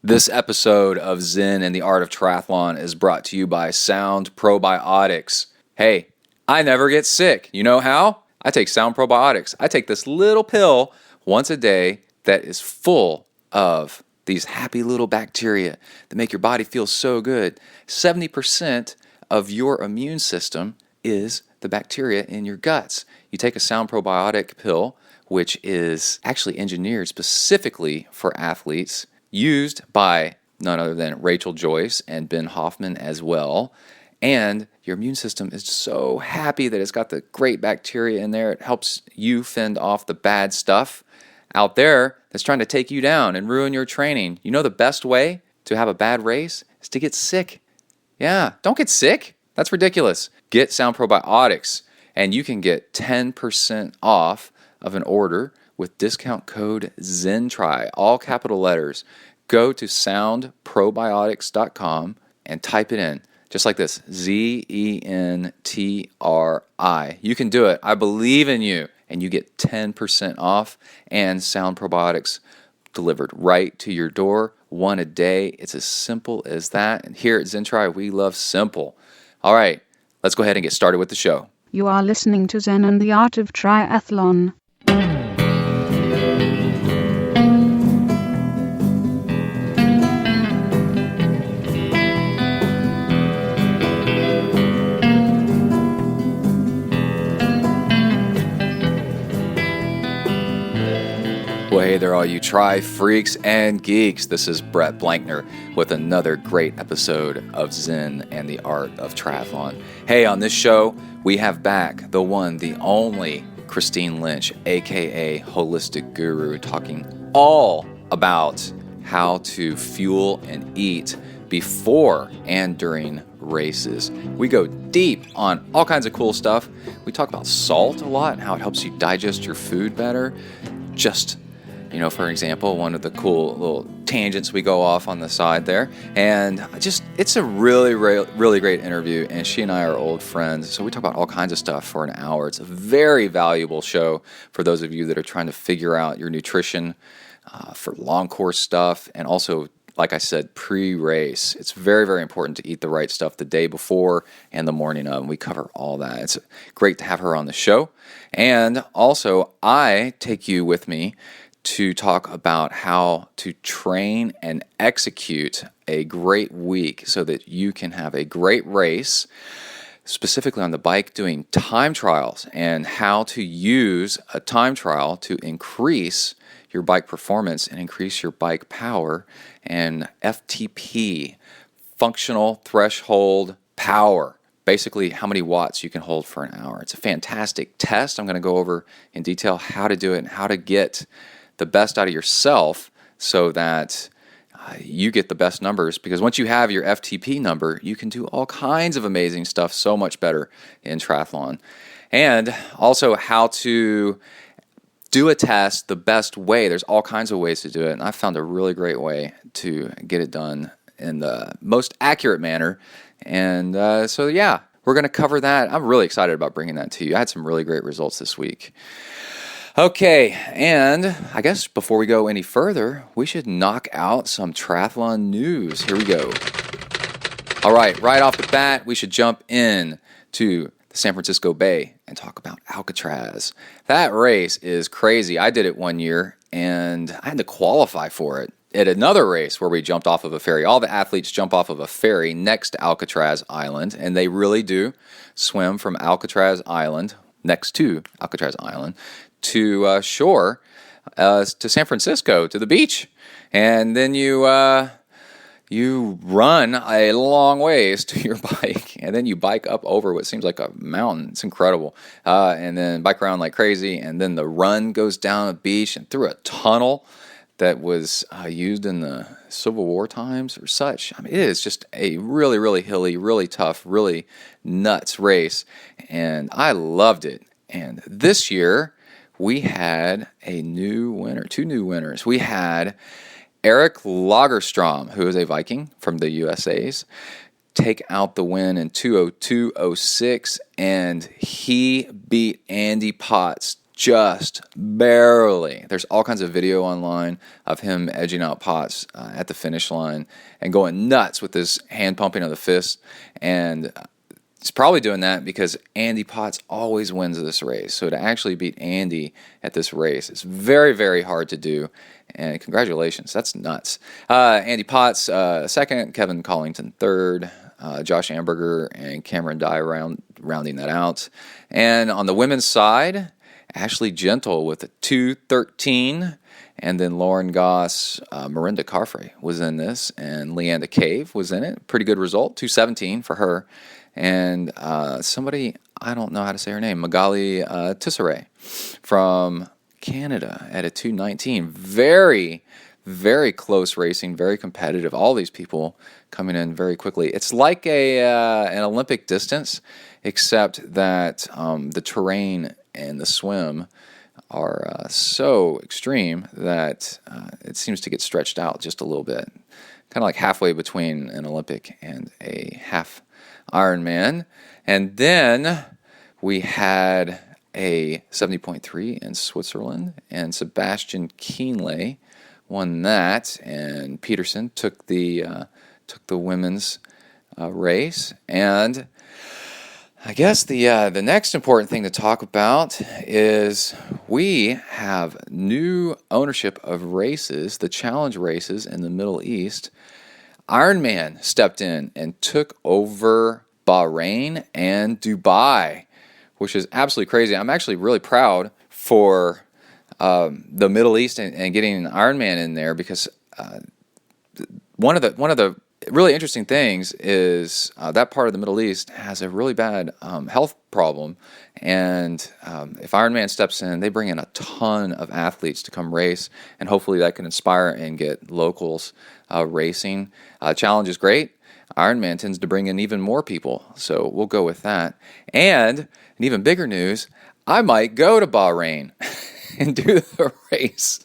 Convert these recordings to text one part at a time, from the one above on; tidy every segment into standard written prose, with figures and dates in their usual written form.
This episode of Zen and the Art of Triathlon is brought to you by Sound Probiotics. Hey, I never get sick. You know how? I take Sound Probiotics. I take this little pill once a day that is full of these happy little bacteria that make your body feel so good. 70% of your immune system is the bacteria in your guts. You take a Sound Probiotic pill, which is actually engineered specifically for athletes, used by none other than Rachel Joyce and Ben Hoffman as well. And your immune system is so happy that it's got the great bacteria in there. It helps you fend off the bad stuff out there that's trying to take you down and ruin your training. You know the best way to have a bad race is to get sick. Yeah, don't get sick. That's ridiculous. Get Sound Probiotics, and you can get 10% off of an order with discount code ZenTri, all capital letters. Go to soundprobiotics.com and type it in, just like this, ZenTri. You can do it. I believe in you. And you get 10% off and Sound Probiotics delivered right to your door, one a day. It's as simple as that. And here at ZenTri, we love simple. All right, let's go ahead and get started with the show. You are listening to Zen and the Art of Triathlon. Well, hey there, all you tri freaks and geeks. This is Brett Blankner with another great episode of Zen and the Art of Triathlon. Hey, on this show, we have back the one, the only Christine Lynch, aka Holistic Guru, talking all about how to fuel and eat before and during races. We go deep on all kinds of cool stuff. We talk about salt a lot and how it helps you digest your food better. For example, one of the cool little tangents we go off on the side there. And it's a really, really great interview. And she and I are old friends. So we talk about all kinds of stuff for an hour. It's a very valuable show for those of you that are trying to figure out your nutrition for long course stuff. And also, like I said, pre-race. It's very, very important to eat the right stuff the day before and the morning of. And we cover all that. It's great to have her on the show. And also, I take you with me to talk about how to train and execute a great week so that you can have a great race, specifically on the bike, doing time trials and how to use a time trial to increase your bike performance and increase your bike power and FTP, functional threshold power. Basically, how many watts you can hold for an hour. It's a fantastic test. I'm going to go over in detail how to do it and how to get the best out of yourself so that you get the best numbers, because once you have your FTP number, you can do all kinds of amazing stuff so much better in triathlon. And also how to do a test the best way. There's all kinds of ways to do it, and I found a really great way to get it done in the most accurate manner. And we're going to cover that. I'm really excited about bringing that to you. I had some really great results this week. Okay, and I guess before we go any further, we should knock out some triathlon news. Here we go. All right off the bat, we should jump in to the San Francisco Bay and talk about Alcatraz. That race is crazy. I did it one year, and I had to qualify for it at another race where we jumped off of a ferry. All the athletes jump off of a ferry next to Alcatraz Island, and they really do swim from Alcatraz Island, next to Alcatraz Island, to shore, to San Francisco, to the beach. And then you run a long ways to your bike, and then you bike up over what seems like a mountain. It's incredible. And then bike around like crazy, and then the run goes down the beach and through a tunnel that was used in the Civil War times or such. I mean, it is just a really, really hilly, really tough, really nuts race, and I loved it. And this year, we had two new winners. We had Eric Lagerstrom, who is a Viking from the USA's, take out the win in 2:02.06, and he beat Andy Potts just barely. There's all kinds of video online of him edging out Potts at the finish line and going nuts with his hand pumping of the fist. And he's probably doing that because Andy Potts always wins this race. So to actually beat Andy at this race is very, very hard to do. And congratulations, that's nuts. Andy Potts second, Kevin Collington third, Josh Amberger and Cameron Dye rounding that out. And on the women's side, Ashley Gentle with a 2:13, and then Lauren Goss, Miranda Carfrey was in this, and Leanda Cave was in it. Pretty good result, 2:17 for her. And somebody, I don't know how to say her name, Magali Tissere from Canada at a 2:19. Very, very close racing, very competitive. All these people coming in very quickly. It's like an Olympic distance, except that the terrain and the swim are so extreme that it seems to get stretched out just a little bit. Kind of like halfway between an Olympic and a half Ironman. And then we had a 70.3 in Switzerland, and Sebastian Kienle won that, and Peterson took the women's race. And I guess the next important thing to talk about is we have new ownership of races, the challenge races in the Middle East. Ironman stepped in and took over Bahrain and Dubai, which is absolutely crazy. I'm actually really proud for the Middle East and getting an Ironman in there, because one of the really interesting things is that part of the Middle East has a really bad health problem, and if Ironman steps in, they bring in a ton of athletes to come race, and hopefully that can inspire and get locals racing. Challenge is great. Ironman tends to bring in even more people, so we'll go with that. And an even bigger news, I might go to Bahrain and do the race.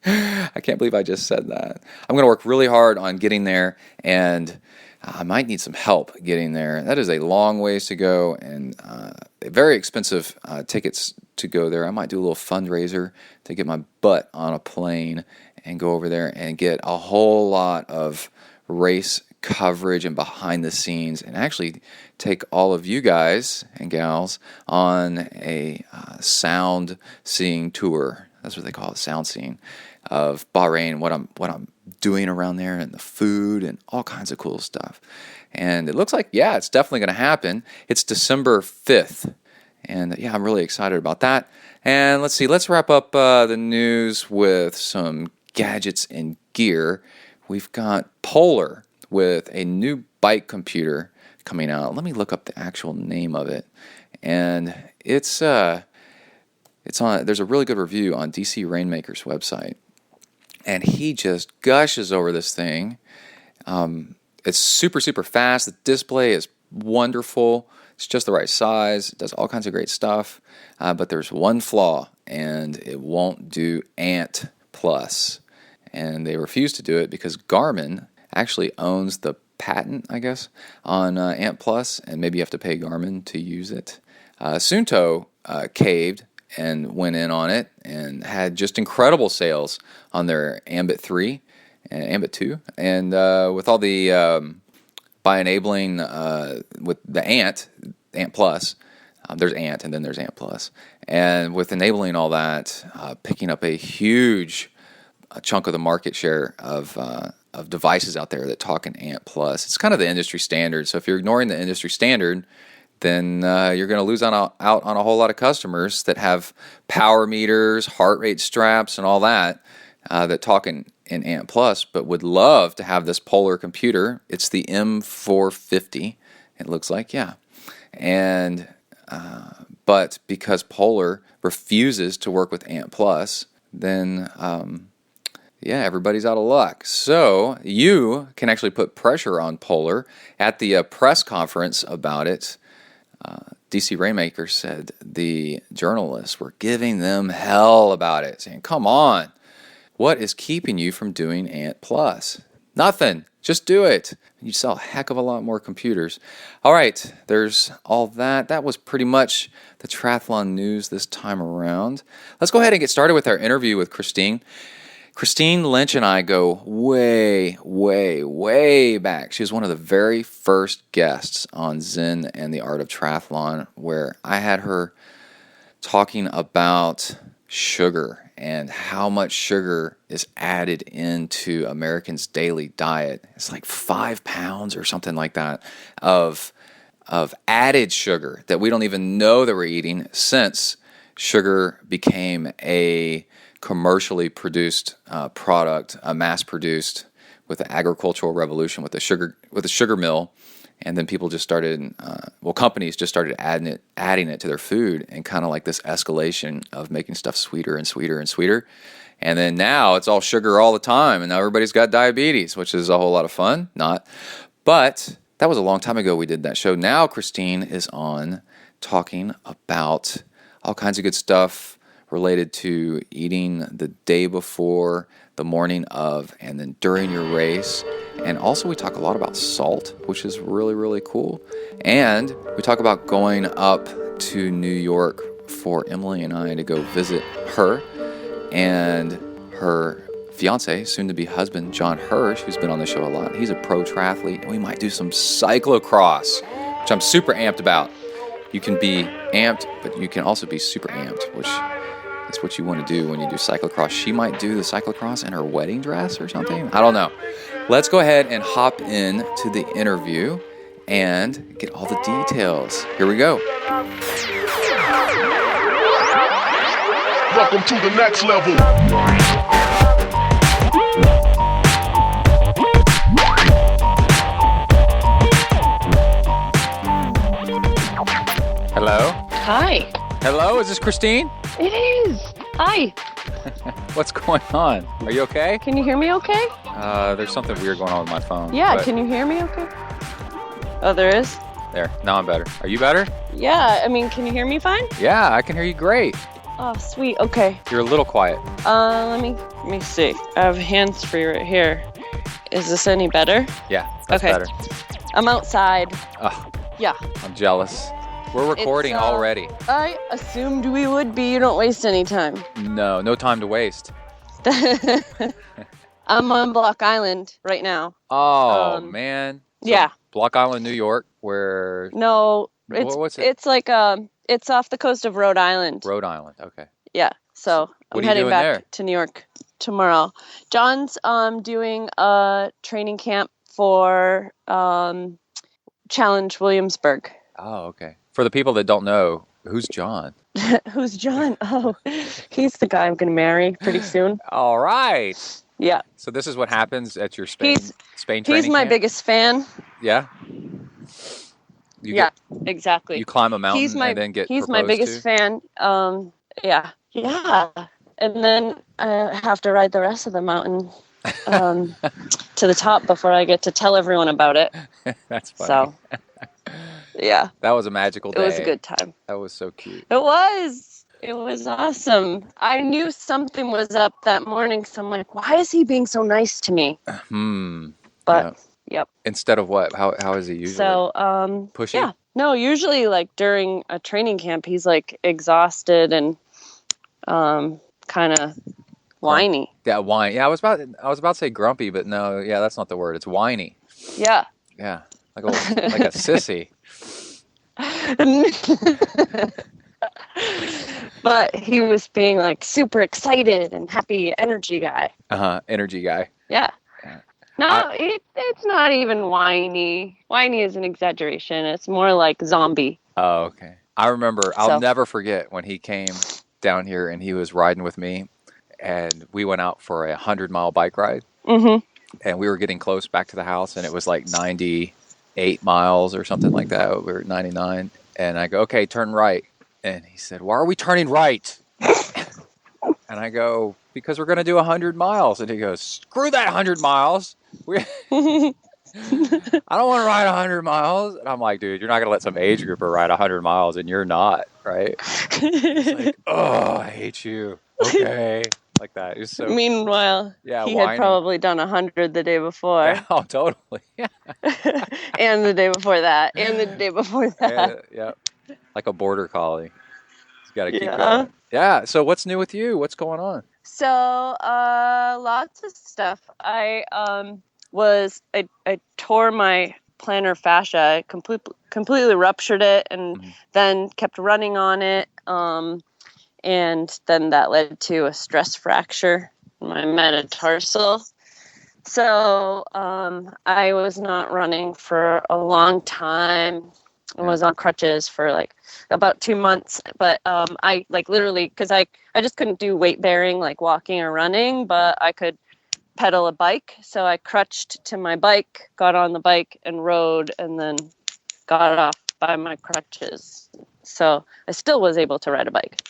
I can't believe I just said that. I'm going to work really hard on getting there, and I might need some help getting there. That is a long ways to go, and very expensive tickets to go there. I might do a little fundraiser to get my butt on a plane and go over there and get a whole lot of race coverage and behind the scenes, and actually take all of you guys and gals on a sound seeing tour. That's what they call it, sound seeing of Bahrain, what I'm doing around there, and the food and all kinds of cool stuff. And it looks like, yeah, it's definitely going to happen. It's December 5th. And yeah, I'm really excited about that. And let's wrap up the news with some gadgets and gear. We've got Polar with a new bike computer coming out. Let me look up the actual name of it. And it's on. There's a really good review on DC Rainmaker's website, and he just gushes over this thing. It's super, super fast. The display is wonderful. It's just the right size. It does all kinds of great stuff. But there's one flaw, and it won't do Ant Plus. And they refuse to do it because Garmin actually owns the patent, I guess, on Ant Plus, and maybe you have to pay Garmin to use it. Suunto caved and went in on it and had just incredible sales on their Ambit 3 and Ambit 2. And with all the, by enabling with the Ant Plus, there's Ant and then there's Ant Plus. And with enabling all that, picking up a huge chunk of the market share of devices out there that talk in Ant Plus. It's kind of the industry standard. So if you're ignoring the industry standard, then you're going to lose out on a whole lot of customers that have power meters, heart rate straps, and all that that talk in Ant Plus, but would love to have this Polar computer. It's the M450, it looks like, yeah. And but because Polar refuses to work with Ant Plus, then yeah, everybody's out of luck. So you can actually put pressure on Polar. At the press conference about it, DC Rainmaker said the journalists were giving them hell about it, saying, come on, what is keeping you from doing Ant Plus? Nothing. Just do it. You sell a heck of a lot more computers. All right, there's all that. That was pretty much the triathlon news this time around. Let's go ahead and get started with our interview with Christine. Christine Lynch and I go way, way, way back. She was one of the very first guests on Zen and the Art of Triathlon, where I had her talking about sugar and how much sugar is added into Americans' daily diet. It's like 5 pounds or something like that of added sugar that we don't even know that we're eating, since sugar became a commercially produced product, mass-produced with the agricultural revolution, with the sugar mill. And then people just started, companies just started adding it to their food, and kind of like this escalation of making stuff sweeter and sweeter and sweeter. And then now it's all sugar all the time, and now everybody's got diabetes, which is a whole lot of fun. Not. But that was a long time ago we did that show. Now Christine is on talking about all kinds of good stuff related to eating the day before, the morning of, and then during your race. And also we talk a lot about salt, which is really, really cool. And we talk about going up to New York for Emily and I to go visit her and her fiance, soon-to-be husband, John Hirsch, who's been on the show a lot. He's a pro triathlete, and we might do some cyclocross, which I'm super amped about. You can be amped, but you can also be super amped, which is what you want to do when you do cyclocross. She might do the cyclocross in her wedding dress or something. I don't know. Let's go ahead and hop in to the interview and get all the details. Here we go. Welcome to the next level. Hello? Hi. Hello, is this Christine? It is. Hi. What's going on? Are you okay? Can you hear me okay? There's something weird going on with my phone. Yeah, but can you hear me okay? Oh, there is? There, now I'm better. Are you better? Yeah, I mean, can you hear me fine? Yeah, I can hear you great. Oh, sweet. Okay. You're a little quiet. Let me see. I have hands-free right here. Is this any better? Yeah, that's okay. better. I'm outside. Oh, Yeah. I'm jealous. We're recording already. I assumed we would be. You don't waste any time. No time to waste. I'm on Block Island right now. Oh, man. So yeah. Block Island, New York, where... No, what's it? It's like it's off the coast of Rhode Island. Rhode Island, okay. Yeah, so I'm heading back to New York tomorrow. John's doing a training camp for Challenge Williamsburg. Oh, okay. For the people that don't know, who's John? Who's John? Oh, he's the guy I'm going to marry pretty soon. All right. Yeah. So this is what happens at your Spain training He's my camp? biggest fan. Yeah? Exactly. You climb a mountain and then get He's proposed my biggest to? fan. Yeah. And then I have to ride the rest of the mountain to the top before I get to tell everyone about it. That's funny. So, yeah. That was a magical day. It was a good time. That was so cute. It was. It was awesome. I knew something was up that morning, so I'm like, why is he being so nice to me? But, yep. Instead of what? How is he usually? So, pushy? Yeah. No, usually like during a training camp, he's like exhausted and kind of whiny. Yeah, whiny. Yeah, I was about to say grumpy, but no, yeah, that's not the word. It's whiny. Yeah. Yeah. Like a sissy. But he was being like super excited and happy energy guy. Energy guy. Yeah. No, it's not even whiny. Whiny is an exaggeration. It's more like zombie. Oh, okay. I remember, I'll never forget when he came down here and he was riding with me, and we went out for a 100-mile bike ride. Mm-hmm. And we were getting close back to the house, and it was like 98 miles or something like that. We were at 99. And I go, okay, turn right. And he said, why are we turning right? And I go, because we're going to do 100 miles. And he goes, screw that 100 miles. I don't want to ride 100 miles. And I'm like, dude, you're not going to let some age grouper ride 100 miles, and you're not, right? He's like, oh, I hate you. Okay. like that. It was so Meanwhile, he whiny. had probably done 100 the day before. Yeah, oh, totally. Yeah. And the day before that. And the day before that. Yeah. Like a border collie. He's got to keep Yeah. going. Yeah. So what's new with you? What's going on? So, lots of stuff. I tore my plantar fascia. I completely ruptured it, and then kept running on it. And then that led to a stress fracture in my metatarsal. So, I was not running for a long time. I was on crutches for like about 2 months, but I like literally, because I just couldn't do weight bearing like walking or running, but I could pedal a bike. So I crutched to my bike, got on the bike and rode, and then got off by my crutches. So I still was able to ride a bike.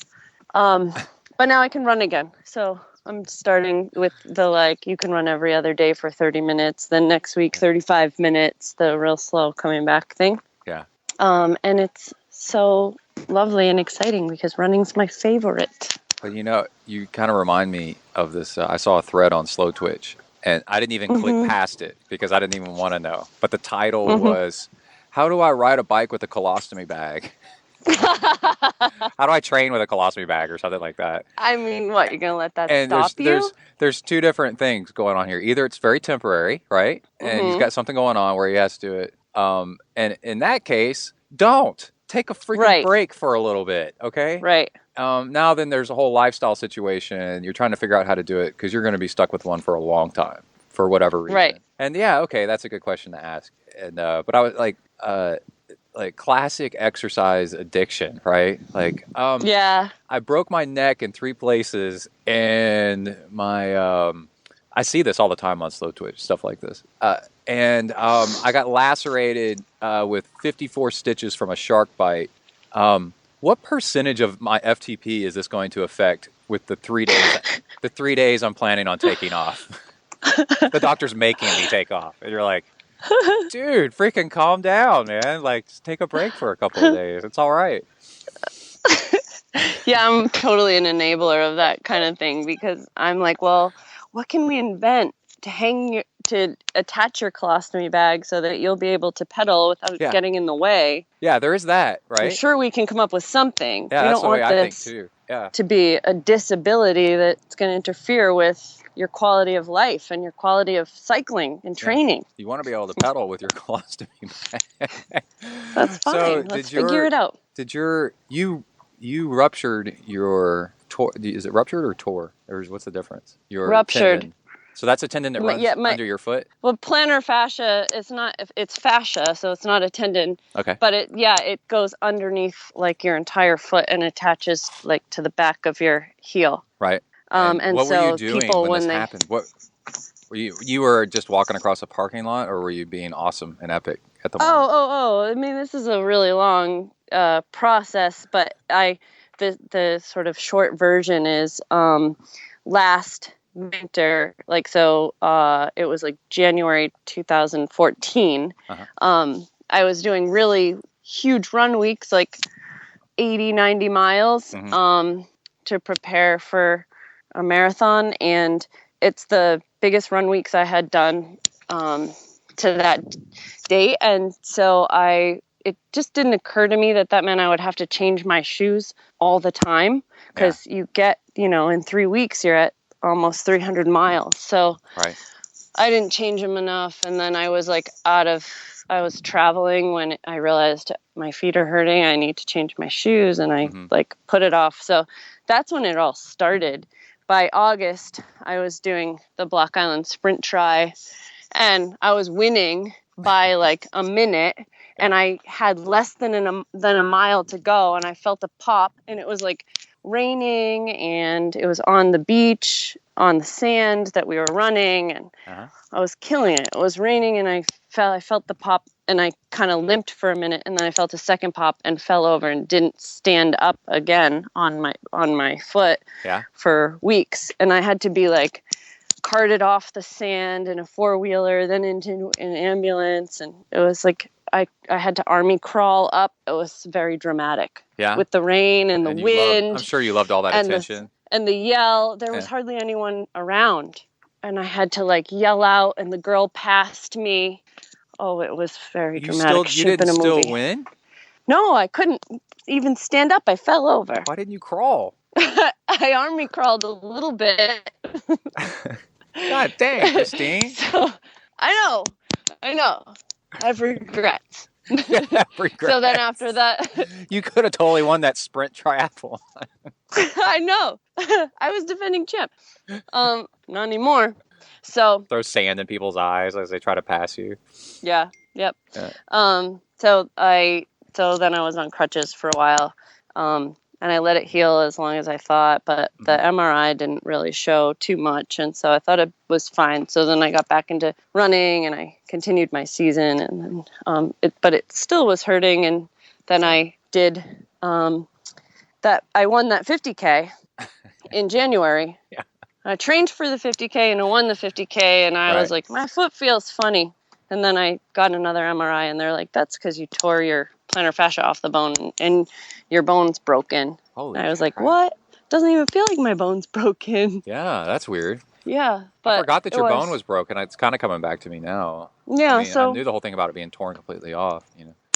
But now I can run again. So I'm starting with the you can run every other day for 30 minutes. Then next week, 35 minutes, the real slow coming back thing. Yeah. And it's so lovely and exciting because running's my favorite. Well, you kind of remind me of this. I saw a thread on Slow Twitch, and I didn't even click past it because I didn't even want to know. But the title was, "How do I ride a bike with a colostomy bag?" How do I train with a colostomy bag or something like that? I mean, what, you're going to let that and stop you? There's two different things going on here. Either it's very temporary, right? And he's got something going on where he has to do it. And in that case, don't. Take a freaking break for a little bit, okay? Right. Now then there's a whole lifestyle situation. You're trying to figure out how to do it because you're going to be stuck with one for a long time for whatever reason. Right. And yeah, okay, that's a good question to ask. And but I was like classic exercise addiction, right? Like, I broke my neck in 3 places, and my I see this all the time on Slow Twitch, stuff like this. And I got lacerated with 54 stitches from a shark bite. What percentage of my FTP is this going to affect with the 3 days? The 3 days I'm planning on taking off. The doctor's making me take off, and you're like, dude, freaking calm down, man. Like, just take a break for a couple of days. It's all right. Yeah, I'm totally an enabler of that kind of thing because I'm like, well, what can we invent to attach your colostomy bag so that you'll be able to pedal without getting in the way? Yeah, there is that, right? I'm sure we can come up with something. Yeah, we that's don't the way want I think this too. Yeah. to be a disability that's going to interfere with your quality of life and your quality of cycling and training. You want to be able to pedal with your colostomy bag. That's fine. So Let's figure it out. Did you ruptured your is it ruptured or tore? Or what's the difference? Your ruptured. Tendon. So that's a tendon that runs under your foot? Well, plantar fascia, it's fascia, so it's not a tendon. Okay. But it goes underneath like your entire foot and attaches like to the back of your heel. Right. And what so were you doing people, when this happened? What were you were just walking across a parking lot, or were you being awesome and epic at the moment? I mean, this is a really long process, but the sort of short version is last winter, it was like January 2014. I was doing really huge run weeks, like 80, 90 miles to prepare for a marathon, and it's the biggest run weeks I had done to that date. And so it just didn't occur to me that meant I would have to change my shoes all the time, because you get, in 3 weeks you're at almost 300 miles. So I didn't change them enough. And then I was I was traveling when I realized my feet are hurting. I need to change my shoes, and I put it off. So that's when it all started. By August, I was doing the Block Island Sprint Tri, and I was winning by like a minute, and I had less than a mile to go, and I felt a pop, and it was like raining, and it was on the beach on the sand that we were running, and I was killing it. It was raining, and I felt the pop, and I kind of limped for a minute, and then I felt a second pop and fell over and didn't stand up again on my foot for weeks. And I had to be like carted off the sand in a 4-wheeler, then into an ambulance, and it was like I had to army crawl up. It was very dramatic with the rain and the wind. I'm sure you loved all that attention. and the yell, there was hardly anyone around. And I had to like yell out, and the girl passed me. Oh, it was very dramatic. You didn't still win? No, I couldn't even stand up. I fell over. Why didn't you crawl? I army crawled a little bit. God dang, Christine. So, I know. I have regrets. So then after that... You could have totally won that sprint triathlon. I know. I was defending champ. Not anymore. So... Throw sand in people's eyes as they try to pass you. Yeah. Yep. Yeah. So then I was on crutches for a while. And I let it heal as long as I thought, but the MRI didn't really show too much, and so I thought it was fine. So then I got back into running, and I continued my season, and then but it still was hurting. And then I did that. I won that 50K in January. Yeah. I trained for the 50K, and I won the 50K, and I was like, my foot feels funny. And then I got another MRI, and they're like, that's because you tore your plantar fascia off the bone, and your bone's broken. And I was like, what? Doesn't even feel like my bone's broken. Yeah, that's weird. Yeah, but I forgot that your bone was broken. It's kind of coming back to me now. Yeah, I knew the whole thing about it being torn completely off.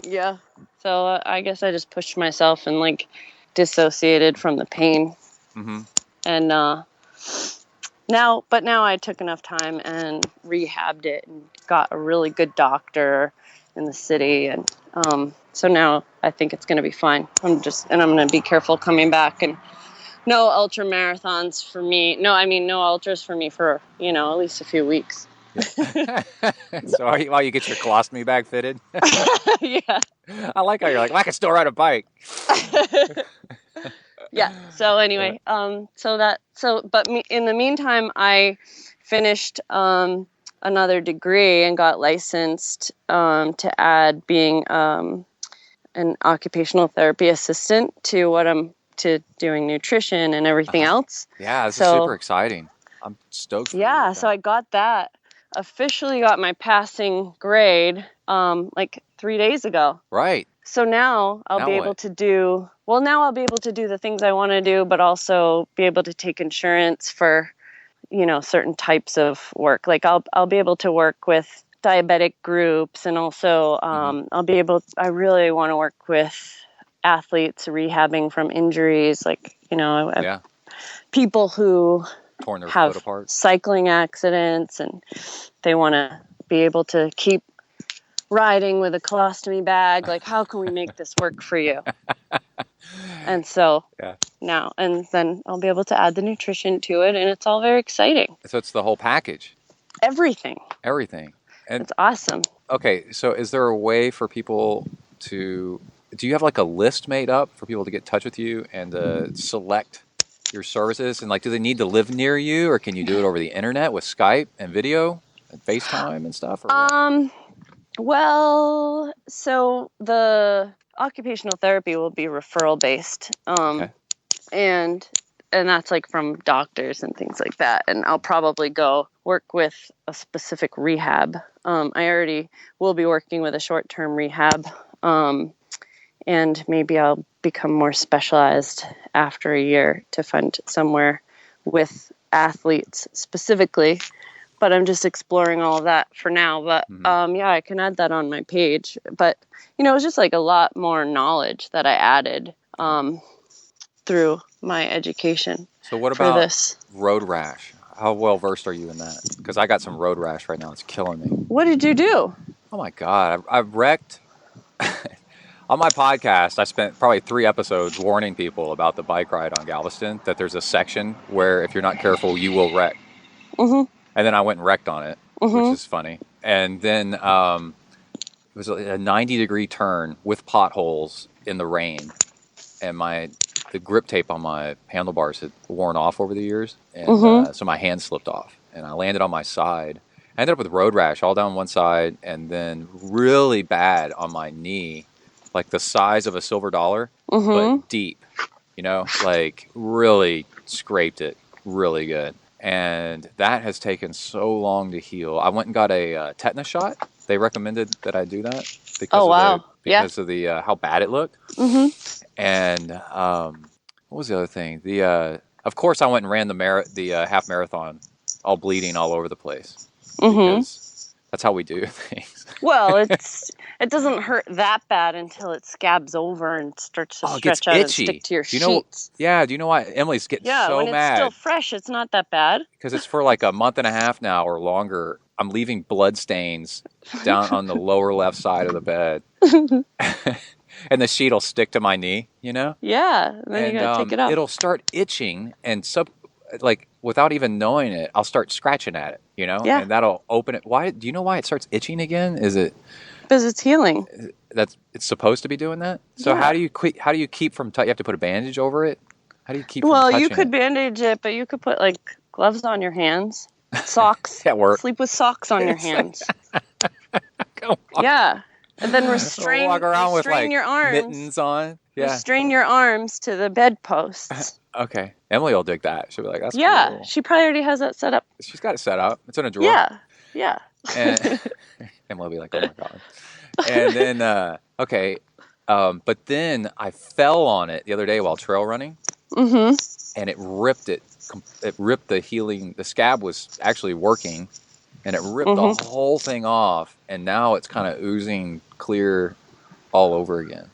Yeah, so I guess I just pushed myself and like dissociated from the pain. Mm-hmm. And now I took enough time and rehabbed it and got a really good doctor in the city, and so now I think it's going to be fine. I'm going to be careful coming back, and no ultra marathons for me. No ultras for me for, at least a few weeks. So while you get your colostomy bag fitted? Yeah. I like how you're like, I can still ride a bike. Yeah. So anyway, in the meantime, I finished another degree and got licensed to add being an occupational therapy assistant to what I'm to doing nutrition and everything else. Yeah, this is super exciting. I'm stoked for you. So I got that. Officially got my passing grade like 3 days ago. Right. So now I'll be able to do the things I want to do, but also be able to take insurance for certain types of work. Like I'll be able to work with diabetic groups, and also I really want to work with athletes rehabbing from injuries, like people who torn their have foot apart, cycling accidents, and they want to be able to keep riding with a colostomy bag. Like, how can we make this work for you? And so now, and then I'll be able to add the nutrition to it, and it's all very exciting. So it's the whole package. Everything. And it's awesome. Okay, so is there a way for people do you have like a list made up for people to get in touch with you and select your services? And like, do they need to live near you, or can you do it over the internet with Skype and video and FaceTime and stuff? Or well, so the occupational therapy will be referral based. And that's like from doctors and things like that. And I'll probably go work with a specific rehab. I already will be working with a short-term rehab. And maybe I'll become more specialized after a year to find somewhere with athletes specifically. But I'm just exploring all of that for now. But I can add that on my page. But, it was just like a lot more knowledge that I added through my education. So what about road rash? How well versed are you in that? Because I got some road rash right now. It's killing me. What did you do? Oh my God. I've wrecked. On my podcast, I spent probably 3 episodes warning people about the bike ride on Galveston, that there's a section where if you're not careful, you will wreck. Mm-hmm. And then I went and wrecked on it, which is funny. And then it was a 90-degree turn with potholes in the rain. And the grip tape on my handlebars had worn off over the years. And so my hand slipped off. And I landed on my side. I ended up with road rash all down one side, and then really bad on my knee, like the size of a silver dollar, but deep. Like really scraped it really good. And that has taken so long to heal. I went and got a tetanus shot. They recommended that I do that because of the how bad it looked. And what was the other thing? The Of course, I went and ran the half marathon, all bleeding all over the place. Mm-hmm. Because that's how we do things. Well, it doesn't hurt that bad until it scabs over and starts to Oh, it gets stretch out and itchy. stick to your Do you know? sheets. Yeah. Do you know why Emily's getting so when it's mad? still fresh, it's not that bad. Because it's for like a month and a half now or longer. I'm leaving blood stains down on the lower left side of the bed. And the sheet will stick to my knee, you know? Yeah, and then you gotta take it off. It'll start itching and without even knowing it, I'll start scratching at it, you know? Yeah. And that'll open it. Why? Do you know why it starts itching again? Is it Because it's healing. it's supposed to be doing that? So Yeah. how do you keep from you have to put a bandage over it? How do you keep Well, from you touching could it? bandage it, but you could put like gloves on your hands, socks. That works. Sleep with socks on your hands. Go on. Yeah, and then restrain Walk around with like your arms. mittens on. Yeah. Restrain your arms to the bedposts. Okay. Emily will dig that. She'll be like, that's Yeah, cool. she probably already has that set up. She's got it set up. It's in a drawer. Yeah. And Emily will be like, oh my God. And then, but then I fell on it the other day while trail running. Mm-hmm. And it ripped it. It ripped the healing. The scab was actually working. And it ripped the whole thing off. And now it's kind of oozing clear all over again.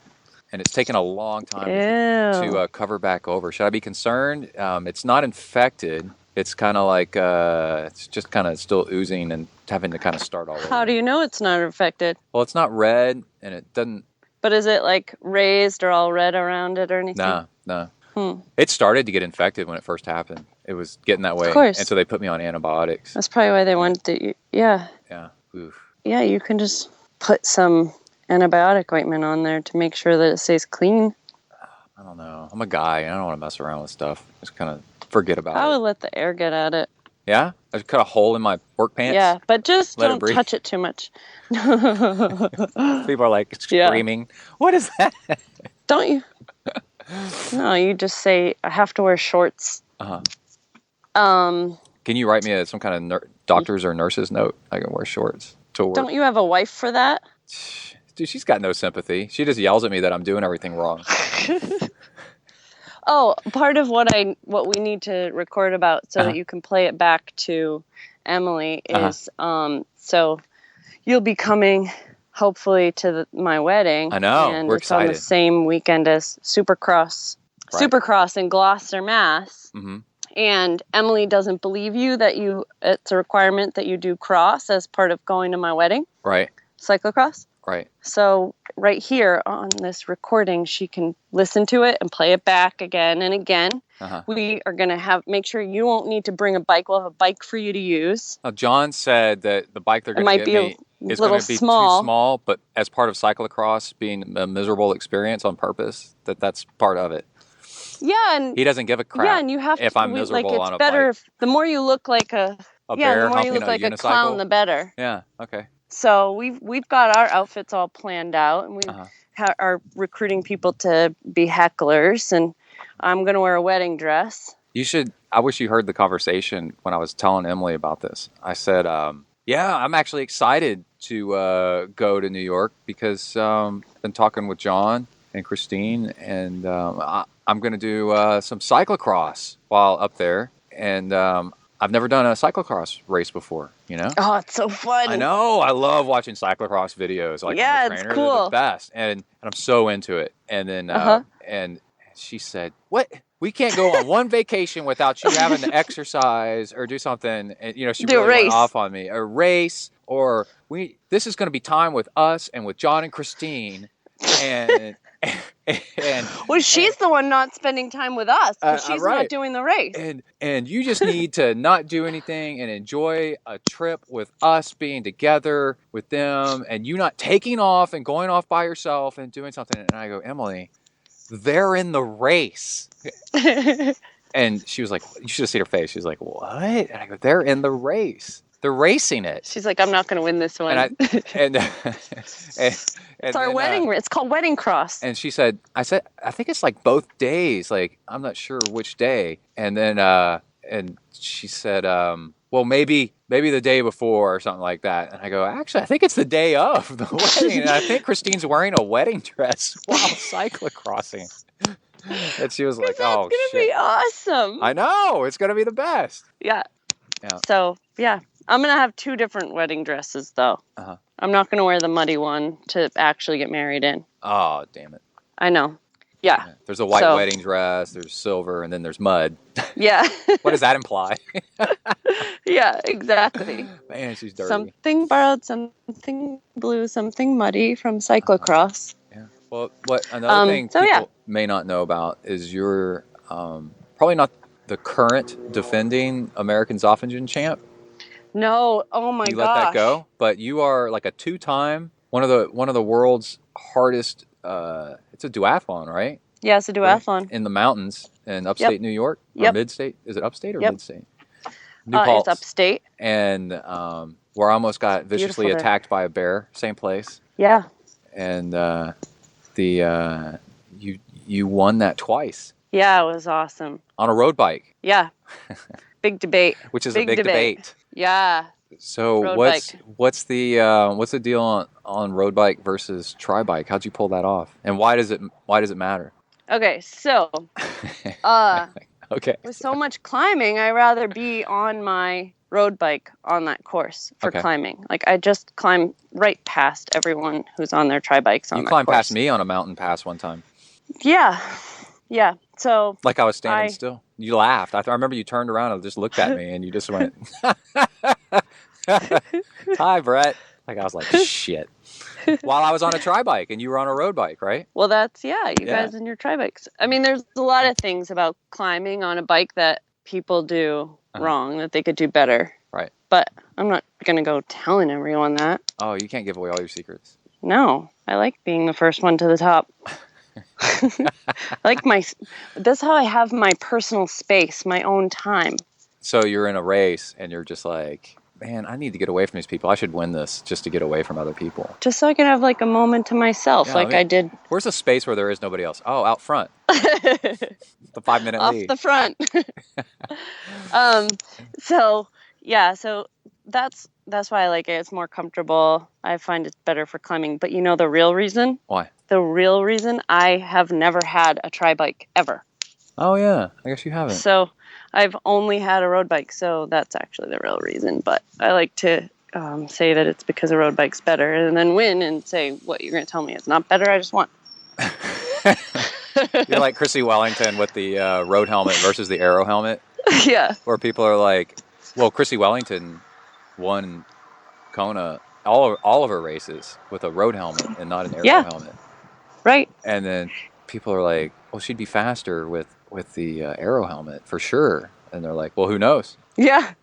And it's taken a long time to cover back over. Should I be concerned? It's not infected. It's kind of like, it's just kind of still oozing and having to kind of start all over. How do you know it's not infected? Well, it's not red, and it doesn't... But is it like raised or all red around it or anything? No. It started to get infected when it first happened. It was getting that way. Of course. And so they put me on antibiotics. That's probably why they wanted to... Yeah. Yeah. Oof. Yeah, you can just put some antibiotic ointment on there to make sure that it stays clean. I don't know. I'm a guy. I don't want to mess around with stuff. Just kind of forget about I it. would let the air get at it. Yeah? I just cut a hole in my work pants? Yeah, but just Let it don't breathe. touch it too much. People are like screaming. What is that? Don't you? No, you just say, I have to wear shorts. Uh-huh. Um, Can you write me some kind of doctor's or nurse's note? I can wear shorts to work. don't you have a wife for that? Dude, she's got no sympathy. She just yells at me that I'm doing everything wrong. Oh, part of what we need to record about so that you can play it back to Emily is so you'll be coming hopefully to my wedding. I know. And We're it's on the excited. same weekend as Supercross. Right. Supercross in Gloucester, Mass. Mm-hmm. And Emily doesn't believe you that it's a requirement that you do cross as part of going to my wedding, Right. cyclocross. Right. So right here on this recording, she can listen to it and play it back again and again. Uh-huh. We are going to make sure you won't need to bring a bike. We'll have a bike for you to use. Now, John said that the bike they're going to might get be a me is little going to be small. too small, but as part of cyclocross being a miserable experience on purpose, that's part of it. Yeah, and He doesn't give a crap yeah, and you have if I'm miserable it's on a better bike. if the more you look like A the bear more you humping look like a unicycle? clown, the better. Yeah, okay. So we've got our outfits all planned out, and we Uh-huh. are recruiting people to be hecklers, and I'm going to wear a wedding dress. I wish you heard the conversation when I was telling Emily about this. I said, yeah, I'm actually excited to go to New York because I've been talking with John and Christine, and I'm going to do some cyclocross while up there. And I've never done a cyclocross race before, you know? Oh, it's so fun. I know. I love watching cyclocross videos. Like Yeah, on the it's trainer. cool. They're the best. And I'm so into it. And then and she said, "What? We can't go on one vacation without you having to exercise or do something." And she Do a really went race. off on me. A race, or this is going to be time with us and with John and Christine. And Well, she's the one not spending time with us because she's right. not doing the race. And you just need to not do anything and enjoy a trip with us being together with them, and you not taking off and going off by yourself and doing something. And I go, Emily, they're in the race. And she was like, you should have seen her face. She was like, what? And I go, they're in the race. They're racing it. She's like, I'm not going to win this one. And it's our wedding. It's called Wedding Cross. And she said, I think it's like both days. Like, I'm not sure which day. And then, and she said, well, maybe the day before or something like that. And I go, actually, I think it's the day of the wedding. And I think Christine's wearing a wedding dress while cyclocrossing. And she was like, That's "Oh gonna shit, be awesome. I know it's gonna be the best." Yeah. Yeah. So yeah, I'm gonna have 2 different wedding dresses though. Uh-huh. I'm not gonna wear the muddy one to actually get married in. Oh, damn it. I know. Yeah. There's a white So- wedding dress, there's silver, and then there's mud. Yeah. What does that imply? Yeah, exactly. Man, she's dirty. Something borrowed, something blue, something muddy from cyclocross. Yeah. Well, what another thing so, people yeah. may not know about is you're probably not the current defending American Zoffingen champ. No, oh my You gosh. let that go, but you are like a 2-time one of the world's hardest. It's a duathlon, right? Yeah, it's a duathlon. In the mountains in upstate New York or Yep. mid-state. Is it upstate or Yep. mid-state? New Paltz. It's upstate. And where I almost got viciously Beautiful attacked by a bear. Same place. Yeah. And you won that twice Yeah, it was awesome. on a road bike, Yeah. Big debate. which is a big debate. Yeah. So Road what's the deal on road bike versus tri bike? How'd you pull that off? And why does it matter? Okay, so Okay. with so much climbing, I'd rather be on my road bike on that course for Okay. climbing. Like I just climb right past everyone who's on their tri bikes on You that climbed course. past me on a mountain pass one time. Yeah. Yeah. So Like I was standing still. You laughed. I remember you turned around and just looked at me and you just went, "Hi, Brett." Like I was like, "Shit." While I was on a tri bike and you were on a road bike, right? well, that's you Yeah. guys and your tri bikes. I mean, there's a lot of things about climbing on a bike that people do wrong that they could do better. Right. But I'm not gonna go telling everyone that. Oh, you can't give away all your secrets. No, I like being the first one to the top. That's how I have my personal space, my own time. So you're in a race and you're just like, "Man, I need to get away from these people. I should win this just to get away from other people." Just so I can have like a moment to myself, Yeah, like I did Where's a space where there is nobody else? Oh, out front. The 5-minute off lead. the front. So yeah, so that's why I like it. It's more comfortable. I find it's better for climbing. But you know the real reason? Why? The real reason I have never had a tri bike ever. Oh, yeah. I guess you haven't. So I've only had a road bike, so that's actually the real reason. But I like to say that it's because a road bike's better, and then win and say what you're going to tell me is not better. I just won. You're like Chrissy Wellington with the road helmet versus the aero helmet, Yeah. where people are like, well, Chrissy Wellington won Kona all of her races with a road helmet and not an aero Yeah. helmet. Right. And then people are like, well, she'd be faster with the aero helmet for sure. And they're like, well, who knows? Yeah.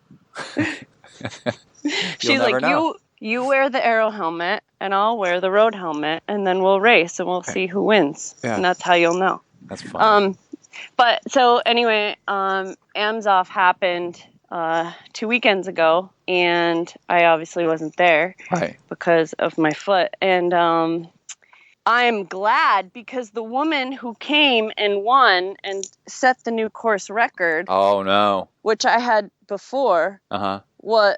You'll She's never like, know. you wear the aero helmet, and I'll wear the road helmet, and then we'll race, and we'll see who wins. Yeah. And that's how you'll know. That's fun. But so anyway, Amsoff happened 2 weekends ago, and I obviously wasn't there Right. because of my foot. And I'm glad because the woman who came and won and set the new course record, Oh, no. which I had before, Uh-huh.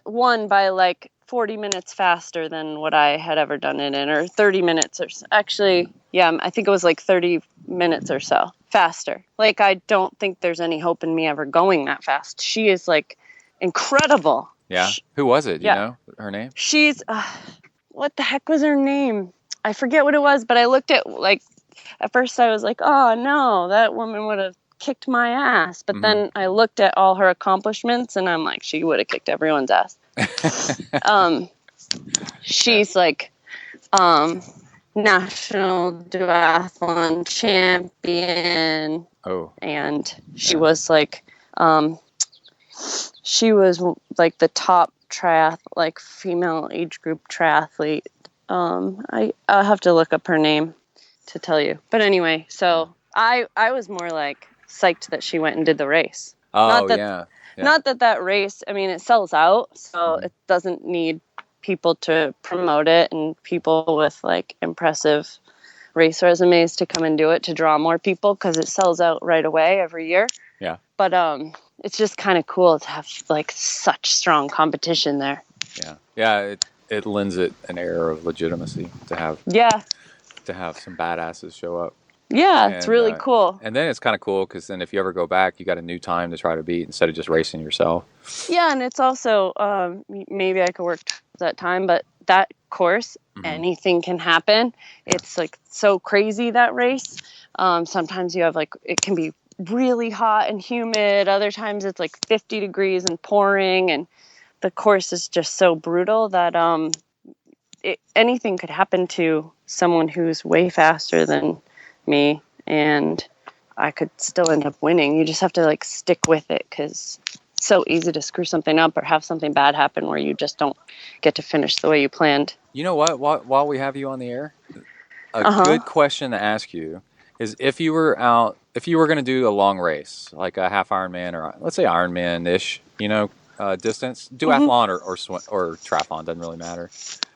won by like 40 minutes faster than what I had ever done it in, or 30 minutes actually, yeah, I think it was like 30 minutes or so faster. Like, I don't think there's any hope in me ever going that fast. She is like incredible. Yeah. Who was it? Do Yeah. you know her name? She's, what the heck was her name? I forget what it was, but I looked at, like, at first I was like, oh no, that woman would have kicked my ass. But then I looked at all her accomplishments and I'm like, she would have kicked everyone's ass. She's like, national duathlon champion. Oh. And she was like, she was like the top female age group triathlete. I'll have to look up her name to tell you. But anyway, so I was more like psyched that she went and did the race. Oh, Yeah. Not that race, I mean, it sells out, so it doesn't need people to promote it and people with like impressive race resumes to come and do it to draw more people because it sells out right away every year. Yeah. But it's just kind of cool to have like such strong competition there. Yeah. Yeah. It lends it an air of legitimacy to have Yeah. some badasses show up. Yeah, And, it's really cool. And then it's kind of cool because then if you ever go back, you got a new time to try to beat instead of just racing yourself. Yeah, and it's also maybe I could work that time, but that course, anything can happen. It's like so crazy, that race. Sometimes you have like, it can be really hot and humid. Other times it's like 50 degrees and pouring, and the course is just so brutal that anything could happen to someone who's way faster than me, and I could still end up winning. You just have to like stick with it, because it's so easy to screw something up or have something bad happen where you just don't get to finish the way you planned. You know what? While we have you on the air, a good question to ask you is if you were going to do a long race, like a half Ironman or let's say Ironman-ish, distance, duathlon or triathlon, doesn't really matter,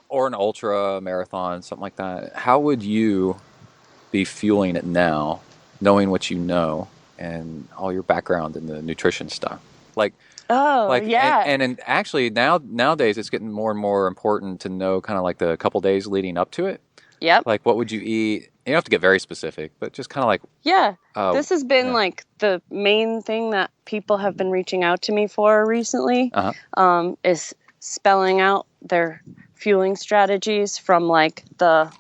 or an ultra marathon, something like that. How would you be fueling it now, knowing what you know and all your background in the nutrition stuff? And actually nowadays it's getting more and more important to know kind of like the couple days leading up to it. Yep. Like what would you eat? You don't have to get very specific, but just kind of like... Yeah. This has been like the main thing that people have been reaching out to me for recently, is spelling out their fueling strategies from like the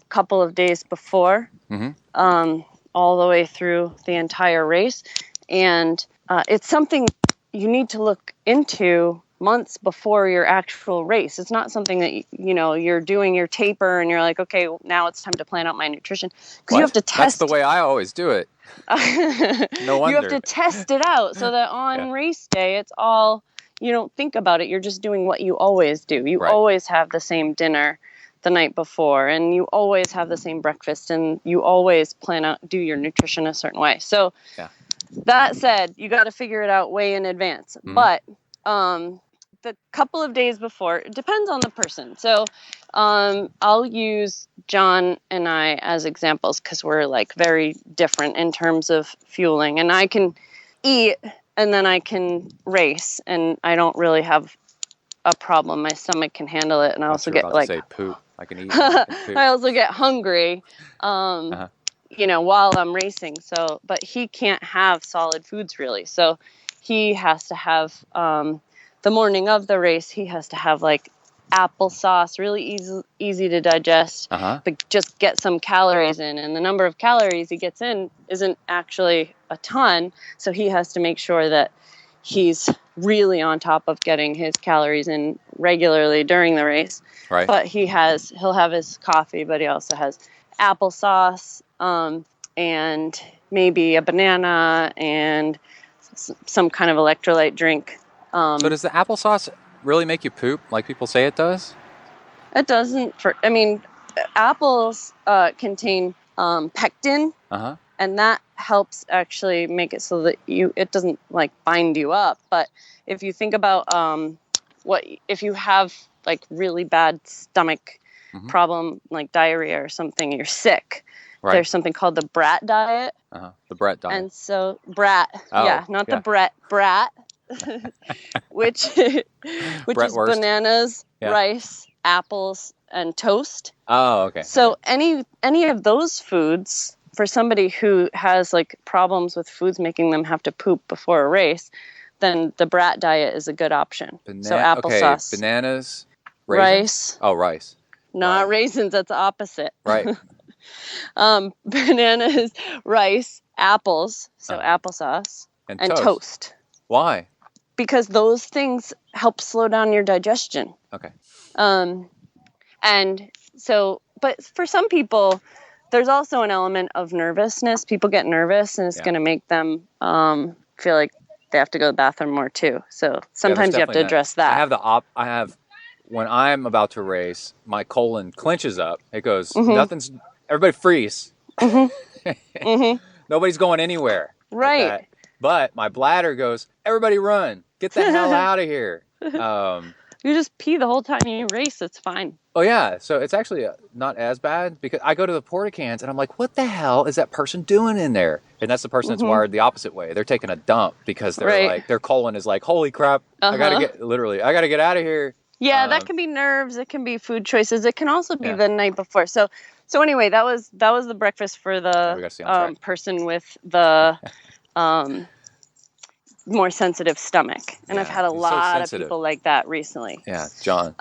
couple of days before all the way through the entire race. And it's something you need to look into months before your actual race. It's not something that, you're doing your taper and you're like, okay, now it's time to plan out my nutrition. Because you have to test. That's the way I always do it. No wonder. You have to test it out so that on race day, it's all, you don't think about it. You're just doing what you always do. You always have the same dinner the night before, and you always have the same breakfast, and you always do your nutrition a certain way. So that said, you got to figure it out way in advance. But the couple of days before, it depends on the person. So I'll use John and I as examples because we're like very different in terms of fueling, and I can eat and then I can race, and I don't really have a problem. My stomach can handle it, and I also get like... say poop. I can eat. I can poop. I also get hungry, while I'm racing. So, but he can't have solid foods really. So he has to have, the morning of the race, he has to have like applesauce, really easy to digest, but just get some calories in. And the number of calories he gets in isn't actually a ton. So he has to make sure that he's really on top of getting his calories in regularly during the race. Right. But he'll have his coffee, but he also has applesauce, and maybe a banana and some kind of electrolyte drink. So does the applesauce really make you poop like people say it does? It doesn't. Apples contain pectin, and that helps actually make it so that it doesn't like bind you up. But if you think about if you have like really bad stomach problem, like diarrhea or something, you're sick. Right. There's something called the brat diet. The brat diet. And so the brat, which is bananas, rice, apples, and toast. Oh, okay. So any of those foods, for somebody who has like problems with foods making them have to poop before a race, then the brat diet is a good option. So applesauce. Okay, bananas, rice. Oh, rice. Not raisins, that's opposite. Right. Bananas, rice, apples, so applesauce, and toast. Why? Because those things help slow down your digestion. Okay. And so, but for some people, there's also an element of nervousness. People get nervous, and it's going to make them feel like they have to go to the bathroom more too. So sometimes you have to address that. I have when I'm about to race, my colon clenches up. It goes, everybody freeze. Nobody's going anywhere. Right. Like but my bladder goes, everybody run. Get the hell out of here. You just pee the whole time you race. It's fine. Oh, yeah. So it's actually not as bad because I go to the porta cans and I'm like, what the hell is that person doing in there? And that's the person that's wired the opposite way. They're taking a dump because they're like, their colon is like, holy crap. I got to get out of here. Yeah, that can be nerves. It can be food choices. It can also be Yeah. the night before. So anyway, that was the breakfast for We the gotta stay on track. person with the more sensitive stomach. And I've Yeah, had a it's so lot of sensitive. people like that recently. Yeah, John.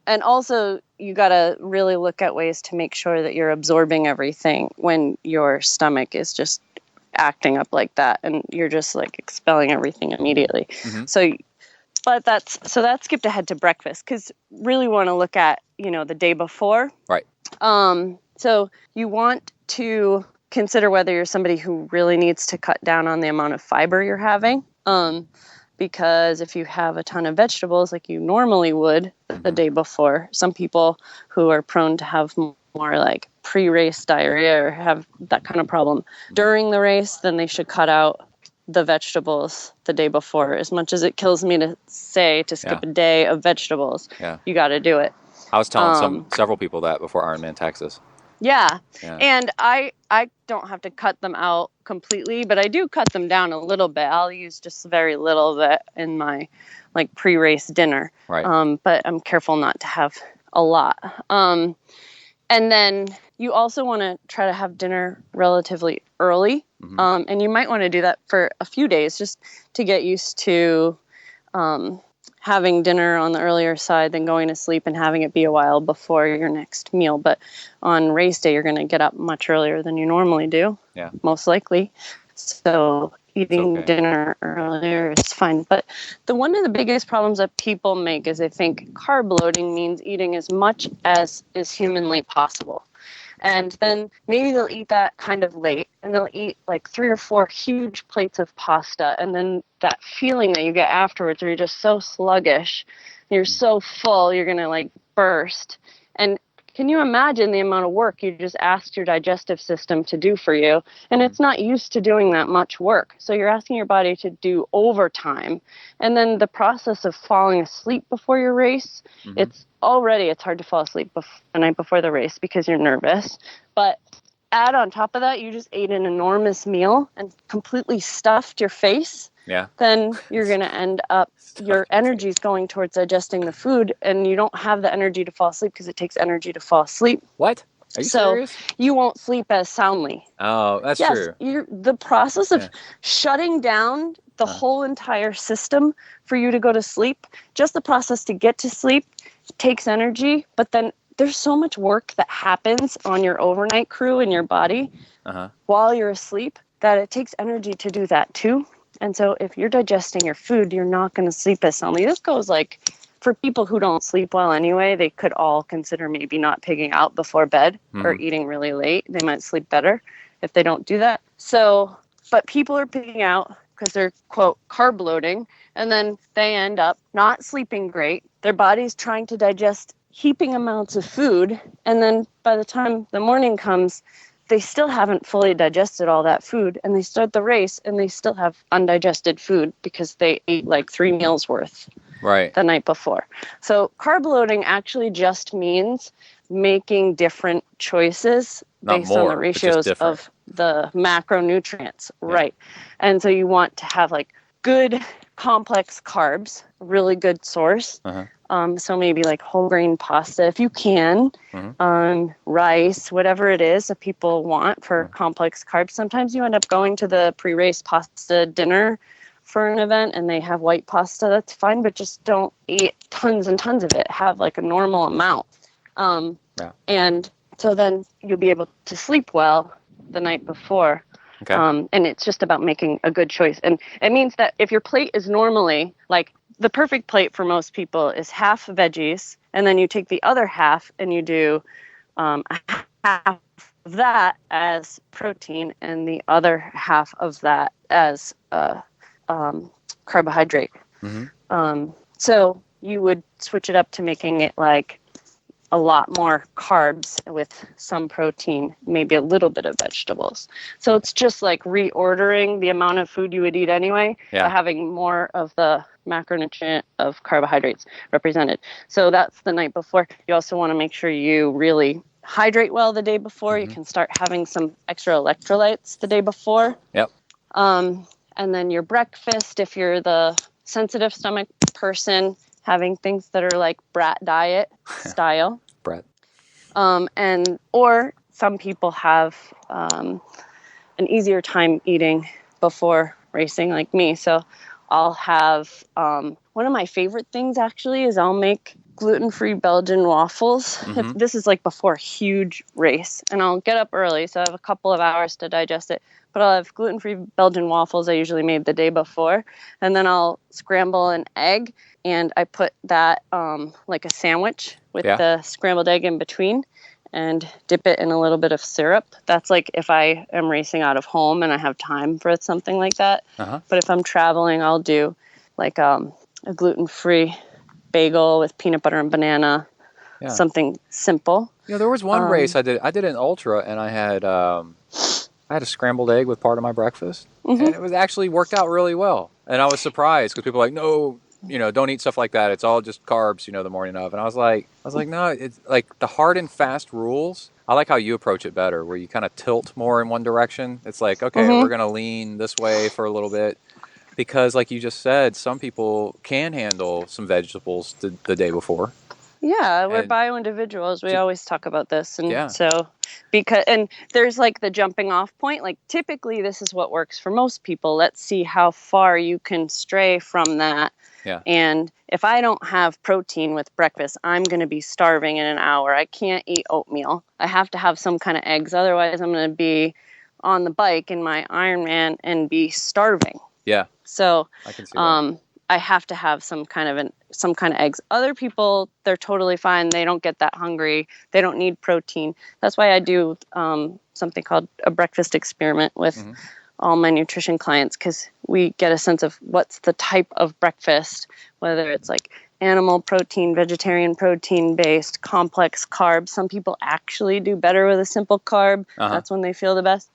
And also, you got to really look at ways to make sure that you're absorbing everything when your stomach is just acting up like that, and you're just like expelling everything immediately. Mhm. So that skipped ahead to breakfast, because really want to look at the day before. Right. So you want to consider whether you're somebody who really needs to cut down on the amount of fiber you're having. Because if you have a ton of vegetables like you normally would the day before, some people who are prone to have more like pre-race diarrhea or have that kind of problem during the race, then they should cut out the vegetables the day before. As much as it kills me to say to skip a day of vegetables, you got to do it. I was telling several people that before Ironman Texas. Yeah. And I don't have to cut them out completely, but I do cut them down a little bit. I'll use just very little bit in my like pre-race dinner. Right. But I'm careful not to have a lot. And then you also want to try to have dinner relatively early. And you might want to do that for a few days just to get used to having dinner on the earlier side than going to sleep and having it be a while before your next meal. But on race day, you're going to get up much earlier than you normally do, most likely. So eating dinner earlier is fine. But one of the biggest problems that people make is they think carb loading means eating as much as is humanly possible. And then maybe they'll eat that kind of late, and they'll eat like 3 or 4 huge plates of pasta. And then that feeling that you get afterwards where you're just so sluggish, you're so full, you're going to like burst. And can you imagine the amount of work you just asked your digestive system to do for you? And it's not used to doing that much work. So you're asking your body to do overtime. And then the process of falling asleep before your race, it's hard to fall asleep the night before the race because you're nervous. But add on top of that, you just ate an enormous meal and completely stuffed your face. Then you're going to end up, your energy is going towards digesting the food, and you don't have the energy to fall asleep because it takes energy to fall asleep. What? Are you serious? You won't sleep as soundly. Oh, that's true. The process of shutting down the whole entire system for you to go to sleep, just the process to get to sleep takes energy, but then there's so much work that happens on your overnight crew in your body while you're asleep that it takes energy to do that too. And so if you're digesting your food, you're not going to sleep as soundly. This goes like for people who don't sleep well anyway, they could all consider maybe not pigging out before bed or eating really late. They might sleep better if they don't do that. So, but people are pigging out because they're, quote, carb loading, and then they end up not sleeping great. Their body's trying to digest heaping amounts of food, and then by the time the morning comes, they still haven't fully digested all that food, and they start the race and they still have undigested food because they ate like 3 meals worth the night before. So carb loading actually just means making different choices based on the ratios of the macronutrients. Right. And so you want to have like good complex carbs, really good source. So maybe like whole grain pasta if you can, rice, whatever it is that people want for complex carbs. Sometimes you end up going to the pre-race pasta dinner for an event and they have white pasta. That's fine, but just don't eat tons and tons of it. Have like a normal amount. And so then you'll be able to sleep well the night before. And it's just about making a good choice. And it means that if your plate is normally like, the perfect plate for most people is half veggies, and then you take the other half and you do a half of that as protein and the other half of that as carbohydrate. So you would switch it up to making it like a lot more carbs with some protein, maybe a little bit of vegetables. So it's just like reordering the amount of food you would eat anyway, by having more of the macronutrient of carbohydrates represented. So that's the night before. You also want to make sure you really hydrate well the day before. You can start having some extra electrolytes the day before. And then your breakfast, if you're the sensitive stomach person, having things that are like brat diet style. Brett. Or some people have an easier time eating before racing, like me. So I'll have one of my favorite things actually is I'll make gluten-free Belgian waffles. If this is like before a huge race, and I'll get up early, so I have a couple of hours to digest it. But I'll have gluten-free Belgian waffles I usually made the day before, and then I'll scramble an egg, and I put that like a sandwich with the scrambled egg in between, and dip it in a little bit of syrup. That's like if I am racing out of home and I have time for something like that. But if I'm traveling, I'll do like a gluten-free bagel with peanut butter and banana, something simple. There was one race I did an ultra, and I had a scrambled egg with part of my breakfast, and it was actually worked out really well. And I was surprised because people were like, no, don't eat stuff like that. It's all just carbs, the morning of. And I was like, no, it's like the hard and fast rules. I like how you approach it better, where you kind of tilt more in one direction. It's like, okay, we're going to lean this way for a little bit. Because like you just said, some people can handle some vegetables the day before. Yeah, we're bio individuals. We always talk about this. And so and there's like the jumping off point. Like typically this is what works for most people. Let's see how far you can stray from that. Yeah. And if I don't have protein with breakfast, I'm going to be starving in an hour. I can't eat oatmeal. I have to have some kind of eggs. Otherwise, I'm going to be on the bike in my Ironman and be starving. Yeah. So I can see that. I have to have some kind of eggs. Other people, they're totally fine. They don't get that hungry. They don't need protein. That's why I do something called a breakfast experiment with all my nutrition clients, because we get a sense of what's the type of breakfast, whether it's like animal protein, vegetarian protein based, complex carbs. Some people actually do better with a simple carb. That's when they feel the best.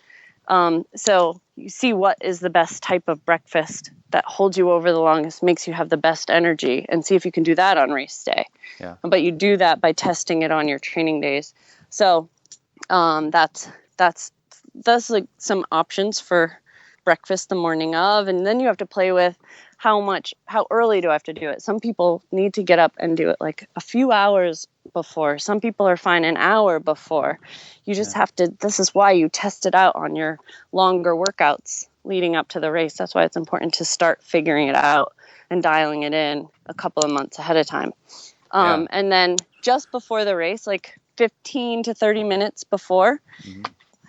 So you see what is the best type of breakfast that holds you over the longest, makes you have the best energy, and see if you can do that on race day. Yeah. But you do that by testing it on your training days. So that's like some options for breakfast the morning of, and then you have to play with how early do I have to do it. Some people need to get up and do it like a few hours before. Some people are fine an hour before. You just have to, this is why you test it out on your longer workouts leading up to the race. That's why it's important to start figuring it out and dialing it in a couple of months ahead of time. And then just before the race, like 15 to 30 minutes before,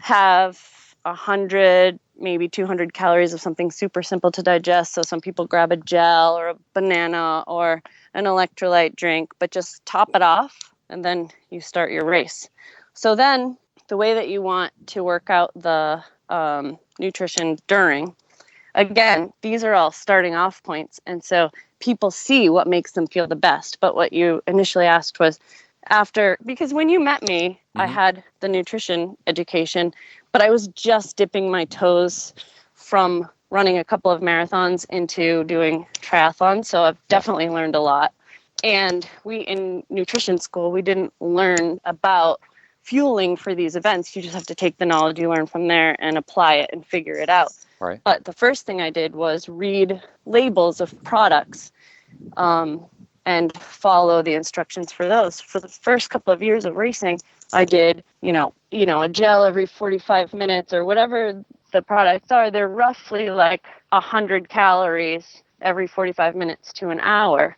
have 100, maybe 200 calories of something super simple to digest. So some people grab a gel or a banana or an electrolyte drink, but just top it off and then you start your race. So then the way that you want to work out the nutrition during, again, these are all starting off points. And so people see what makes them feel the best. But what you initially asked was because when you met me, I had the nutrition education, but I was just dipping my toes from running a couple of marathons into doing triathlons. So I've definitely learned a lot. And in nutrition school, we didn't learn about fueling for these events. You just have to take the knowledge you learn from there and apply it and figure it out. Right. But the first thing I did was read labels of products and follow the instructions for those. For the first couple of years of racing, I did, a gel every 45 minutes or whatever the products are. They're roughly like 100 calories every 45 minutes to an hour.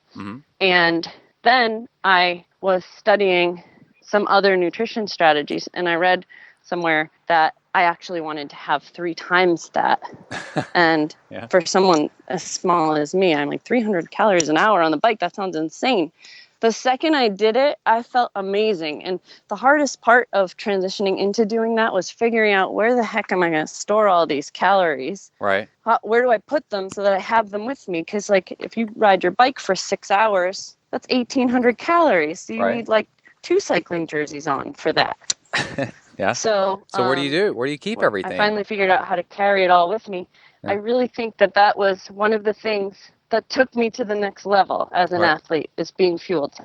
And then I was studying some other nutrition strategies, and I read somewhere that I actually wanted to have 3 times that. And for someone as small as me, I'm like 300 calories an hour on the bike. That sounds insane. The second I did it, I felt amazing. And the hardest part of transitioning into doing that was figuring out where the heck am I going to store all these calories? Right. Where do I put them so that I have them with me? Because like if you ride your bike for 6 hours, that's 1,800 calories. So you need like 2 cycling jerseys on for that. Yeah. So what do you do? Where do you keep everything? I finally figured out how to carry it all with me. Yeah. I really think that was one of the things that took me to the next level as an athlete, is being fueled.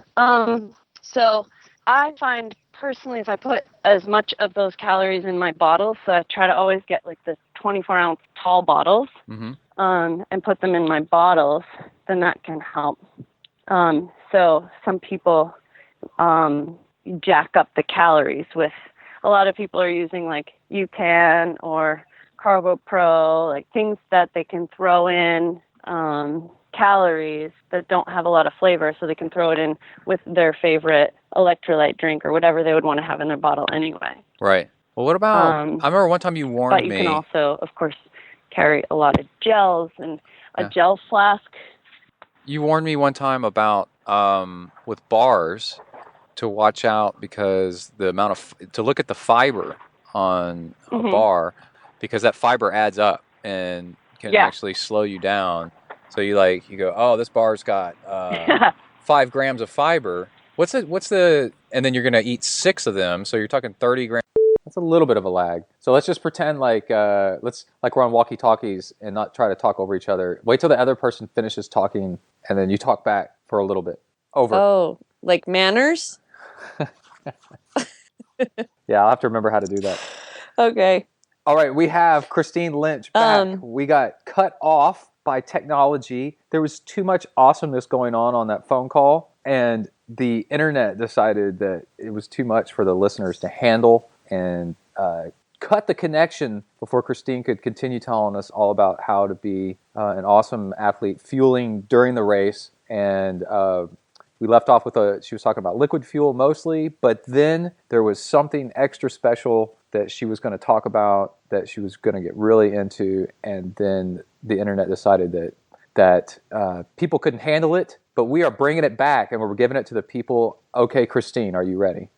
So I find personally, if I put as much of those calories in my bottles, so I try to always get like the 24-ounce tall bottles and put them in my bottles, then that can help. So some people jack up the calories with, a lot of people are using like UCAN or Carbo Pro, like things that they can throw in calories that don't have a lot of flavor, so they can throw it in with their favorite electrolyte drink or whatever they would want to have in their bottle anyway. Right. Well, what about, I remember one time you warned me. But you can also, of course, carry a lot of gels and a gel flask. You warned me one time about with bars to watch out because the amount of, to look at the fiber on a bar, because that fiber adds up and can actually slow you down. So you go, oh, this bar's got 5 grams of fiber. What's the, and then you're going to eat 6 of them. So you're talking 30 grams. That's a little bit of a lag. So let's just pretend like we're on walkie-talkies and not try to talk over each other. Wait till the other person finishes talking, and then you talk back for a little bit. Over. Oh, like manners? Yeah, I'll have to remember how to do that. Okay. All right, we have Christine Lynch back. We got cut off by technology. There was too much awesomeness going on that phone call, and the internet decided that it was too much for the listeners to handle and cut the connection before Christine could continue telling us all about how to be an awesome athlete, fueling during the race. And we left off with she was talking about liquid fuel mostly, but then there was something extra special that she was going to talk about, that she was going to get really into, and then the internet decided that people couldn't handle it, but we are bringing it back and we're giving it to the people. Okay, Christine, are you ready?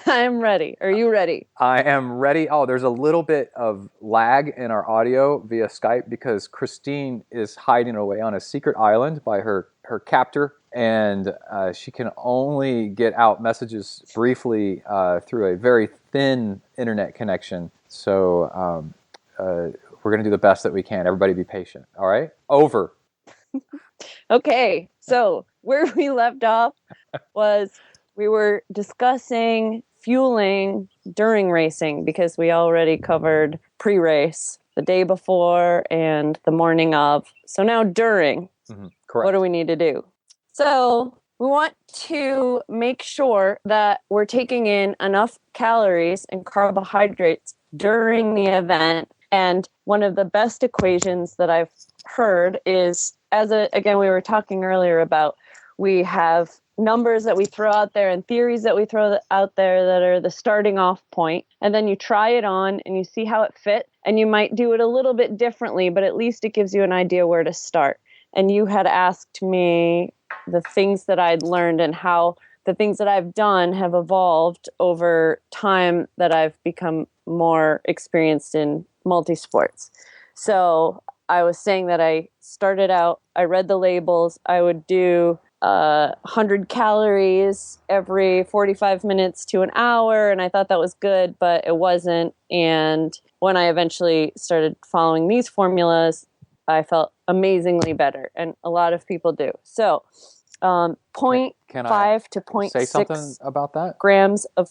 I'm ready. Are you ready? I am ready. Oh, there's a little bit of lag in our audio via Skype because Christine is hiding away on a secret island by her captor, and she can only get out messages briefly through a very thin internet connection. So we're going to do the best that we can. Everybody be patient. All right? Over. Okay. So where we left off was we were discussing fueling during racing, because we already covered pre-race, the day before, and the morning of. So now during, Correct. What do we need to do? So we want to make sure that we're taking in enough calories and carbohydrates during the event. And one of the best equations that I've heard is, again, we were talking earlier about, we have numbers that we throw out there and theories that we throw out there that are the starting off point. And then you try it on and you see how it fits. And you might do it a little bit differently, but at least it gives you an idea where to start. And you had asked me the things that I'd learned and how the things that I've done have evolved over time that I've become more experienced in multi-sports. So I was saying that I started out, I read the labels, I would do 100 calories every 45 minutes to an hour, and I thought that was good, but it wasn't. And when I eventually started following these formulas, I felt amazingly better, and a lot of people do. So 0.5 to 0.6 say something about that? Grams of,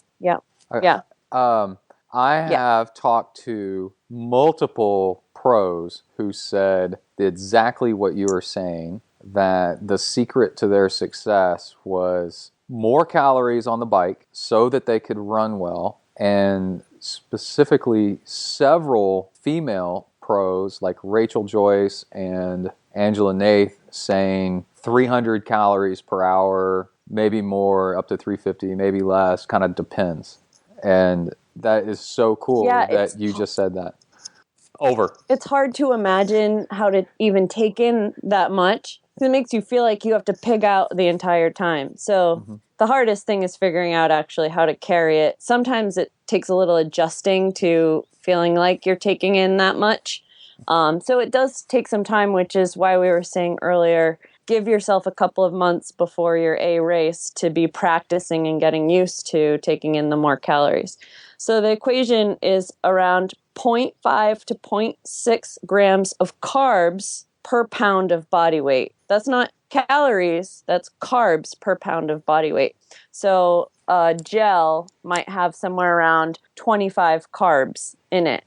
I have talked to multiple pros who said exactly what you were saying, that the secret to their success was more calories on the bike so that they could run well, and specifically several female pros like Rachel Joyce and Angela Nath saying 300 calories per hour, maybe more, up to 350, maybe less, kind of depends. And that is so cool that you just said that. Over. It's hard to imagine how to even take in that much. It makes you feel like you have to pig out the entire time. So the hardest thing is figuring out actually how to carry it. Sometimes it takes a little adjusting to feeling like you're taking in that much. So it does take some time, which is why we were saying earlier, give yourself a couple of months before your A race to be practicing and getting used to taking in the more calories. So the equation is around 0.5 to 0.6 grams of carbs per pound of body weight. That's not calories, that's carbs per pound of body weight. So a gel might have somewhere around 25 carbs in it.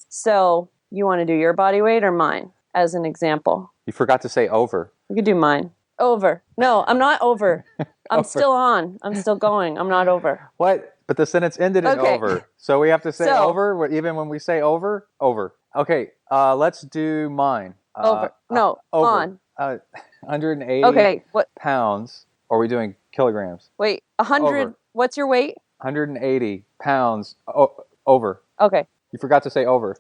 So you want to do your body weight or mine as an example? You forgot to say over. We could do mine. Over. No, I'm not over. I'm Over. still on. I'm still going. I'm not over. What? But the sentence ended in Okay. over. So we have to say So- over, even when we say over? Over. Okay, let's do mine. Over. No, over. on. 180 Okay. What? pounds. Or are we doing kilograms? Wait. 100. Over. What's your weight? 180 pounds. Over. Okay. You forgot to say over.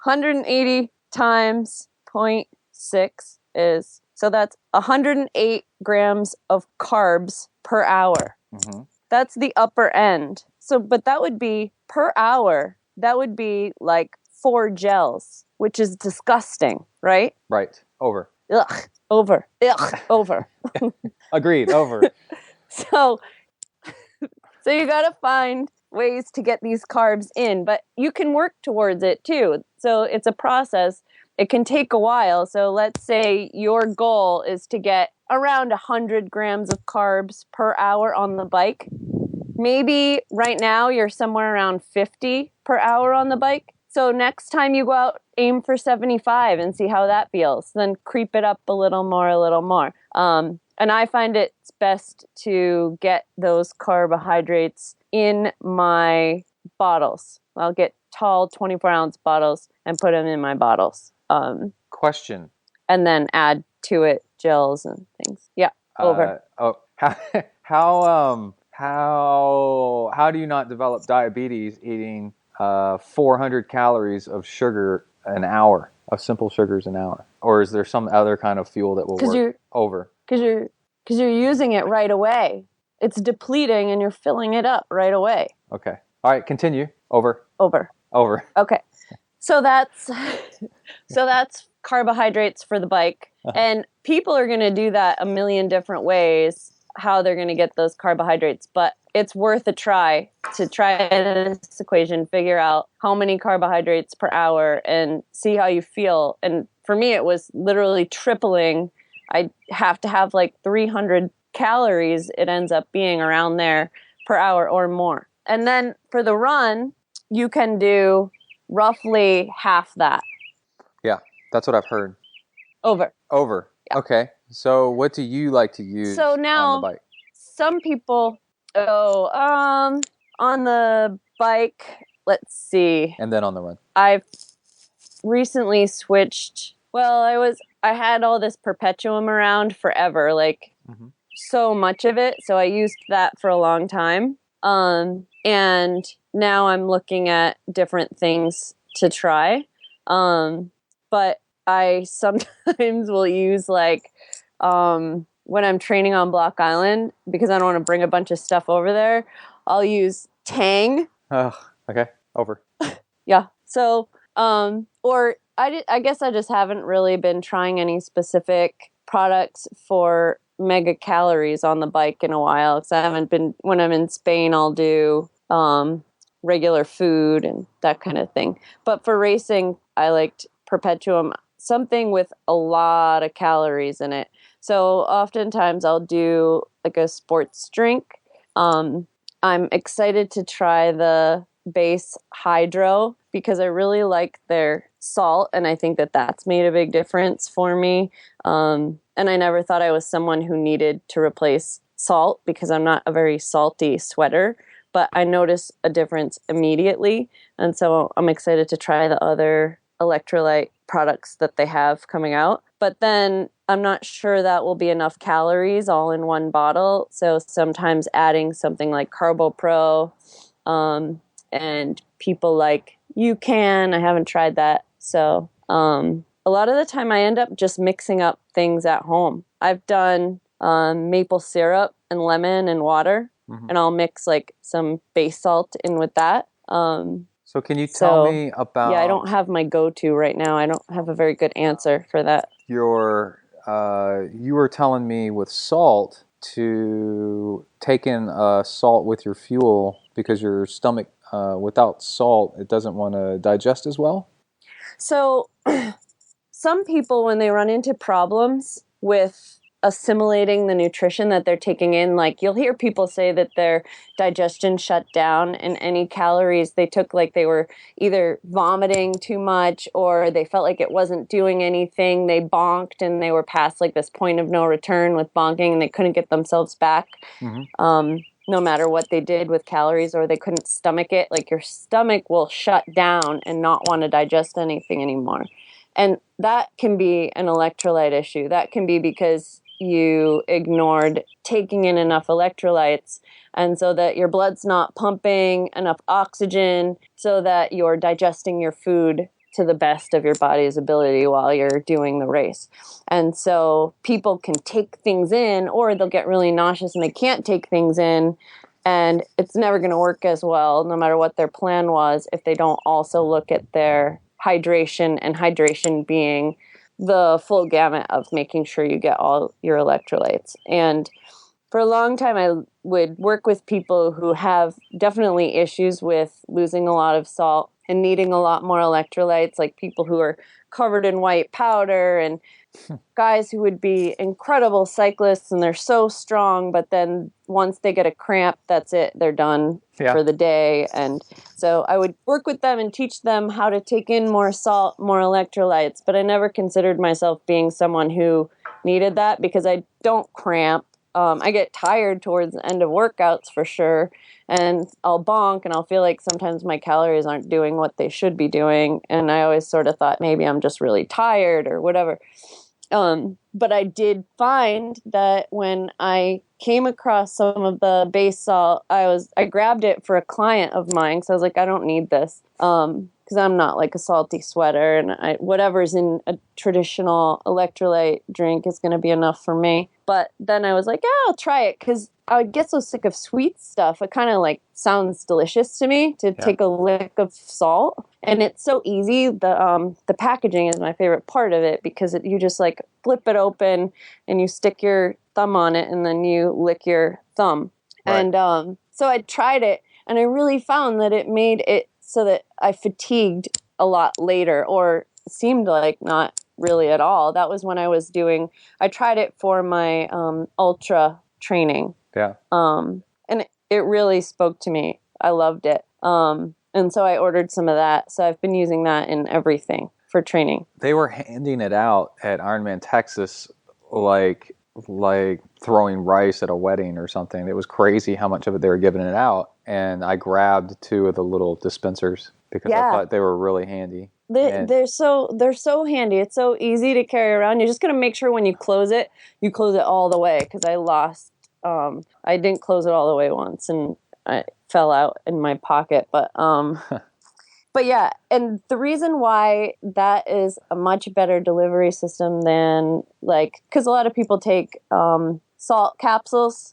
180 times 0.6 is, so that's 108 grams of carbs per hour. Mm-hmm. That's the upper end. So, but that would be per hour. That would be like 4 gels, which is disgusting, right? Right. Over. Ugh. Over. Ugh. Over. Agreed. Over. So you got to find ways to get these carbs in, but you can work towards it too. So it's a process. It can take a while. So let's say your goal is to get around 100 grams of carbs per hour on the bike. Maybe right now you're somewhere around 50 per hour on the bike. So next time you go out, aim for 75 and see how that feels. Then creep it up a little more. And I find it's best to get those carbohydrates in my bottles. I'll get tall 24-ounce bottles and put them in my bottles. Question. And then add to it gels and things. Yeah, over. How do you not develop diabetes eating 400 calories of sugar an hour, of simple sugars an hour? Or is there some other kind of fuel that will work? Over. Because you're using it right away. It's depleting and you're filling it up right away. Okay. All right, continue. Over. Okay. So that's carbohydrates for the bike. And people are going to do that a million different ways, how they're going to get those carbohydrates. But it's worth a try to try this equation, figure out how many carbohydrates per hour and see how you feel. And for me, it was literally tripling. I have to have like 300 calories. It ends up being around there per hour or more. And then for the run, you can do roughly half that. Yeah, that's what I've heard. Over. Yeah. Okay. So what do you like to use on the bike? Some people, on the bike, let's see. And then on the run. I've recently switched. Well, I had all this Perpetuum around forever, like so much of it. So I used that for a long time. And now I'm looking at different things to try. But I sometimes will use like, when I'm training on Block Island, because I don't want to bring a bunch of stuff over there, I'll use Tang. Oh, okay. Over. Yeah. So, or I guess I just haven't really been trying any specific products for mega calories on the bike in a while. Because I haven't been, when I'm in Spain, I'll do regular food and that kind of thing. But for racing, I liked Perpetuum, something with a lot of calories in it. So oftentimes I'll do like a sports drink. I'm excited to try the Base Hydro because I really like their salt, and I think that that's made a big difference for me. And I never thought I was someone who needed to replace salt because I'm not a very salty sweater, but I notice a difference immediately. And so I'm excited to try the other electrolyte products that they have coming out. But then I'm not sure that will be enough calories all in one bottle. So sometimes adding something like Carbo Pro, and people like UCAN, I haven't tried that. So a lot of the time I end up just mixing up things at home. I've done maple syrup and lemon and water, and I'll mix like some base salt in with that. So can you tell me about... Yeah, I don't have my go-to right now. I don't have a very good answer for that. You were telling me with salt to take in salt with your fuel because your stomach, without salt, it doesn't want to digest as well? So some people, when they run into problems with assimilating the nutrition that they're taking in. Like you'll hear people say that their digestion shut down and any calories they took, like they were either vomiting too much or they felt like it wasn't doing anything. They bonked and they were past like this point of no return with bonking and they couldn't get themselves back. No matter what they did with calories, or they couldn't stomach it. Like your stomach will shut down and not want to digest anything anymore. And that can be an electrolyte issue. That can be because you ignored taking in enough electrolytes, and so that your blood's not pumping enough oxygen so that you're digesting your food to the best of your body's ability while you're doing the race. And so people can take things in, or they'll get really nauseous and they can't take things in, and it's never going to work as well, no matter what their plan was, if they don't also look at their hydration, and hydration being the full gamut of making sure you get all your electrolytes. And for a long time, I would work with people who have definitely issues with losing a lot of salt and needing a lot more electrolytes, like people who are covered in white powder and guys who would be incredible cyclists and they're so strong, but then once they get a cramp, that's it. They're done for the day. And so I would work with them and teach them how to take in more salt, more electrolytes, but I never considered myself being someone who needed that because I don't cramp. I get tired towards the end of workouts for sure, and I'll bonk and I'll feel like sometimes my calories aren't doing what they should be doing, and I always sort of thought maybe I'm just really tired or whatever. But I did find that when I came across some of the base salt, I grabbed it for a client of mine because I was like, I don't need this. Because I'm not like a salty sweater, and whatever's in a traditional electrolyte drink is going to be enough for me. But then I was like, yeah, I'll try it because I would get so sick of sweet stuff. It kind of like sounds delicious to me to take a lick of salt, and it's so easy. The packaging is my favorite part of it because you just like flip it open and you stick your thumb on it and then you lick your thumb. Right. And so I tried it, and I really found that it made it so that I fatigued a lot later, or seemed like not really at all. That was when I tried it for my ultra training. Yeah. And it really spoke to me. I loved it. And so I ordered some of that. So I've been using that in everything for training. They were handing it out at Ironman Texas like throwing rice at a wedding or something. It was crazy how much of it they were giving it out. And I grabbed 2 of the little dispensers because I thought they were really handy. They're so handy. It's so easy to carry around. You're just going to make sure when you close it all the way, because I didn't close it all the way once and I fell out in my pocket. But but yeah, and the reason why that is a much better delivery system than because a lot of people take salt capsules,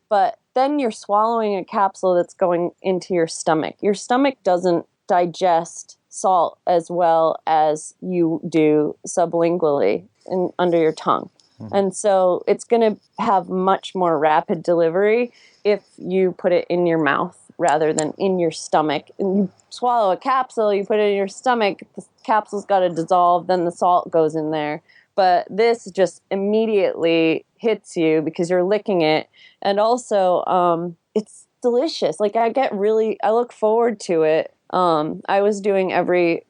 but then you're swallowing a capsule that's going into your stomach. Your stomach doesn't digest salt as well as you do sublingually and under your tongue. And so it's going to have much more rapid delivery if you put it in your mouth rather than in your stomach. And you swallow a capsule, you put it in your stomach, the capsule's got to dissolve, then the salt goes in there. But this just immediately hits you because you're licking it. And also, it's delicious. I look forward to it. I was doing every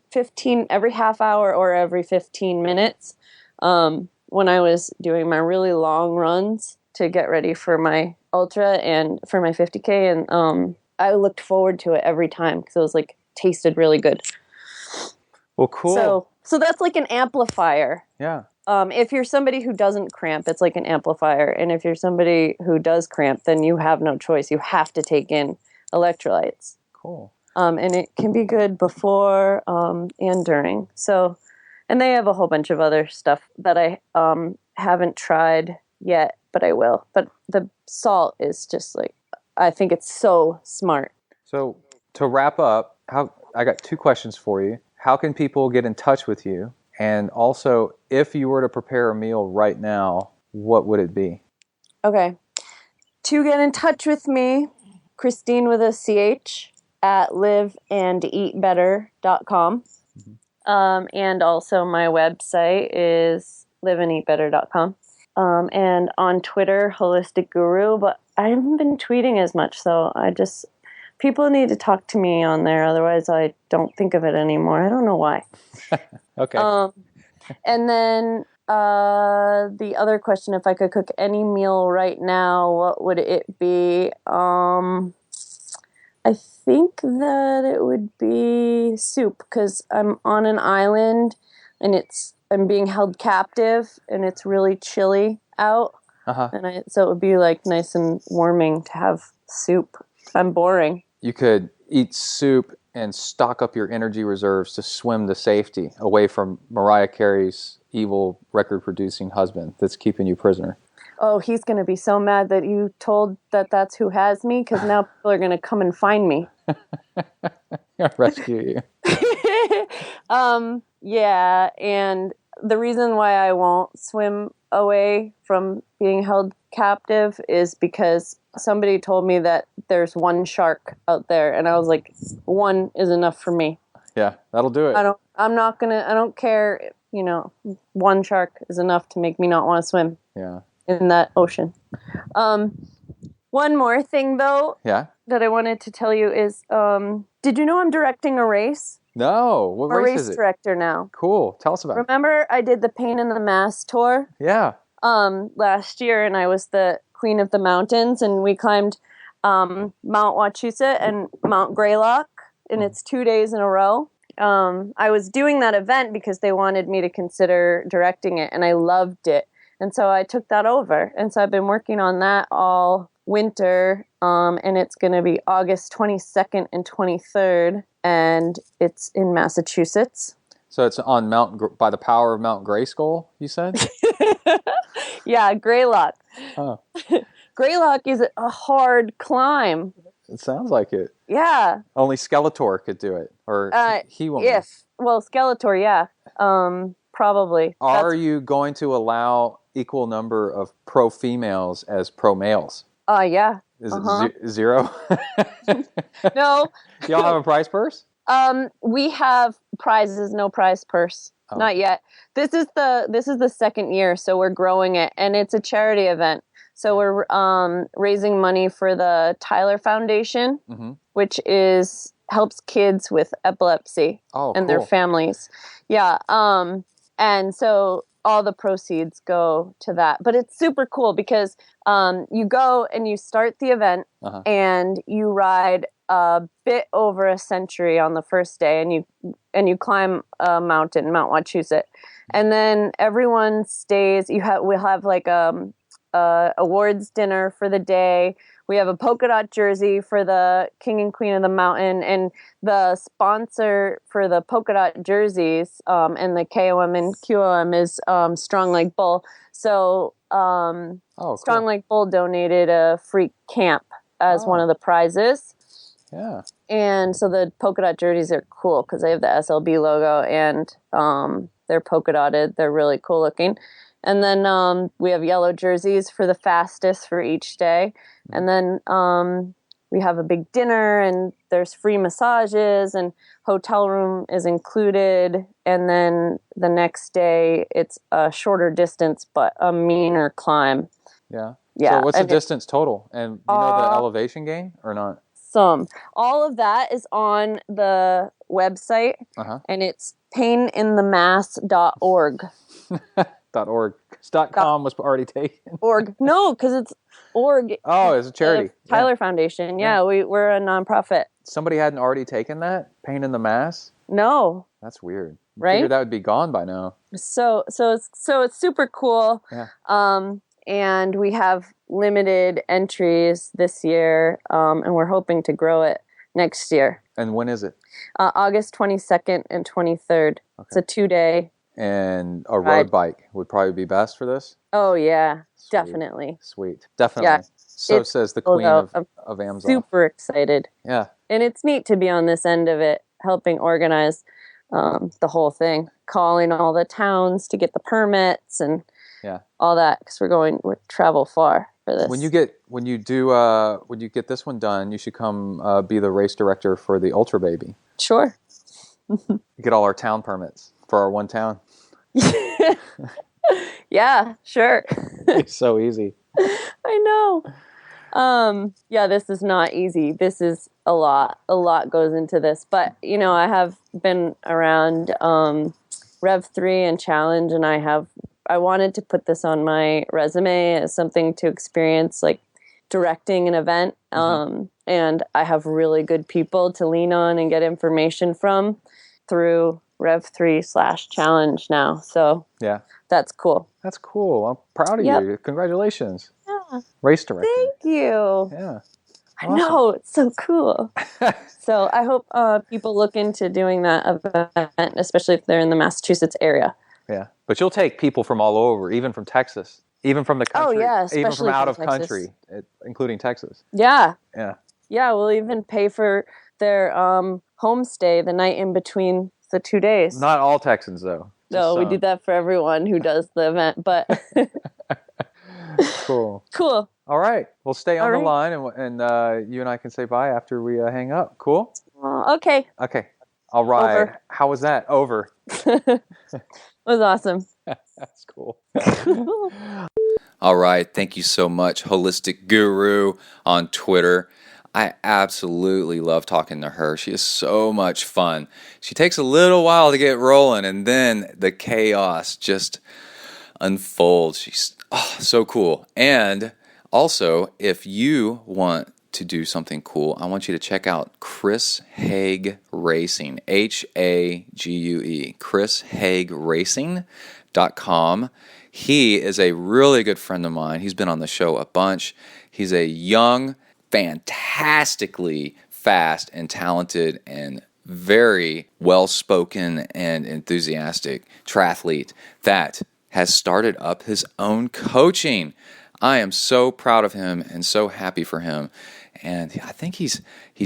half hour or every 15 minutes when I was doing my really long runs to get ready for my ultra and for my 50K. And I looked forward to it every time because it was tasted really good. Well, cool. So that's like an amplifier. Yeah. If you're somebody who doesn't cramp, it's like an amplifier. And if you're somebody who does cramp, then you have no choice. You have to take in electrolytes. Cool. And it can be good before and during. So, and they have a whole bunch of other stuff that I haven't tried yet, but I will. But the salt is just I think it's so smart. So to wrap up, I got 2 questions for you. How can people get in touch with you? And also, if you were to prepare a meal right now, what would it be? Okay. To get in touch with me, Christine with a CH at liveandeatbetter.com. And also my website is liveandeatbetter.com. and on Twitter, Holistic Guru, but I haven't been tweeting as much, so people need to talk to me on there, otherwise I don't think of it anymore. I don't know why. Okay. And then the other question, if I could cook any meal right now, what would it be? I think that it would be soup, because I'm on an island and I'm being held captive and it's really chilly out. And so it would be like nice and warming to have soup. I'm boring. You could eat soup and stock up your energy reserves to swim to safety away from Mariah Carey's evil record-producing husband that's keeping you prisoner. Oh, he's going to be so mad that you told that's who has me, because now people are going to come and find me. Rescue you. Yeah, and the reason why I won't swim away from being held captive is because somebody told me that there's one shark out there, and I was like, one is enough for me. Yeah, that'll do it. I don't care, one shark is enough to make me not want to swim. Yeah. In that ocean. One more thing, though, that I wanted to tell you is, did you know I'm directing a race? No. What race is it? I'm a race director now. Cool. Tell us about it. Remember I did the Pain in the Mass tour? Yeah. Last year, and I was the Queen of the Mountains, and we climbed Mount Wachusett and Mount Greylock, and it's 2 days in a row. I was doing that event because they wanted me to consider directing it, and I loved it. And so I took that over. And so I've been working on that all winter. And it's going to be August 22nd and 23rd. And it's in Massachusetts. So it's on by the power of Mount Grayskull, you said? Yeah, Greylock. Oh. Greylock is a hard climb. It sounds like it. Yeah. Only Skeletor could do it. Or he won't. Well, Skeletor, yeah. Probably. Are you going to allow equal number of pro females as pro males? Yeah. Is it zero? No. Y'all have a prize purse? We have prizes, no prize purse. Oh. Not yet. This is the second year, so we're growing it, and it's a charity event. So we're raising money for the Tyler Foundation, which helps kids with epilepsy and their families. Yeah. And so all the proceeds go to that. But it's super cool because you go and you start the event and you ride a bit over a century on the first day, and you climb a mountain, Mount Wachusett. And then everyone stays. We'll have like awards dinner for the day. We have a polka dot jersey for the King and Queen of the Mountain, and the sponsor for the polka dot jerseys and the KOM and QOM is Strong Like Bull. So Strong Like Bull donated a free camp as one of the prizes. Yeah. And so the polka dot jerseys are cool because they have the SLB logo and they're polka dotted. They're really cool looking. And then we have yellow jerseys for the fastest for each day. And then we have a big dinner, and there's free massages, and hotel room is included. And then the next day, it's a shorter distance, but a meaner climb. Yeah. Yeah. So what's the distance total? And you know the elevation gain or not? All of that is on the website, and it's paininthemass.org. .org. .com was already taken. Org. No, because it's org. Oh, it's a charity. Tyler Foundation. Yeah, we're a nonprofit. Somebody hadn't already taken that? Pain in the Mass? No. That's weird. Right? Figured that would be gone by now. So it's super cool. Yeah. And we have limited entries this year, and we're hoping to grow it next year. And when is it? August 22nd and 23rd. Okay. It's a 2-day. And a road bike would probably be best for this? Oh, yeah. Sweet. Definitely. Sweet. Definitely. Yeah. So says the queen of Amsoff. Super excited. Yeah. And it's neat to be on this end of it, helping organize the whole thing, calling all the towns to get the permits and all that, because we travel far for this. When you get this one done, you should come be the race director for the Ultra Baby. Sure. Get all our town permits for our one town. Yeah, sure. It's so easy. I know. Yeah, this is not easy. This is a lot. A lot goes into this. But, I have been around Rev 3 and Challenge, and I wanted to put this on my resume as something to experience, like directing an event. And I have really good people to lean on and get information from through Rev 3/Challenge now. So yeah, that's cool. That's cool. I'm proud of you. Congratulations. Yeah. Race director. Thank you. Yeah. Awesome. I know, it's so cool. So I hope people look into doing that event, especially if they're in the Massachusetts area. Yeah, but you'll take people from all over, even from Texas, even from the country, oh, yeah, even from out of Texas. country, including Texas. Yeah. Yeah. Yeah, we'll even pay for their homestay the night in between the 2 days. Not all Texans, though. No, we do that for everyone who does the event, but... Cool. Cool. All right. We'll stay on the line, and you and I can say bye after we hang up. Cool? Okay. Okay. All right. Over. How was that? Over. It was awesome. That's cool. All right. Thank you so much, Holistic Guru on Twitter. I absolutely love talking to her. She is so much fun. She takes a little while to get rolling, and then the chaos just unfolds. She's so cool. And also, if you want to do something cool, I want you to check out Chris Hague Racing, Hague, chrishageracing.com. He is a really good friend of mine. He's been on the show a bunch. He's a young, fantastically fast and talented and very well-spoken and enthusiastic triathlete that has started up his own coaching. I am so proud of him and so happy for him. And I think he's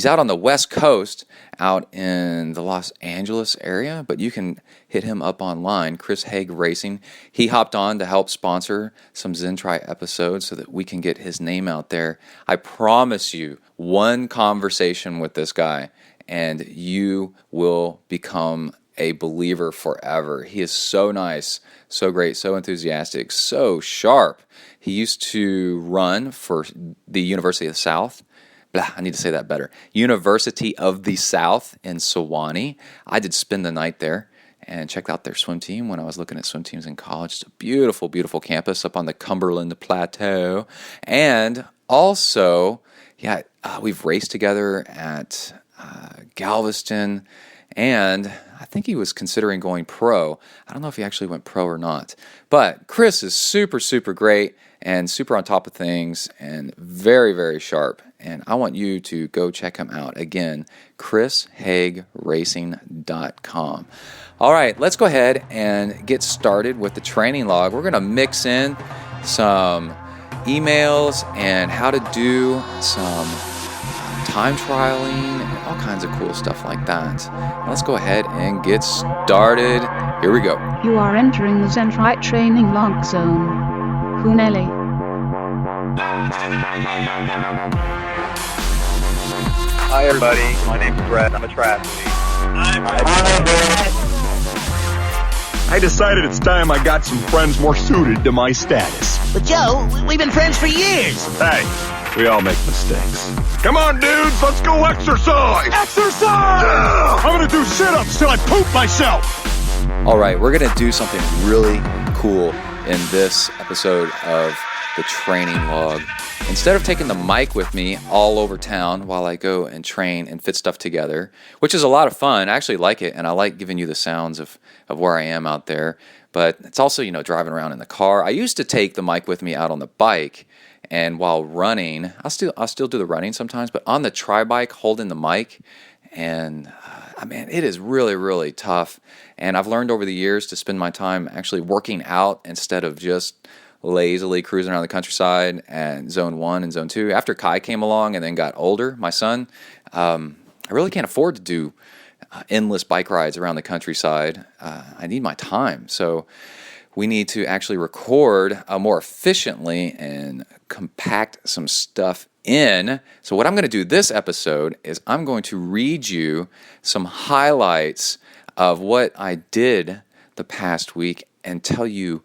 out on the West Coast, out in the Los Angeles area, but you can hit him up online, Chris Hague Racing. He hopped on to help sponsor some ZenTri episodes so that we can get his name out there. I promise you, one conversation with this guy, and you will become a believer forever. He is so nice, so great, so enthusiastic, so sharp. He used to run for the University of the South. I need to say that better. University of the South in Sewanee. I did spend the night there and checked out their swim team when I was looking at swim teams in college. It's a beautiful, beautiful campus up on the Cumberland Plateau. And also, we've raced together at Galveston, and I think he was considering going pro. I don't know if he actually went pro or not. But Chris is super, super great and super on top of things and very, very sharp. And I want you to go check him out. Again, chrishageracing.com. All right, let's go ahead and get started with the training log. We're going to mix in some emails and how to do some time trialing and all kinds of cool stuff like that. Let's go ahead and get started. Here we go. You are entering the ZenTri training log zone. Huneli. Hi everybody, my name's Brett. I'm a triathlete. I decided it's time I got some friends more suited to my status. But Joe, we've been friends for years. Hey, we all make mistakes. Come on, dudes, let's go exercise! Exercise! I'm gonna do sit-ups till I poop myself! All right, we're gonna do something really cool in this episode of the training log. Instead of taking the mic with me all over town while I go and train and fit stuff together, which is a lot of fun, I actually like it, and I like giving you the sounds of where I am out there, but it's also, driving around in the car. I used to take the mic with me out on the bike, and while running, I'll still do the running sometimes, but on the tri-bike, holding the mic, and it is really, really tough, and I've learned over the years to spend my time actually working out instead of just lazily cruising around the countryside and zone 1 and zone 2. After Kai came along and then got older, my son, I really can't afford to do endless bike rides around the countryside. I need my time. So we need to actually record more efficiently and compact some stuff in. So what I'm going to do this episode is I'm going to read you some highlights of what I did the past week and tell you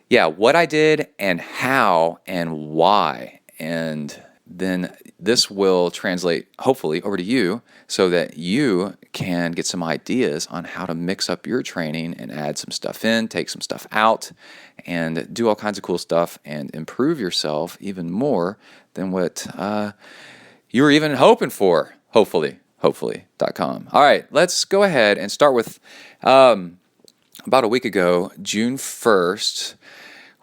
what I did and how and why. And then this will translate, hopefully, over to you so that you can get some ideas on how to mix up your training and add some stuff in, take some stuff out, and do all kinds of cool stuff and improve yourself even more than what you were even hoping for, hopefully.com. All right, let's go ahead and start with about a week ago, June 1st,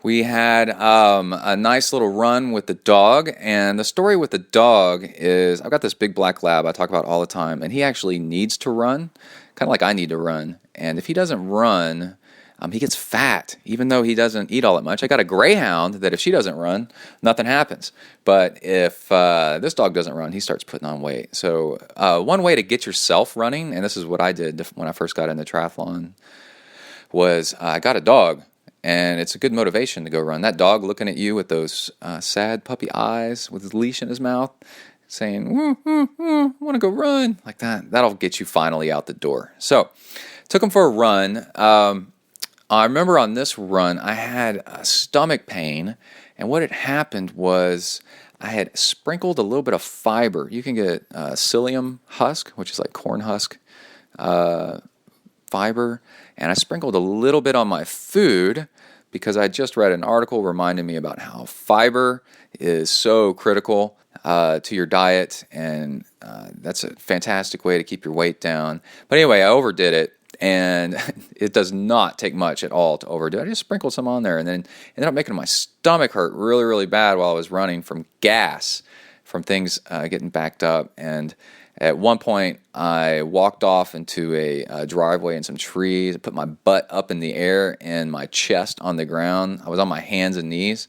we had a nice little run with the dog, and the story with the dog is I've got this big black lab I talk about all the time, and he actually needs to run, kind of like I need to run, and if he doesn't run, he gets fat, even though he doesn't eat all that much. I got a greyhound that if she doesn't run, nothing happens, but if this dog doesn't run, he starts putting on weight. So one way to get yourself running, and this is what I did when I first got into triathlon, was I got a dog. And it's a good motivation to go run. That dog looking at you with those sad puppy eyes with his leash in his mouth saying, I want to go run, like that. That'll get you finally out the door. So took him for a run. I remember on this run, I had stomach pain. And what had happened was I had sprinkled a little bit of fiber. You can get psyllium husk, which is like corn husk fiber. And I sprinkled a little bit on my food because I just read an article reminding me about how fiber is so critical to your diet, and that's a fantastic way to keep your weight down. But anyway, I overdid it, and it does not take much at all to overdo it. I just sprinkled some on there, and then ended up making my stomach hurt really, really bad while I was running from gas, from things getting backed up. And at one point, I walked off into a driveway and some trees. I put my butt up in the air and my chest on the ground. I was on my hands and knees,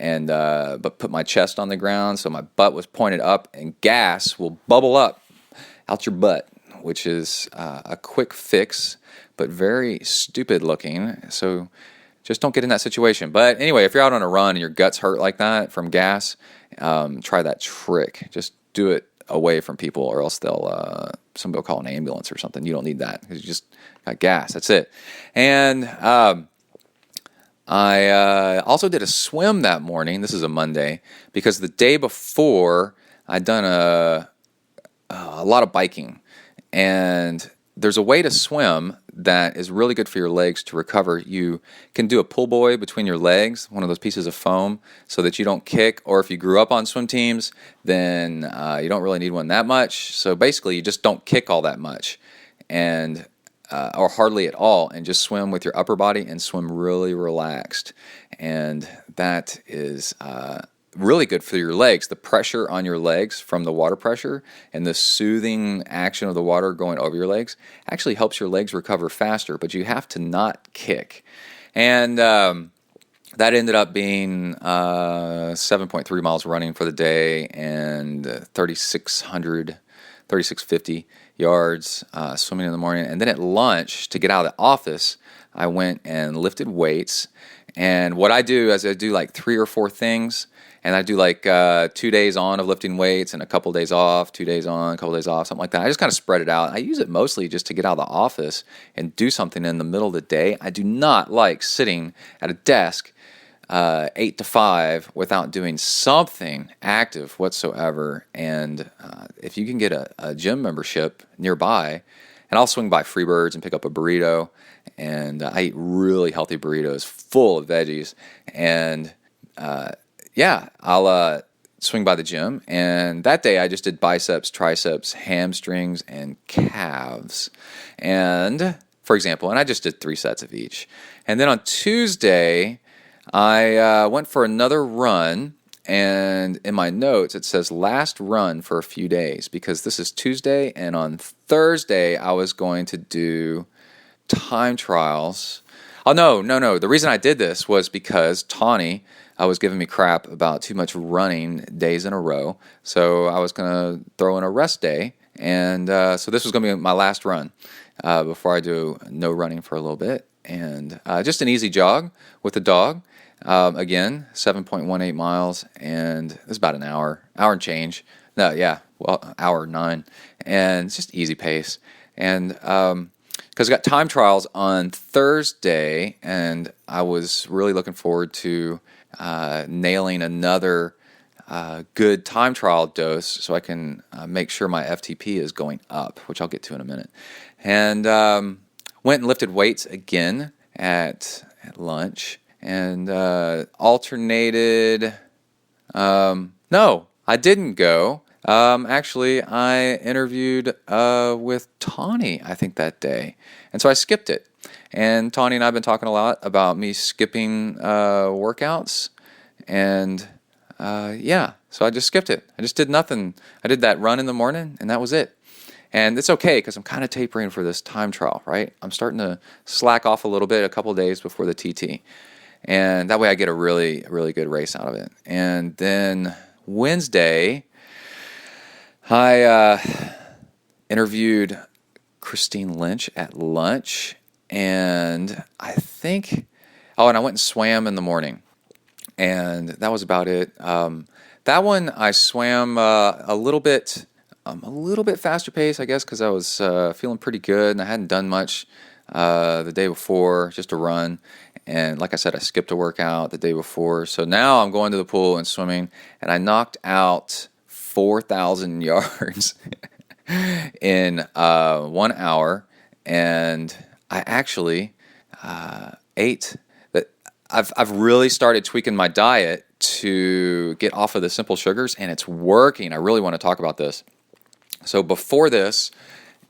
and but put my chest on the ground, so my butt was pointed up, and gas will bubble up out your butt, which is a quick fix, but very stupid looking. So just don't get in that situation. But anyway, if you're out on a run and your guts hurt like that from gas, try that trick. Just do it away from people, or else somebody will call an ambulance or something. You don't need that because you just got gas. That's it. And I also did a swim that morning. This is a Monday because the day before I'd done a lot of biking, and there's a way to swim that is really good for your legs to recover. You can do a pull buoy between your legs, one of those pieces of foam, so that you don't kick. Or if you grew up on swim teams, then you don't really need one that much. So basically, you just don't kick all that much, and or hardly at all, and just swim with your upper body and swim really relaxed. And that is really good for your legs. The pressure on your legs from the water pressure and the soothing action of the water going over your legs actually helps your legs recover faster, but you have to not kick. And that ended up being 7.3 miles running for the day and 3,650 yards swimming in the morning. And then at lunch, to get out of the office, I went and lifted weights. And what I do is I do like 3 or 4 things. And I do like 2 days on of lifting weights and a couple days off, 2 days on, a couple days off, something like that. I just kind of spread it out. I use it mostly just to get out of the office and do something in the middle of the day. I do not like sitting at a desk 8 to 5 without doing something active whatsoever. And if you can get a gym membership nearby, and I'll swing by Freebirds and pick up a burrito, and I eat really healthy burritos full of veggies, and I'll swing by the gym. And that day I just did biceps, triceps, hamstrings, and calves. And for example, and I just did 3 sets of each. And then on Tuesday, I went for another run. And in my notes, it says last run for a few days because this is Tuesday. And on Thursday, I was going to do time trials. Oh, no. The reason I did this was because Tawny was giving me crap about too much running days in a row. So I was going to throw in a rest day. And so this was going to be my last run before I do no running for a little bit. And just an easy jog with the dog. Again, 7.18 miles. And it's about an hour and change. Hour 9. And it's just easy pace. And because I got time trials on Thursday, and I was really looking forward to nailing another good time trial dose so I can make sure my FTP is going up, which I'll get to in a minute. And went and lifted weights again at lunch, and alternated. No, I didn't go. Actually, I interviewed with Tawny, I think, that day. And so I skipped it. And Tawny and I have been talking a lot about me skipping workouts. And so I just skipped it. I just did nothing. I did that run in the morning, and that was it. And it's okay because I'm kind of tapering for this time trial, right? I'm starting to slack off a little bit a couple of days before the TT. And that way I get a really, really good race out of it. And then Wednesday, I interviewed Christine Lynch at lunch, and and I went and swam in the morning, and that was about it. That one I swam a little bit faster pace, I guess, because I was feeling pretty good, and I hadn't done much the day before, just a run. And like I said, I skipped a workout the day before. So now I'm going to the pool and swimming, and I knocked out 4,000 yards in 1 hour. And I actually ate. I've really started tweaking my diet to get off of the simple sugars, and it's working. I really want to talk about this. So before this,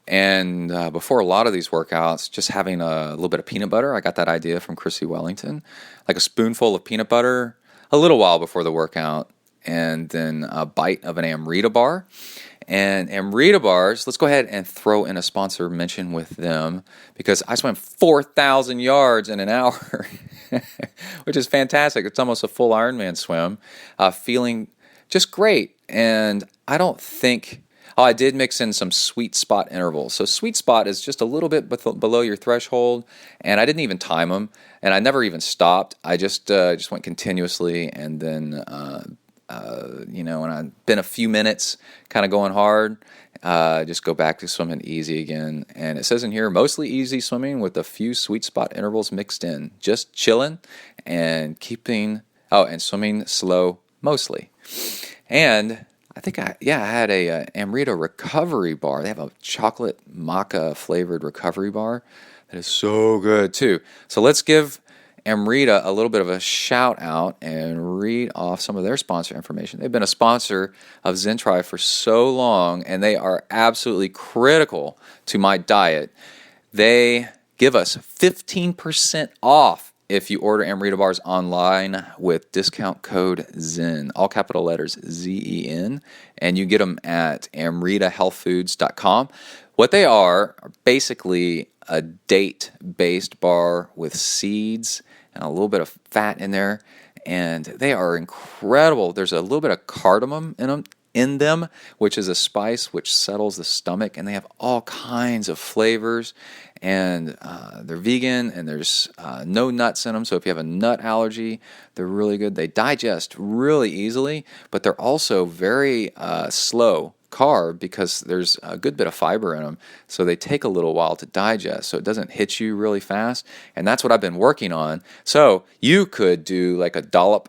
and before a lot of these workouts, just having a little bit of peanut butter. I got that idea from Chrissy Wellington, like a spoonful of peanut butter a little while before the workout, and then a bite of an Amrita bar. And Amrita bars, let's go ahead and throw in a sponsor mention with them, because I swam 4,000 yards in an hour, which is fantastic. It's almost a full Ironman swim, feeling just great. And I don't think... Oh, I did mix in some sweet spot intervals. So sweet spot is just a little bit below your threshold, and I didn't even time them, and I never even stopped. I just went continuously, and then when I've been a few minutes kind of going hard, just go back to swimming easy again. And it says in here, mostly easy swimming with a few sweet spot intervals mixed in, just chilling and and swimming slow mostly. And I think I had a Amrita recovery bar. They have a chocolate maca flavored recovery bar that is so good too. So let's give Amrita a little bit of a shout out and read off some of their sponsor information. They've been a sponsor of ZenTri for so long, and they are absolutely critical to my diet. They give us 15% off if you order Amrita bars online with discount code ZEN, all capital letters ZEN, and you get them at amritahealthfoods.com. What they are basically a date-based bar with seeds and a little bit of fat in there, and they are incredible. There's a little bit of cardamom in them, which is a spice which settles the stomach, and they have all kinds of flavors, and they're vegan, and there's no nuts in them, so if you have a nut allergy, they're really good. They digest really easily, but they're also very slow carb because there's a good bit of fiber in them, so they take a little while to digest, so it doesn't hit you really fast, and that's what I've been working on. So you could do like a dollop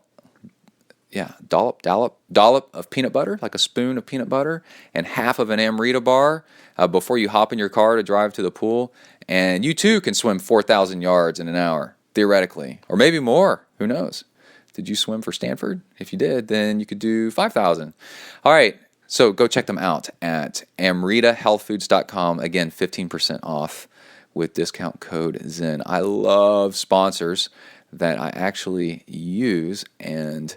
of peanut butter, like a spoon of peanut butter, and half of an Amrita bar before you hop in your car to drive to the pool, and you too can swim 4,000 yards in an hour, theoretically, or maybe more, who knows. Did you swim for Stanford? If you did, then you could do 5,000. All right, so go check them out at amritahealthfoods.com. Again, 15% off with discount code ZEN. I love sponsors that I actually use, and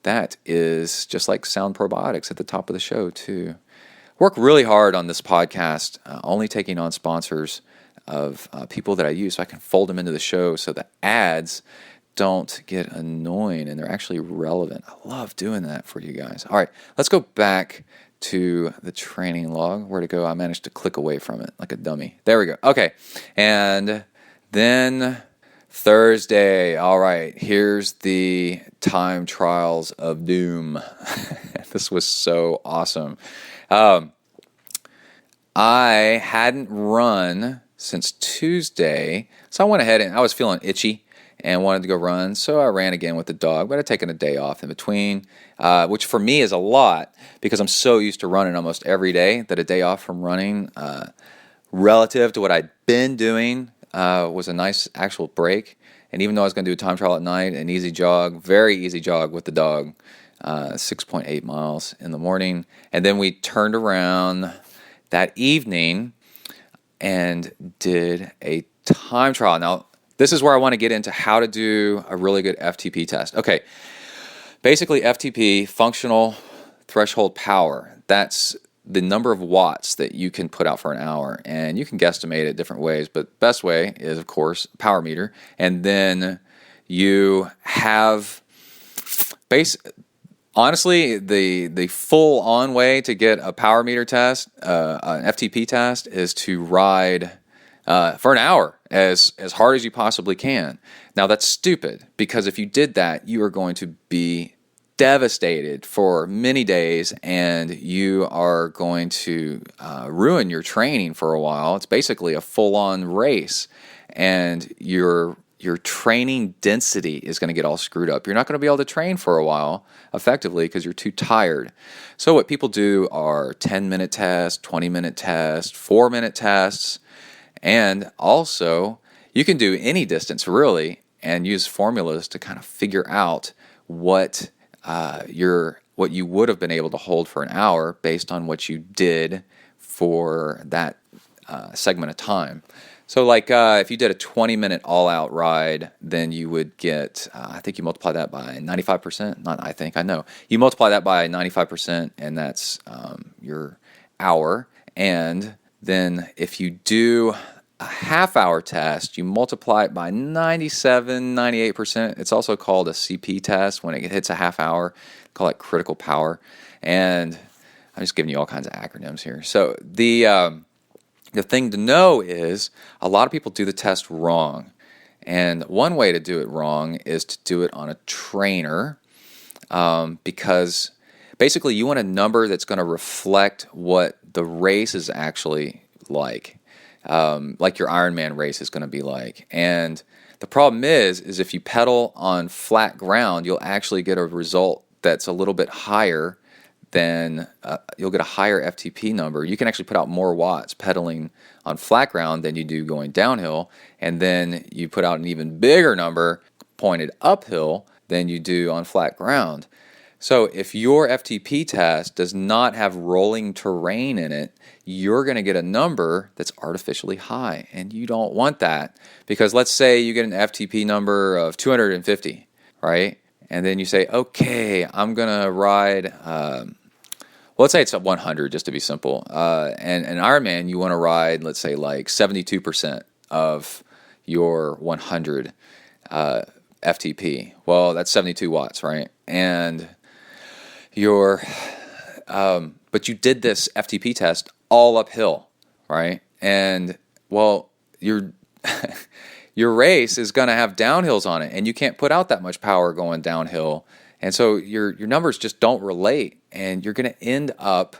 that is just like Sound Probiotics at the top of the show, too. Work really hard on this podcast, only taking on sponsors of people that I use so I can fold them into the show so the ads don't get annoying and they're actually relevant. I love doing that for you guys. All right, let's go back to the training log. Where'd it go? I managed to click away from it like a dummy. There we go. Okay, and then Thursday. All right, here's the time trials of doom. This was so awesome. I hadn't run since Tuesday. So I went ahead and I was feeling itchy and wanted to go run. So I ran again with the dog, but I'd taken a day off in between, which for me is a lot because I'm so used to running almost every day that a day off from running relative to what I'd been doing was a nice actual break. And even though I was going to do a time trial at night, an easy jog, very easy jog with the dog, 6.8 miles in the morning. And then we turned around that evening and did a time trial. Now, this is where I want to get into how to do a really good FTP test. Okay, basically FTP, functional threshold power. That's the number of watts that you can put out for an hour. And you can guesstimate it different ways, but best way is, of course, a power meter. And then you have honestly, the full-on way to get a power meter test, an FTP test, is to ride for an hour as hard as you possibly can. Now, that's stupid, because if you did that, you are going to be devastated for many days, and you are going to ruin your training for a while. It's basically a full-on race, and your training density is going to get all screwed up. You're not going to be able to train for a while effectively because you're too tired. So what people do are 10-minute tests, 20-minute tests, 4-minute tests, and also you can do any distance really and use formulas to kind of figure out what you would have been able to hold for an hour based on what you did for that segment of time. So like if you did a 20-minute all-out ride, then you would get, I think you multiply that by 95%. I know. You multiply that by 95%, and that's your hour. And then if you do a half-hour test, you multiply it by 97, 98%. It's also called a CP test when it hits a half hour. Call it critical power. And I'm just giving you all kinds of acronyms here. So the thing to know is a lot of people do the test wrong. And one way to do it wrong is to do it on a trainer because basically you want a number that's going to reflect what the race is actually like your Ironman race is going to be like. And the problem is if you pedal on flat ground, you'll actually get a result that's a little bit higher than, you'll get a higher FTP number. You can actually put out more watts pedaling on flat ground than you do going downhill, and then you put out an even bigger number pointed uphill than you do on flat ground. So if your FTP test does not have rolling terrain in it, you're going to get a number that's artificially high, and you don't want that, because let's say you get an FTP number of 250, right? And then you say, okay, I'm going to ride, let's say it's a 100 just to be simple. And an Ironman, you want to ride, let's say like 72% of your 100 FTP. Well, that's 72 watts, right? And but you did this FTP test all uphill, right? And well, your race is going to have downhills on it, and you can't put out that much power going downhill, and so your numbers just don't relate, and you're going to end up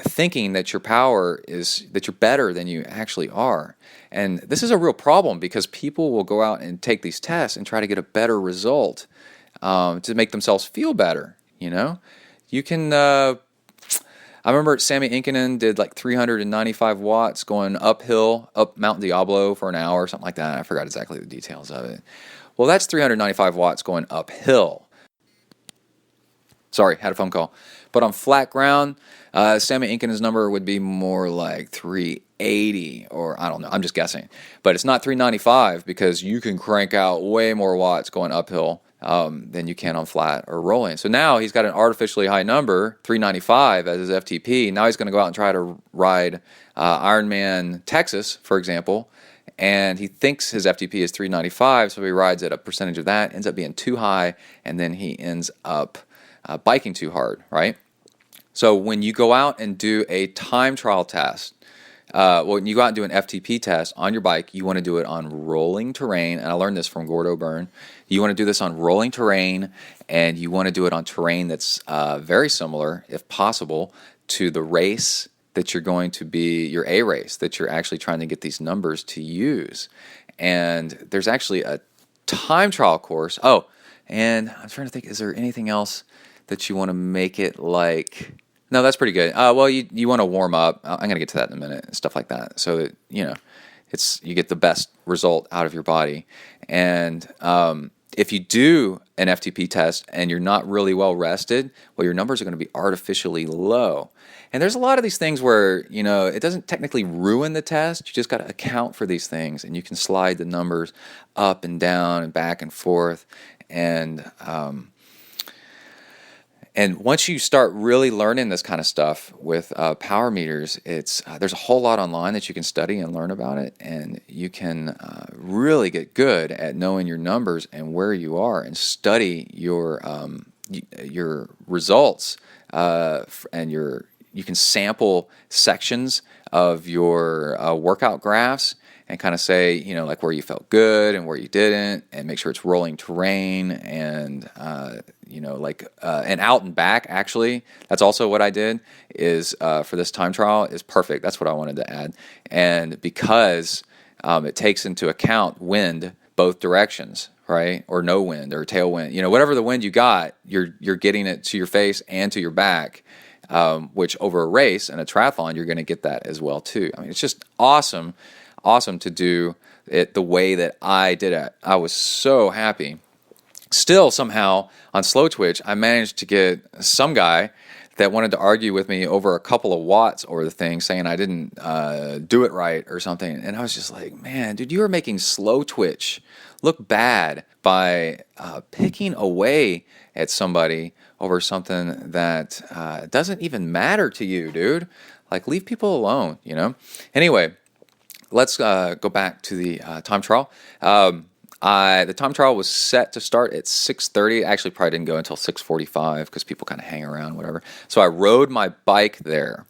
thinking that your power is that you're better than you actually are. And this is a real problem because people will go out and take these tests and try to get a better result to make themselves feel better. You know, you can. I remember Sammy Inkinen did like 395 watts going uphill, up Mount Diablo for an hour or something like that. I forgot exactly the details of it. Well, that's 395 watts going uphill. Sorry, had a phone call. But on flat ground, Sammy Inkinen's number would be more like 380, or I don't know, I'm just guessing. But it's not 395 because you can crank out way more watts going uphill than you can on flat or rolling. So now he's got an artificially high number, 395 as his FTP. Now he's going to go out and try to ride Ironman Texas, for example, and he thinks his FTP is 395, so he rides at a percentage of that, ends up being too high, and then he ends up biking too hard, right? So when you go out and do a time trial test, when you go out and do an FTP test on your bike, you want to do it on rolling terrain, and I learned this from Gordo Byrne. You want to do this on rolling terrain, and you want to do it on terrain that's very similar, if possible, to the race that you're going to be your A race, that you're actually trying to get these numbers to use. And there's actually a time trial course. Oh, and I'm trying to think, is there anything else that you want to make it like? No, that's pretty good. Well, you want to warm up. I'm going to get to that in a minute and stuff like that, so that you get the best result out of your body. And if you do an FTP test and you're not really well rested, well, your numbers are going to be artificially low. And there's a lot of these things where, it doesn't technically ruin the test. You just got to account for these things, and you can slide the numbers up and down and back and forth. And once you start really learning this kind of stuff with power meters, there's a whole lot online that you can study and learn about it, and you can really get good at knowing your numbers and where you are, and study your results, and you can sample sections of your workout graphs and kind of say, like where you felt good and where you didn't, and make sure it's rolling terrain, and and out and back. Actually, that's also what I did is for this time trial is perfect. That's what I wanted to add, and because it takes into account wind both directions, right, or no wind or tailwind, whatever the wind you got, you're getting it to your face and to your back. Which over a race and a triathlon, you're going to get that as well too. I mean, it's just awesome to do it the way that I did it. I was so happy. Still, somehow, on Slow Twitch, I managed to get some guy that wanted to argue with me over a couple of watts over the thing, saying I didn't do it right or something. And I was just like, man, dude, you are making Slow Twitch look bad by picking away at somebody over something that doesn't even matter to you, dude. Like, leave people alone, Anyway, let's go back to the time trial. The time trial was set to start at 6:30. Actually, probably didn't go until 6:45 because people kind of hang around, whatever. So I rode my bike there.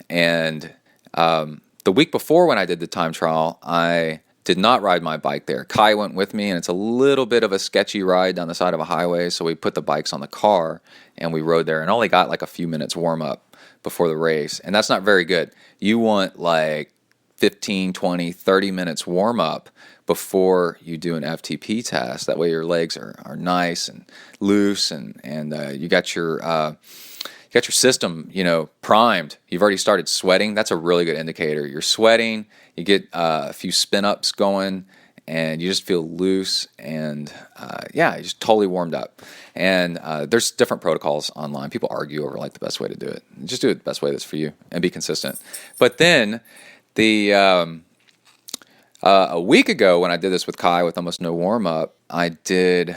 And the week before when I did the time trial, I did not ride my bike there. Kai went with me, and it's a little bit of a sketchy ride down the side of a highway, so we put the bikes on the car, and we rode there and only got like a few minutes warm-up before the race, and that's not very good. You want like 15, 20, 30 minutes warm-up before you do an FTP test. That way your legs are nice and loose, and you got your system, primed. You've already started sweating. That's a really good indicator. You're sweating, you get a few spin-ups going, and you just feel loose, and you're just totally warmed up. And there's different protocols online. People argue over like the best way to do it. Just do it the best way that's for you and be consistent. But then a week ago when I did this with Kai with almost no warm-up, I did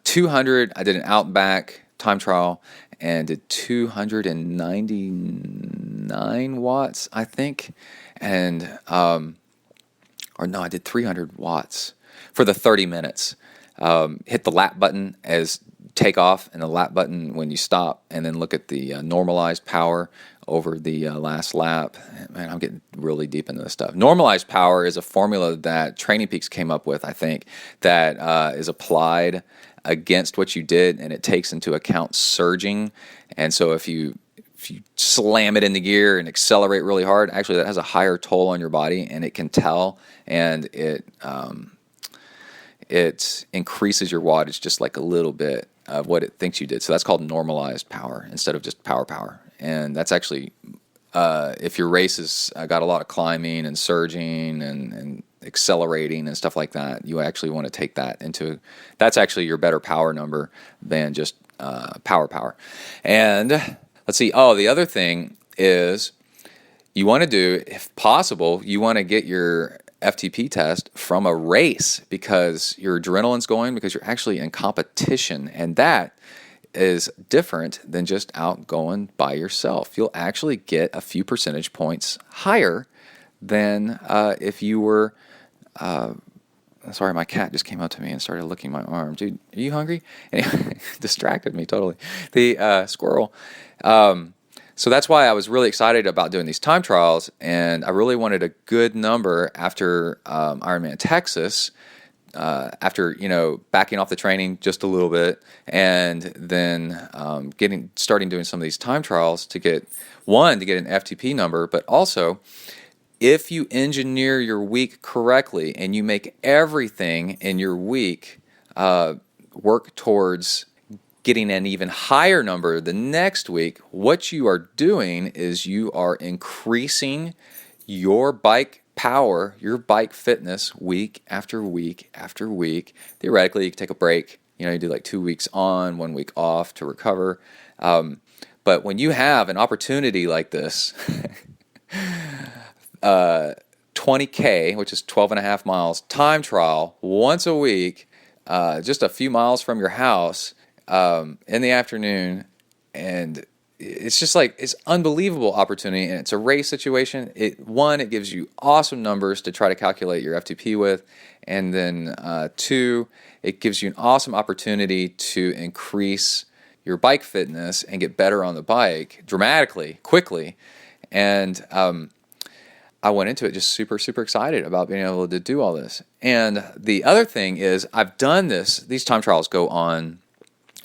200. I did an out and back time trial and did 299 watts, I think. And, I did 300 watts for the 30 minutes. Hit the lap button as takeoff and the lap button when you stop, and then look at the normalized power over the last lap. Man, I'm getting really deep into this stuff. Normalized power is a formula that Training Peaks came up with, I think, that is applied against what you did, and it takes into account surging. And so if you slam it into gear and accelerate really hard, actually that has a higher toll on your body, and it can tell, and it increases your wattage just like a little bit of what it thinks you did. So that's called normalized power instead of just power. And that's actually, if your race has got a lot of climbing and surging and accelerating and stuff like that, you actually want to take that into, that's actually your better power number than just power. And let's see, the other thing is you want to do, if possible, you want to get your FTP test from a race, because your adrenaline's going, because you're actually in competition, and that is different than just out going by yourself. You'll actually get a few percentage points higher than if you were sorry, my cat just came up to me and started licking my arm. Dude, are you hungry? Anyway, distracted me totally. The squirrel. So that's why I was really excited about doing these time trials, and I really wanted a good number after Ironman Texas after backing off the training just a little bit, and then starting doing some of these time trials to get an FTP number, but also if you engineer your week correctly and you make everything in your week work towards getting an even higher number the next week, what you are doing is you are increasing your bike power, your bike fitness week after week after week. Theoretically, you can take a break. You do like 2 weeks on, 1 week off to recover. But when you have an opportunity like this, 20K, which is 12 and a half miles, time trial once a week, just a few miles from your house in the afternoon, and it's just like, it's unbelievable opportunity, and it's a race situation. It gives you awesome numbers to try to calculate your FTP with, and then 2, it gives you an awesome opportunity to increase your bike fitness and get better on the bike dramatically, quickly. And I went into it just super, super excited about being able to do all this. And the other thing is, I've done these time trials go on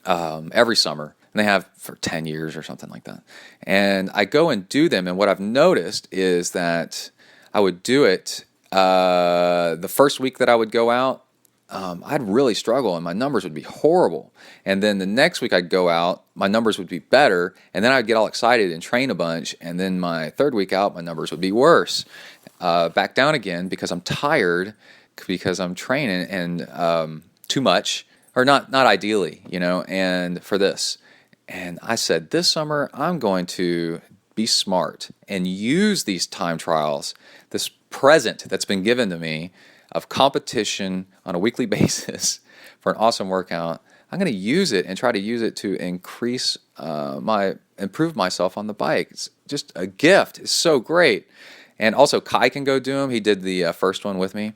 every summer, and they have for 10 years or something like that. And I go and do them, and what I've noticed is that I would do it the first week that I would go out, I'd really struggle, and my numbers would be horrible. And then the next week I'd go out, my numbers would be better, and then I'd get all excited and train a bunch, and then my third week out, my numbers would be worse. Back down again because I'm tired, because I'm training and too much, or not ideally, and for this. And I said, this summer I'm going to be smart and use these time trials, this present that's been given to me of competition on a weekly basis for an awesome workout. I'm going to use it and try to use it to improve myself on the bike. It's just a gift. It's so great. And also Kai can go do them. He did the first one with me.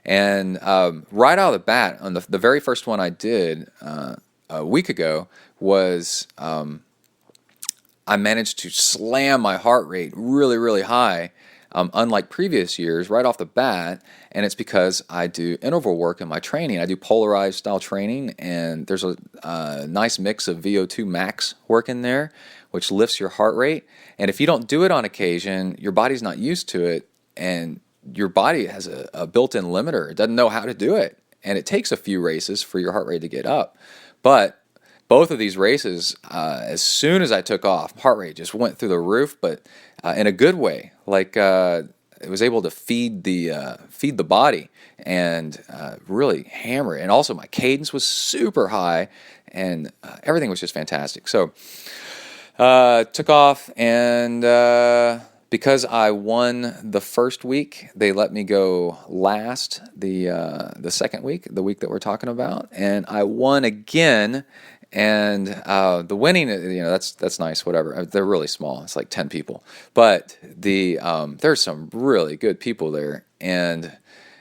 And right out of the bat, on the very first one I did a week ago was I managed to slam my heart rate really, really high, unlike previous years, right off the bat. And it's because I do interval work in my training. I do polarized style training, and there's a nice mix of VO2 max work in there, which lifts your heart rate. And if you don't do it on occasion, your body's not used to it, and your body has a built-in limiter. It doesn't know how to do it, and it takes a few races for your heart rate to get up. But both of these races, as soon as I took off, heart rate just went through the roof, but in a good way. Like it was able to feed the body and really hammer it. And also my cadence was super high, and everything was just fantastic. So took off, and because I won the first week, they let me go last the second week, the week that we're talking about, and I won again. And the winning, that's nice, whatever. They're really small. It's like 10 people. But there's some really good people there. And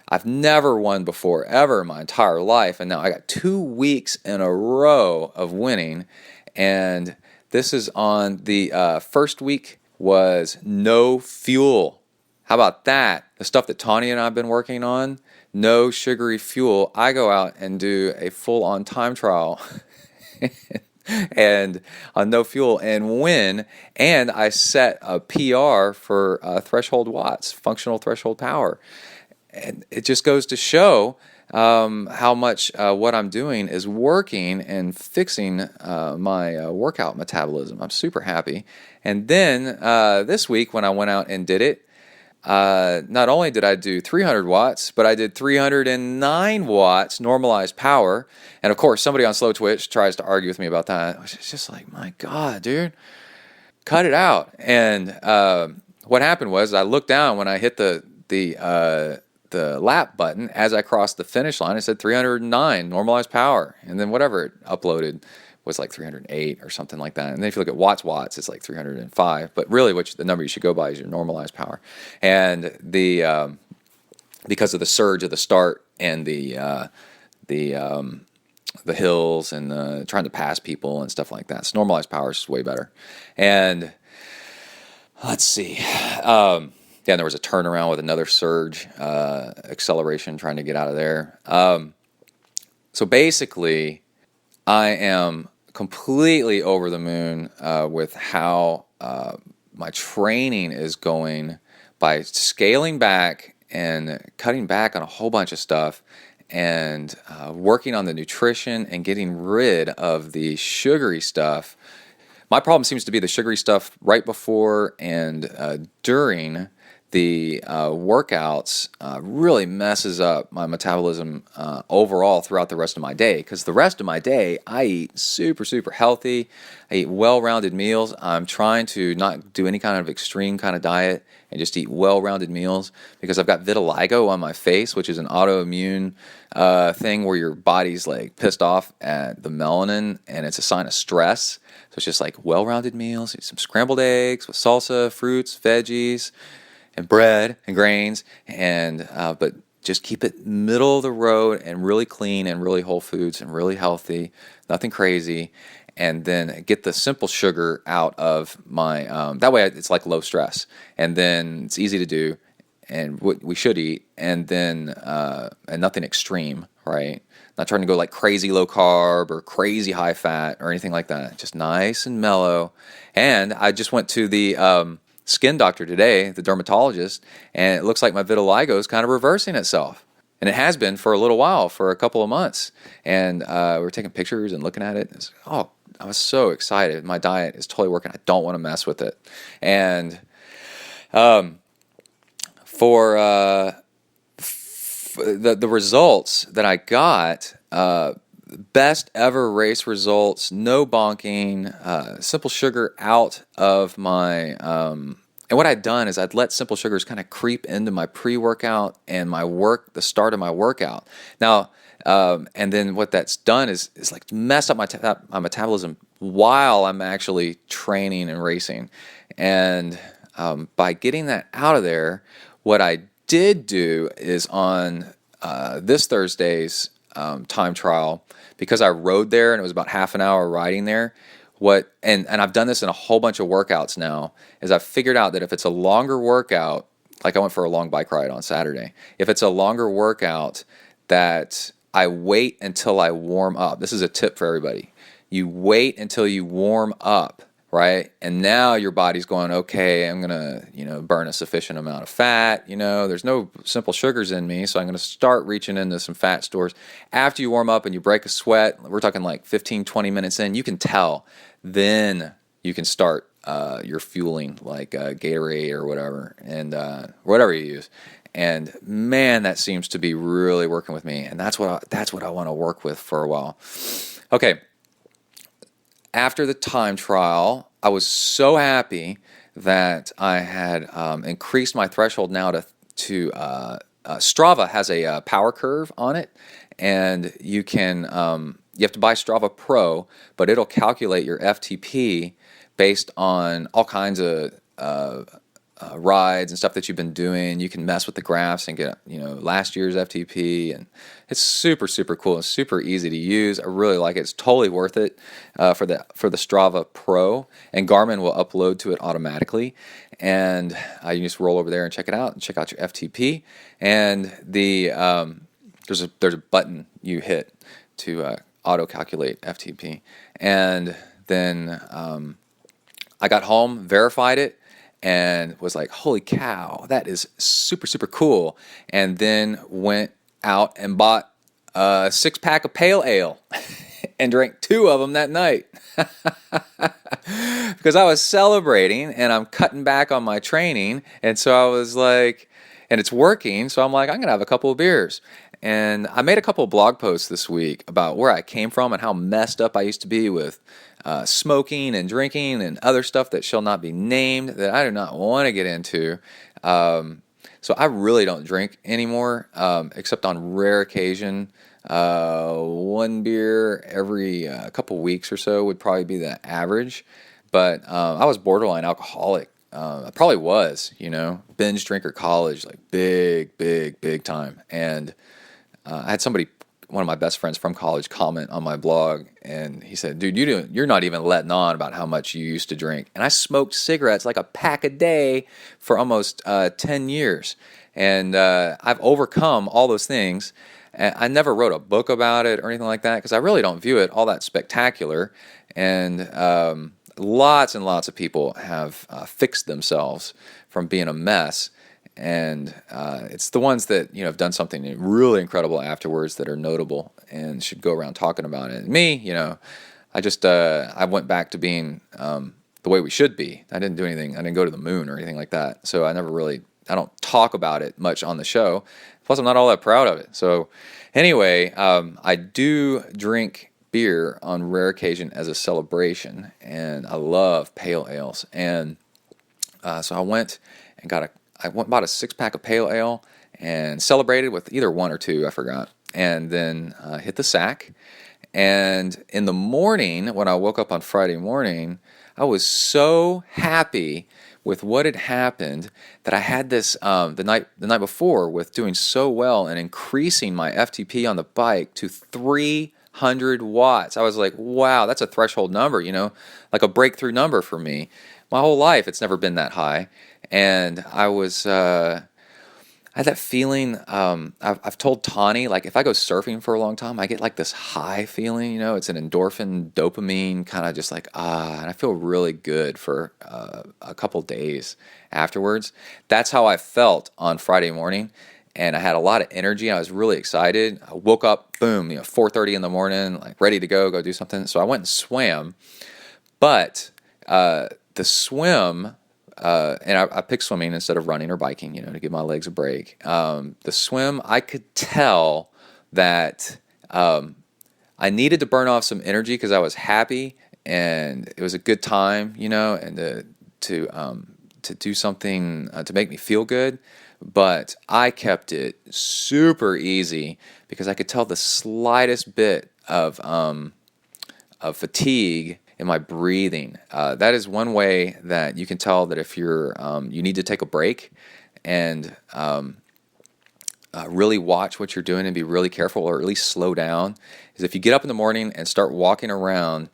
I've never won before, ever in my entire life. And now I got 2 weeks in a row of winning. And this is on the first week was no fuel. How about that? The stuff that Tawny and I have been working on, no sugary fuel. I go out and do a full-on time trial and on no fuel and win, and I set a PR for threshold watts, functional threshold power. And it just goes to show how much what I'm doing is working and fixing my workout metabolism. I'm super happy. And then this week when I went out and did it, not only did I do 300 watts, but I did 309 watts normalized power. And of course, somebody on Slow Twitch tries to argue with me about that, which is just like, my God, dude, cut it out. And what happened was I looked down when I hit the lap button as I crossed the finish line. It said 309 normalized power, and then whatever it uploaded was like 308 or something like that. And then if you look at watts, it's like 305. But really, the number you should go by is your normalized power. And because of the surge of the start and the hills and trying to pass people and stuff like that, so normalized power is way better. And let's see. and there was a turnaround with another surge, acceleration, trying to get out of there. So basically, I am completely over the moon with how my training is going by scaling back and cutting back on a whole bunch of stuff and working on the nutrition and getting rid of the sugary stuff. My problem seems to be the sugary stuff right before and during the workouts really messes up my metabolism overall throughout the rest of my day, because the rest of my day I eat super, super healthy. I eat well-rounded meals. I'm trying to not do any kind of extreme kind of diet and just eat well-rounded meals, because I've got vitiligo on my face, which is an autoimmune thing where your body's like pissed off at the melanin, and it's a sign of stress. So it's just like well-rounded meals, eat some scrambled eggs with salsa, fruits, veggies, and bread and grains, and but just keep it middle of the road and really clean and really whole foods and really healthy, nothing crazy, and then get the simple sugar out of my. That way, it's like low stress, and then it's easy to do, and what we should eat, and then and nothing extreme, right? Not trying to go like crazy low carb or crazy high fat or anything like that. Just nice and mellow. And I just went to the skin doctor today, the dermatologist, and it looks like my vitiligo is kind of reversing itself. And it has been for a little while, for a couple of months. And we were taking pictures and looking at it. I was so excited. My diet is totally working. I don't want to mess with it. And for the results that I got, best ever race results, no bonking, simple sugar out of my, and what I'd done is I'd let simple sugars kind of creep into my pre-workout and the start of my workout. Now, and then what that's done is like messed up my metabolism while I'm actually training and racing. And by getting that out of there, what I did do is on this Thursday's time trial, because I rode there and it was about half an hour riding there, and I've done this in a whole bunch of workouts now, is I've figured out that if it's a longer workout, like I went for a long bike ride on Saturday, if it's a longer workout, that I wait until I warm up. This is a tip for everybody. You wait until you warm up, right? And now your body's going, okay, I'm going to, burn a sufficient amount of fat. There's no simple sugars in me, so I'm going to start reaching into some fat stores. After you warm up and you break a sweat, we're talking like 15, 20 minutes in, you can tell. Then you can start your fueling, like Gatorade or whatever, and whatever you use. And man, that seems to be really working with me. And that's what I want to work with for a while. Okay. After the time trial, I was so happy that I had increased my threshold now to Strava has a power curve on it, and you have to buy Strava Pro, but it'll calculate your FTP based on all kinds of rides and stuff that you've been doing. You can mess with the graphs and get last year's FTP, and it's super, super cool. It's super easy to use. I really like it. It's totally worth it for the Strava Pro, and Garmin will upload to it automatically, and you just roll over there and check it out and check out your FTP. And there's a button you hit to auto calculate FTP, and then I got home, verified it, and was like, holy cow, that is super, super cool. And then went out and bought a 6-pack of pale ale and drank 2 of them that night. Because I was celebrating and I'm cutting back on my training. And so I was like, and it's working. So I'm like, I'm going to have a couple of beers. And I made a couple of blog posts this week about where I came from and how messed up I used to be with smoking and drinking and other stuff that shall not be named, that I do not want to get into. So I really don't drink anymore, except on rare occasion. 1 beer every couple weeks or so would probably be the average. But I was borderline alcoholic. I probably was, binge drinker college, like big time. And I had somebody one of my best friends from college comment on my blog, and he said, dude, you're not even letting on about how much you used to drink. And I smoked cigarettes like a pack a day for almost 10 years. And I've overcome all those things. And I never wrote a book about it or anything like that because I really don't view it all that spectacular. And lots and lots of people have fixed themselves from being a mess. And it's the ones that have done something really incredible afterwards that are notable and should go around talking about it. And me, I just I went back to being the way we should be. I didn't do anything. I didn't go to the moon or anything like that. So I don't talk about it much on the show. Plus, I'm not all that proud of it. So anyway, I do drink beer on rare occasion as a celebration, and I love pale ales. And so I went and bought a 6-pack of pale ale and celebrated with either one or two, I forgot, and then hit the sack. And in the morning, when I woke up on Friday morning, I was so happy with what had happened that I had this the night before with doing so well and increasing my FTP on the bike to 300 watts. I was like, wow, that's a threshold number, like a breakthrough number for me. My whole life, it's never been that high. And I had that feeling, I've told Tawny, like if I go surfing for a long time, I get like this high feeling, it's an endorphin, dopamine kind of just like, and I feel really good for a couple days afterwards. That's how I felt on Friday morning. And I had a lot of energy. I was really excited. I woke up, boom, 4:30 in the morning, like ready to go do something. So I went and swam. But the swim, and I picked swimming instead of running or biking, to give my legs a break. The swim, I could tell that I needed to burn off some energy because I was happy and it was a good time, and to do something to make me feel good. But I kept it super easy because I could tell the slightest bit of fatigue in my breathing. That is one way that you can tell that if you need to take a break and really watch what you're doing and be really careful, or at least slow down, is if you get up in the morning and start walking around,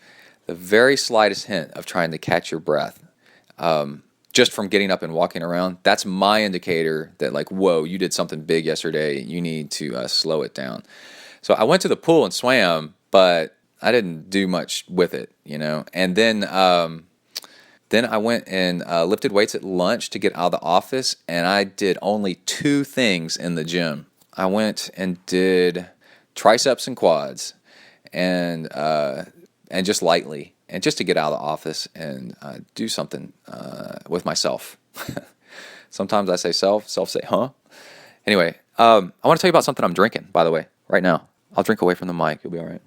the very slightest hint of trying to catch your breath, just from getting up and walking around, that's my indicator that like, whoa, you did something big yesterday. You need to slow it down. So I went to the pool and swam, but I didn't do much with it, And then I went and lifted weights at lunch to get out of the office, and I did only 2 things in the gym. I went and did triceps and quads, and just lightly, and just to get out of the office and do something with myself. Sometimes I say self say huh. Anyway, I want to tell you about something I'm drinking, by the way, right now. I'll drink away from the mic. You'll be all right.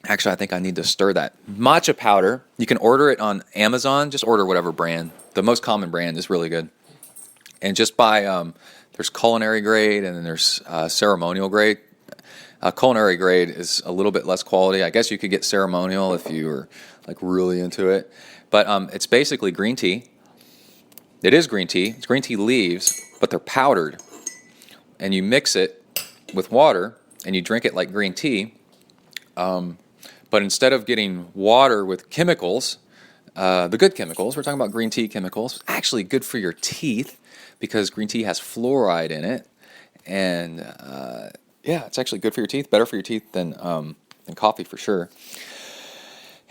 Actually, I think I need to stir that. Matcha powder, you can order it on Amazon. Just order whatever brand. The most common brand is really good. And just buy, there's culinary grade and then there's ceremonial grade. Culinary grade is a little bit less quality. I guess you could get ceremonial if you were like really into it. But it's basically green tea. It is green tea. It's green tea leaves, but they're powdered. And you mix it with water and you drink it like green tea. But instead of getting water with chemicals, the good chemicals, we're talking about green tea chemicals, actually good for your teeth because green tea has fluoride in it. And it's actually good for your teeth, better for your teeth than coffee for sure.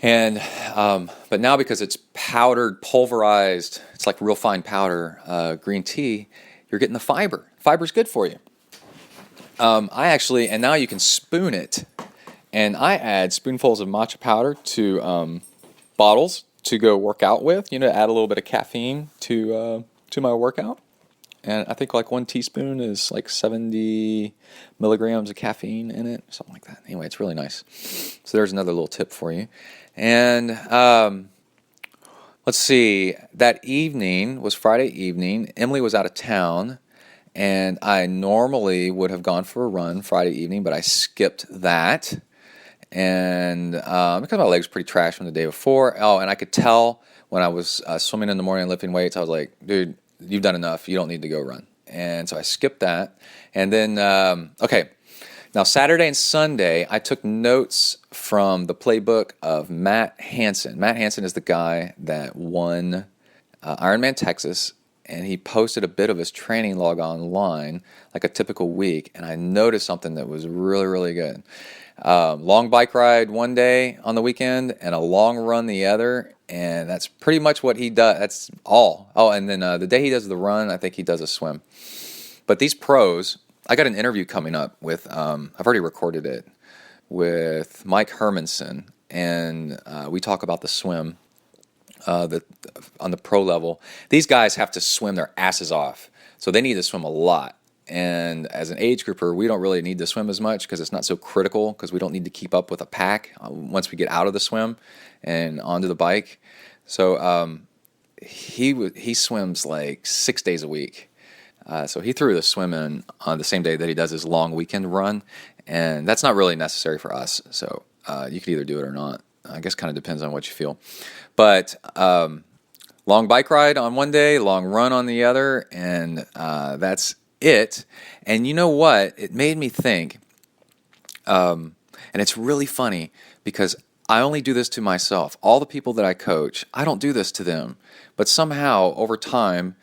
And but now because it's powdered, pulverized, it's like real fine powder, green tea, you're getting the fiber. Fiber's good for you. And now you can spoon it. And I add spoonfuls of matcha powder to bottles to go work out with, add a little bit of caffeine to my workout. And I think like 1 teaspoon is like 70 milligrams of caffeine in it, something like that. Anyway, it's really nice. So there's another little tip for you. And let's see, that evening was Friday evening. Emily was out of town. And I normally would have gone for a run Friday evening, but I skipped that. And because my legs were pretty trash from the day before. Oh, and I could tell when I was swimming in the morning and lifting weights, I was like, dude, you've done enough. You don't need to go run. And so I skipped that. And then, Now, Saturday and Sunday, I took notes from the playbook of Matt Hansen. Matt Hansen is the guy that won Ironman Texas, and he posted a bit of his training log online, like a typical week, and I noticed something that was really, really good. Long bike ride one day on the weekend and a long run the other, and that's pretty much what he does. That's all. Oh, and then the day he does the run, I think he does a swim. But these pros, I got an interview coming up with, I've already recorded it, with Mike Hermanson, and we talk about the swim on the pro level. These guys have to swim their asses off, so they need to swim a lot. And as an age grouper, we don't really need to swim as much because it's not so critical, because we don't need to keep up with a pack once we get out of the swim and onto the bike. So he swims like 6 days a week. So he threw the swim in on the same day that he does his long weekend run, and that's not really necessary for us. So you could either do it or not. I guess kind of depends on what you feel. But long bike ride on one day, long run on the other, and that's it. And you know what? It made me think, and it's really funny because I only do this to myself. All the people that I coach, I don't do this to them. But somehow, over time,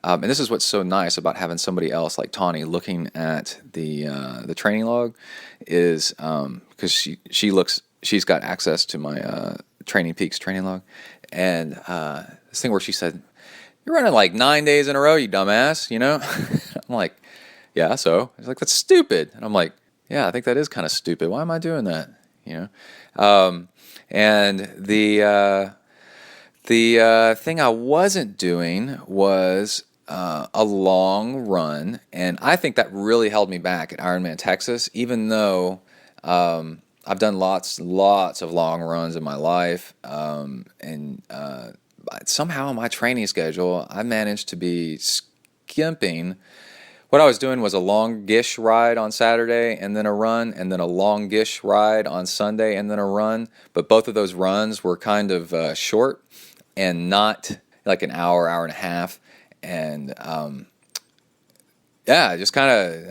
and this is what's so nice about having somebody else like Tawny looking at the training log, is because she's got access to my Training Peaks training log, and this thing where she said, "You're running like 9 days in a row, you dumbass," you know? I'm like, "Yeah, so?" She's like, "That's stupid," and I'm like, "Yeah, I think that is kind of stupid. Why am I doing that?" You know, and the thing I wasn't doing was a long run, and I think that really held me back at Ironman Texas, even though I've done lots of long runs in my life, and somehow in my training schedule, I managed to be skimping. What I was doing was a longish ride on Saturday and then a run, and then a longish ride on Sunday and then a run, but both of those runs were kind of short and not like an hour and a half. And just kind of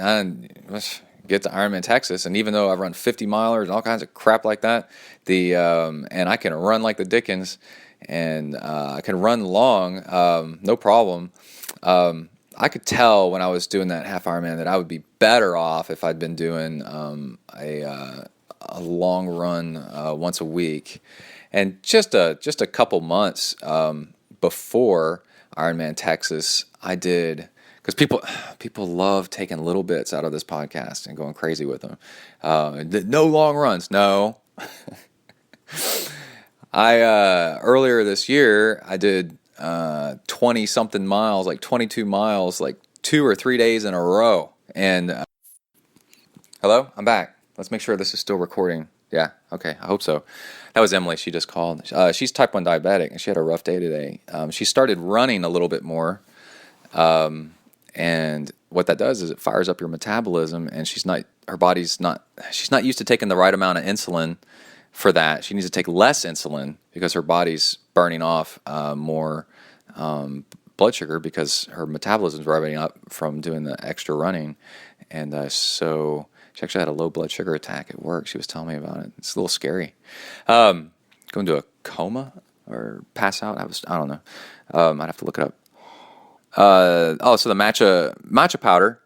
get to Ironman Texas. And even though I've run 50 milers and all kinds of crap like that, and I can run like the Dickens, and I can run long, no problem. I could tell when I was doing that half Ironman that I would be better off if I'd been doing a long run once a week. And just a couple months before Ironman Texas, I did, because people love taking little bits out of this podcast and going crazy with them. No long runs, no. I earlier this year I did 20 something miles, like 22 miles, like 2 or 3 days in a row. And hello, I'm back. Let's make sure this is still recording. Yeah, okay, I hope so. That was Emily. She just called. She's type 1 diabetic, and she had a rough day today. She started running a little bit more, and what that does is it fires up your metabolism, and she's not used to taking the right amount of insulin for that. She needs to take less insulin because her body's burning off more blood sugar because her metabolism's revving up from doing the extra running, and so she actually had a low blood sugar attack at work. She was telling me about it. It's a little scary. Go into a coma or pass out. I don't know. I'd have to look it up. So the matcha powder.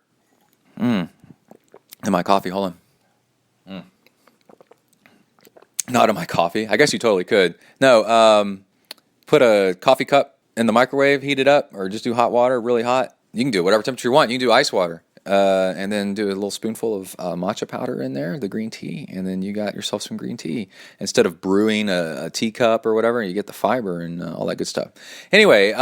In my coffee. Hold on. Not in my coffee. I guess you totally could. No. Put a coffee cup in the microwave, heat it up, or just do hot water, really hot. You can do whatever temperature you want. You can do ice water. And then do a little spoonful of matcha powder in there, the green tea, and then you got yourself some green tea. Instead of brewing a teacup or whatever, you get the fiber and all that good stuff. Anyway,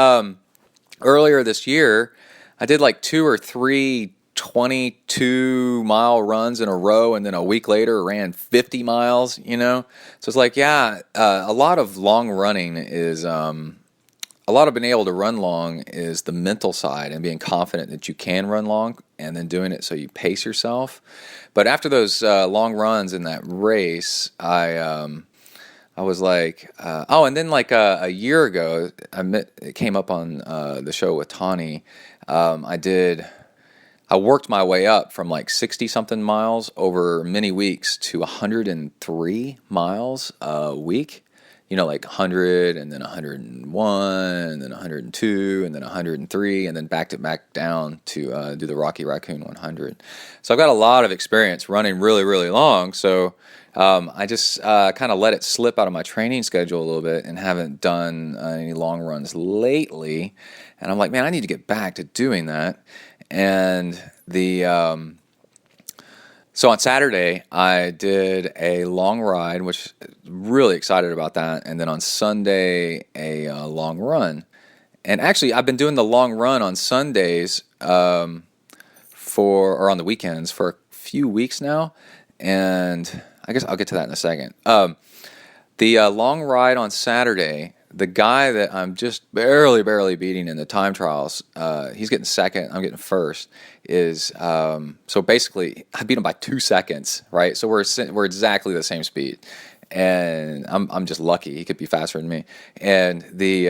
earlier this year, I did like 2 or 3 22-mile runs in a row, and then a week later ran 50 miles, you know? So it's like, a lot of long running is... A lot of being able to run long is the mental side and being confident that you can run long and then doing it so you pace yourself. But after those long runs in that race, I was like, and then like a year ago, it came up on the show with Tawny. I did I worked my way up from like 60 something miles over many weeks to 103 miles a week. You know, like 100 and then 101 and then 102 and then 103 and then backed it back down to do the Rocky Raccoon 100. So I've got a lot of experience running really, really long. So I just kind of let it slip out of my training schedule a little bit and haven't done any long runs lately. And I'm like, man, I need to get back to doing that. And so on Saturday, I did a long ride, which really excited about that. And then on Sunday, a long run. And actually, I've been doing the long run on Sundays or on the weekends for a few weeks now. And I guess I'll get to that in a second. The long ride on Saturday, the guy that I'm just barely beating in the time trials, he's getting second, I'm getting first, is, so basically, I beat him by 2 seconds, right? So we're exactly the same speed. And I'm just lucky. He could be faster than me. And he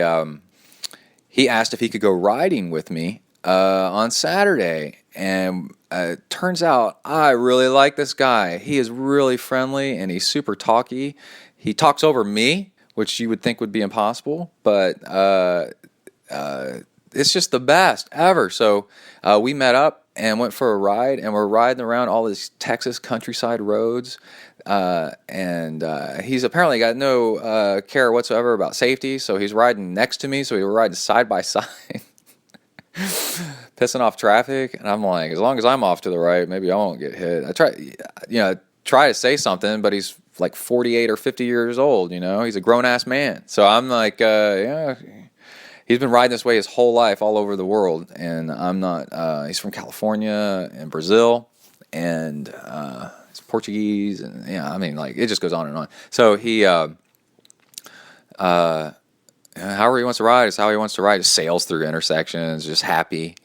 asked if he could go riding with me on Saturday. And turns out I really like this guy. He is really friendly and he's super talky. He talks over me, which you would think would be impossible, but it's just the best ever. So we met up and went for a ride, and we're riding around all these Texas countryside roads. And he's apparently got no care whatsoever about safety, so he's riding next to me, so we were riding side by side. Pissing off traffic, and I'm like, as long as I'm off to the right, maybe I won't get hit. I try to say something, but he's like 48 or 50 years old, he's a grown-ass man. So I'm like, yeah, he's been riding this way his whole life all over the world, and I'm not, he's from California and Brazil, and he's Portuguese, and yeah, I mean, like, it just goes on and on. So he, however he wants to ride is how he wants to ride. Just sails through intersections, just happy,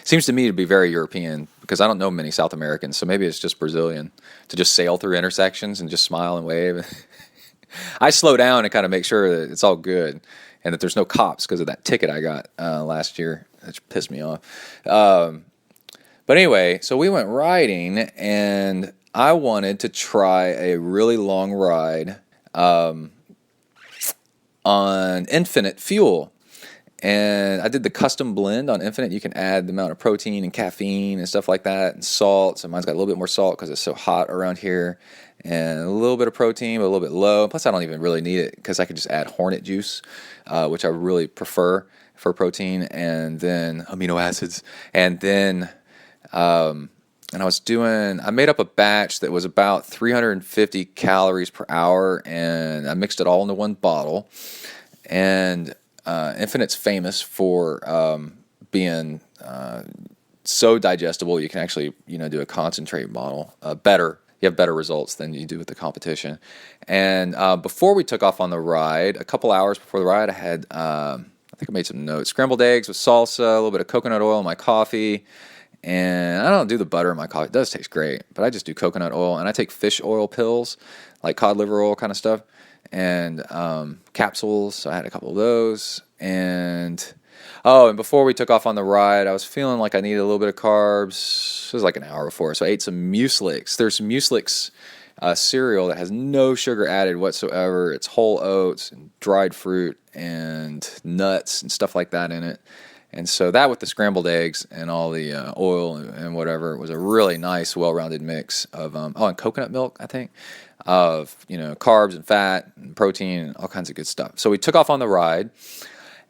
Seems to me to be very European, because I don't know many South Americans, so maybe it's just Brazilian, to just sail through intersections and just smile and wave. I slow down and kind of make sure that it's all good and that there's no cops because of that ticket I got last year, which pissed me off. But anyway, so we went riding, and I wanted to try a really long ride on Infinite Fuel. And I did the custom blend on Infinite. You can add the amount of protein and caffeine and stuff like that, and salt. So mine's got a little bit more salt because it's so hot around here, and a little bit of protein, but a little bit low. Plus, I don't even really need it because I could just add Hornet juice, which I really prefer for protein, and then amino acids. And then I made up a batch that was about 350 calories per hour, and I mixed it all into one bottle. And Infinite's famous for being so digestible. You can actually, do a concentrate bottle better. You have better results than you do with the competition. And before we took off on the ride, a couple hours before the ride, I had, I think I made some notes, scrambled eggs with salsa, a little bit of coconut oil in my coffee. And I don't do the butter in my coffee. It does taste great, but I just do coconut oil. And I take fish oil pills, like cod liver oil kind of stuff, and capsules. So I had a couple of those. And before we took off on the ride, I was feeling like I needed a little bit of carbs. It was like an hour before, so I ate some Mueslix. There's some Mueslix cereal that has no sugar added whatsoever. It's whole oats and dried fruit and nuts and stuff like that in it. And so that with the scrambled eggs and all the oil and whatever was a really nice, well-rounded mix of, and coconut milk, I think, of, carbs and fat and protein and all kinds of good stuff. So we took off on the ride,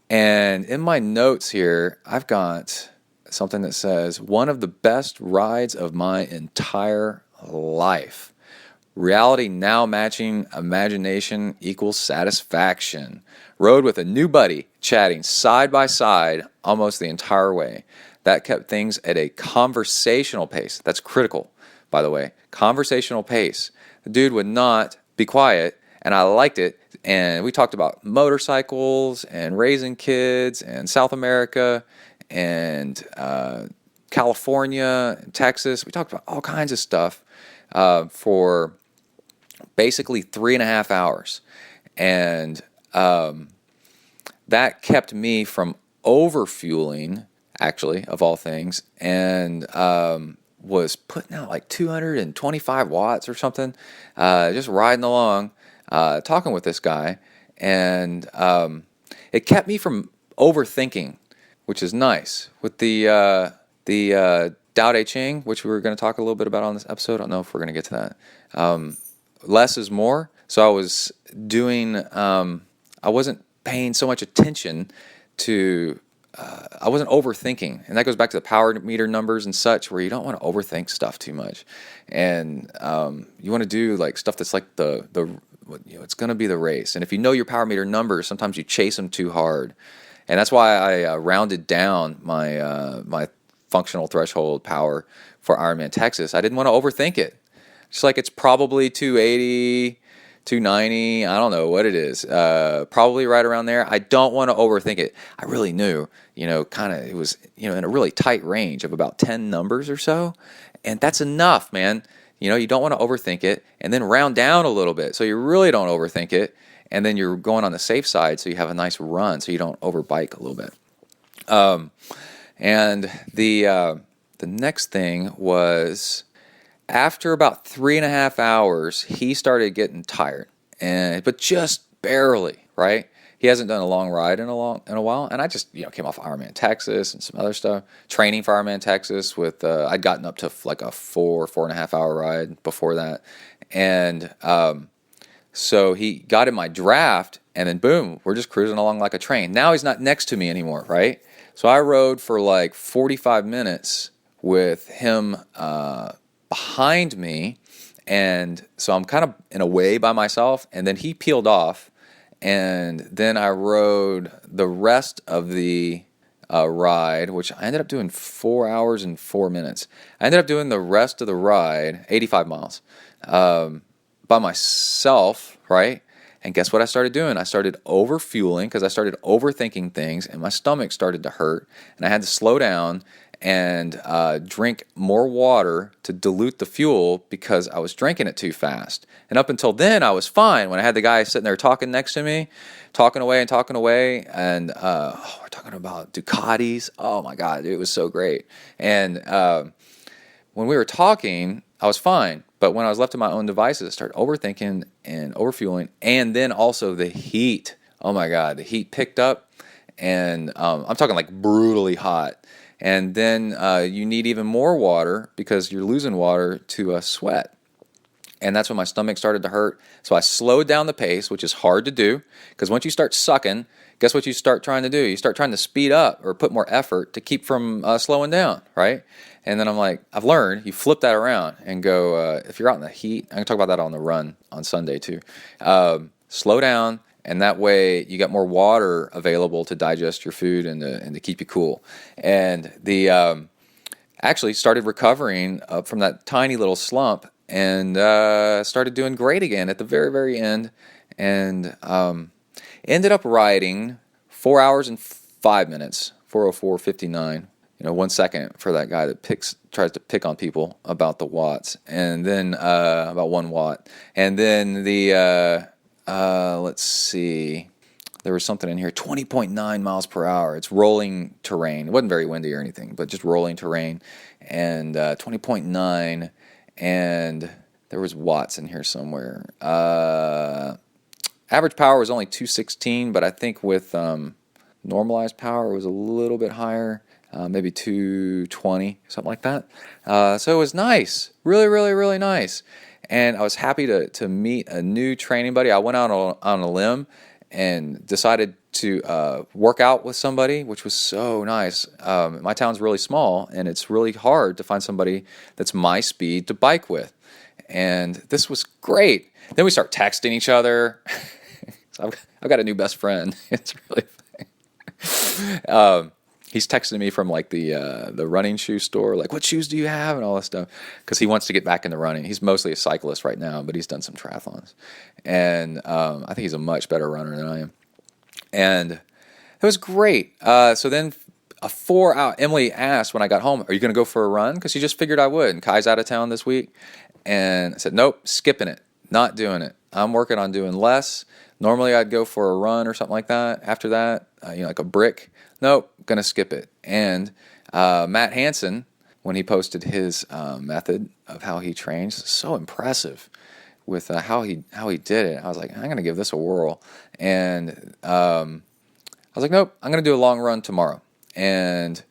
and in my notes here, I've got something that says, one of the best rides of my entire life. Reality now matching imagination equals satisfaction. Rode with a new buddy, chatting side by side almost the entire way. That kept things at a conversational pace. That's critical, by the way. Conversational pace. The dude would not be quiet, and I liked it. And we talked about motorcycles and raising kids and South America and California and Texas. We talked about all kinds of stuff for basically 3.5 hours. And that kept me from overfueling actually, of all things, and was putting out like 225 watts or something, just riding along, talking with this guy, and it kept me from overthinking, which is nice. With the Tao Te Ching, which we were going to talk a little bit about on this episode. I don't know if we're going to get to that. Less is more. So I was doing, I wasn't paying so much attention to, I wasn't overthinking. And that goes back to the power meter numbers and such, where you don't want to overthink stuff too much. And you want to do like stuff that's like it's going to be the race. And if you know your power meter numbers, sometimes you chase them too hard. And that's why I rounded down my functional threshold power for Ironman Texas. I didn't want to overthink it. Just like it's probably 280, 290, I don't know what it is. Probably right around there. I don't want to overthink it. I really knew, kind of, it was, in a really tight range of about 10 numbers or so. And that's enough, man. You don't want to overthink it, and then round down a little bit so you really don't overthink it. And then you're going on the safe side so you have a nice run so you don't overbike a little bit. And the next thing was, after about 3.5 hours, he started getting tired, but just barely, right? He hasn't done a long ride in a while, and I just came off Ironman Texas and some other stuff, training for Ironman Texas with I'd gotten up to like a 4.5 hour ride before that, and so he got in my draft, and then boom, we're just cruising along like a train. Now he's not next to me anymore, right? So I rode for like 45 minutes with him behind me, and so I'm kind of in a way by myself, and then he peeled off, and then I rode the rest of the ride, which I ended up doing 4 hours and 4 minutes. I ended up doing the rest of the ride, 85 miles, by myself, right? And guess what I started doing? I started overfueling because I started overthinking things, and my stomach started to hurt, and I had to slow down and drink more water to dilute the fuel because I was drinking it too fast. And up until then, I was fine. When I had the guy sitting there talking next to me, talking away, and we're talking about Ducatis. Oh my God, it was so great. And when we were talking, I was fine. But when I was left to my own devices, I started overthinking and overfueling, and then also the heat. Oh my God, the heat picked up, and I'm talking like brutally hot. And then you need even more water because you're losing water to sweat. And that's when my stomach started to hurt. So I slowed down the pace, which is hard to do because once you start sucking, guess what you start trying to do? You start trying to speed up or put more effort to keep from slowing down, right? And then I'm like, I've learned, you flip that around and go, if you're out in the heat, I'm going to talk about that on the run on Sunday too. Slow down, and that way you got more water available to digest your food and to keep you cool. And the actually started recovering from that tiny little slump and started doing great again at the very, very end. And ended up riding 4 hours and 5 minutes, 4:04:59. 1 second for that guy that tries to pick on people about the watts, and then about 1 watt, and then the let's see, there was something in here, 20.9 miles per hour. It's rolling terrain. It wasn't very windy or anything, but just rolling terrain, and 20.9, and there was watts in here somewhere. Average power was only 216, but I think with normalized power it was a little bit higher. Maybe 220, something like that. So it was nice, really, really, really nice. And I was happy to meet a new training buddy. I went out on a limb and decided to work out with somebody, which was so nice. My town's really small, and it's really hard to find somebody that's my speed to bike with. And this was great. Then we start texting each other. So I've got a new best friend. It's really funny. He's texting me from like the running shoe store, like, what shoes do you have and all this stuff, because he wants to get back into running. He's mostly a cyclist right now, but he's done some triathlons, and I think he's a much better runner than I am. And it was great. So then a 4 hour, Emily asked when I got home, are you going to go for a run? Because she just figured I would. And Kai's out of town this week. And I said, nope, skipping it, not doing it. I'm working on doing less. Normally I'd go for a run or something like that. After that, like a brick. Nope, going to skip it. And Matt Hansen, when he posted his method of how he trains, so impressive with how he did it. I was like, I'm going to give this a whirl. And I was like, nope, I'm going to do a long run tomorrow. And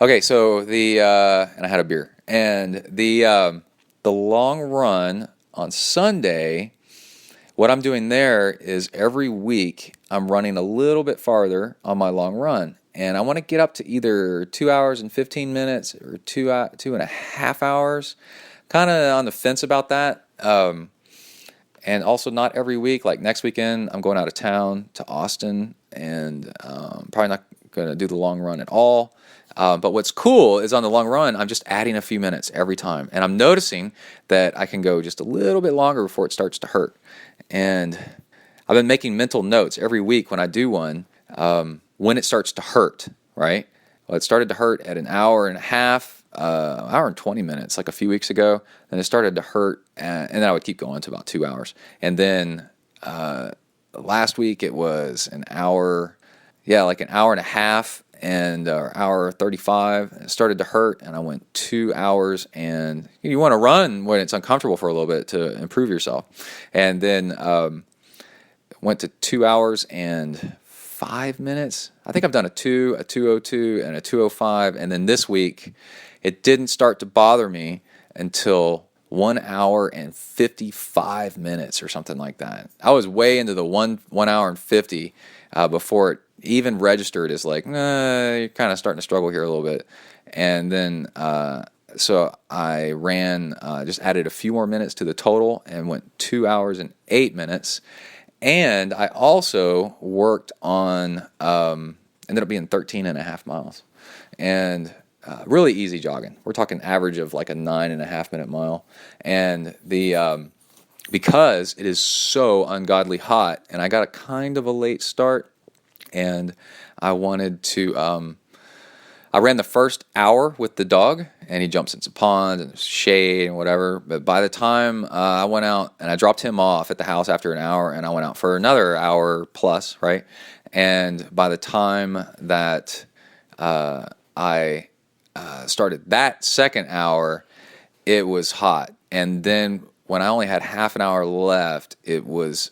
okay, so and I had a beer. And the long run on Sunday, what I'm doing there is every week I'm running a little bit farther on my long run. And I want to get up to either 2 hours and 15 minutes or 2.5 hours. Kind of on the fence about that. And also not every week. Like next weekend, I'm going out of town to Austin, and probably not going to do the long run at all. But what's cool is on the long run, I'm just adding a few minutes every time. And I'm noticing that I can go just a little bit longer before it starts to hurt. And I've been making mental notes every week when I do one, when it starts to hurt, right? Well, it started to hurt at an hour and a half, hour and 20 minutes, like a few weeks ago. Then it started to hurt, and then I would keep going to about 2 hours. And then last week it was an hour, like an hour and a half, and hour 35. It started to hurt, and I went 2 hours. And you want to run when it's uncomfortable for a little bit to improve yourself. And then went to 2 hours and 5 minutes. I think I've done a 2:02, and a 2:05. And then this week, it didn't start to bother me until 1 hour and 55 minutes or something like that. I was way into the 1 hour and 50 before it even registered as like, you're kind of starting to struggle here a little bit. And then, so I ran, just added a few more minutes to the total and went 2 hours and 8 minutes. And I also worked on, ended up being 13.5 miles. And really easy jogging. We're talking average of like a 9.5 minute mile. And because it is so ungodly hot, and I got a kind of a late start, and I wanted to, I ran the first hour with the dog, and he jumps in some ponds and shade and whatever. But by the time I went out, and I dropped him off at the house after an hour, and I went out for another hour plus, right? And by the time that I started that second hour, it was hot. And then when I only had half an hour left, it was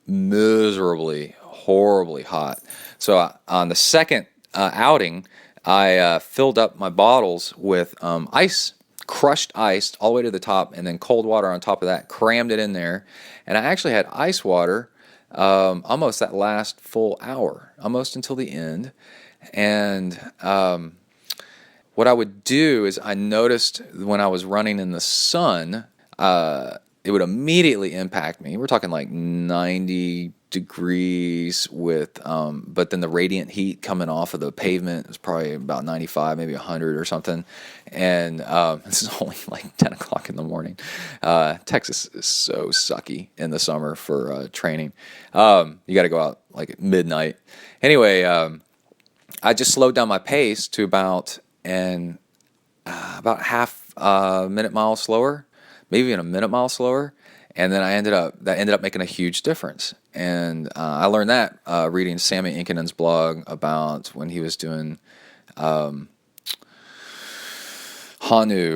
miserably, horribly hot. So on the second outing, I filled up my bottles with ice, crushed ice all the way to the top, and then cold water on top of that, crammed it in there. And I actually had ice water almost that last full hour, almost until the end. And what I would do is I noticed when I was running in the sun, it would immediately impact me. We're talking like 90 degrees with, but then the radiant heat coming off of the pavement was probably about 95, maybe 100 or something. And this is only like 10 o'clock in the morning. Texas is so sucky in the summer for training. You got to go out like at midnight. Anyway, I just slowed down my pace to about half minute mile slower, maybe even a minute mile slower. And then that ended up making a huge difference. And I learned that reading Sammy Inkinen's blog about when he was doing Hanu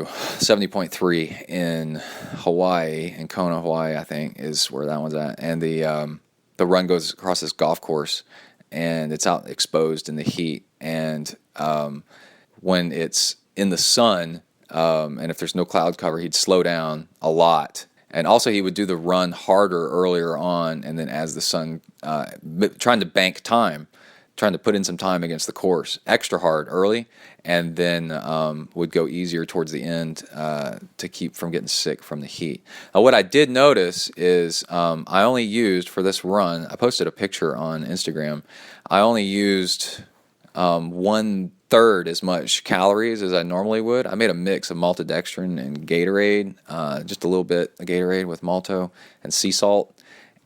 70.3 in Hawaii, in Kona, Hawaii, I think is where that one's at. And the run goes across this golf course, and it's out exposed in the heat. And when it's in the sun, and if there's no cloud cover, he'd slow down a lot. And also he would do the run harder earlier on, and then as the sun, trying to bank time, trying to put in some time against the course, extra hard early, and then would go easier towards the end to keep from getting sick from the heat. Now, what I did notice is I only used, for this run, I posted a picture on Instagram, I only used 1/3 as much calories as I normally would. I made a mix of maltodextrin and Gatorade, just a little bit of Gatorade with malto and sea salt.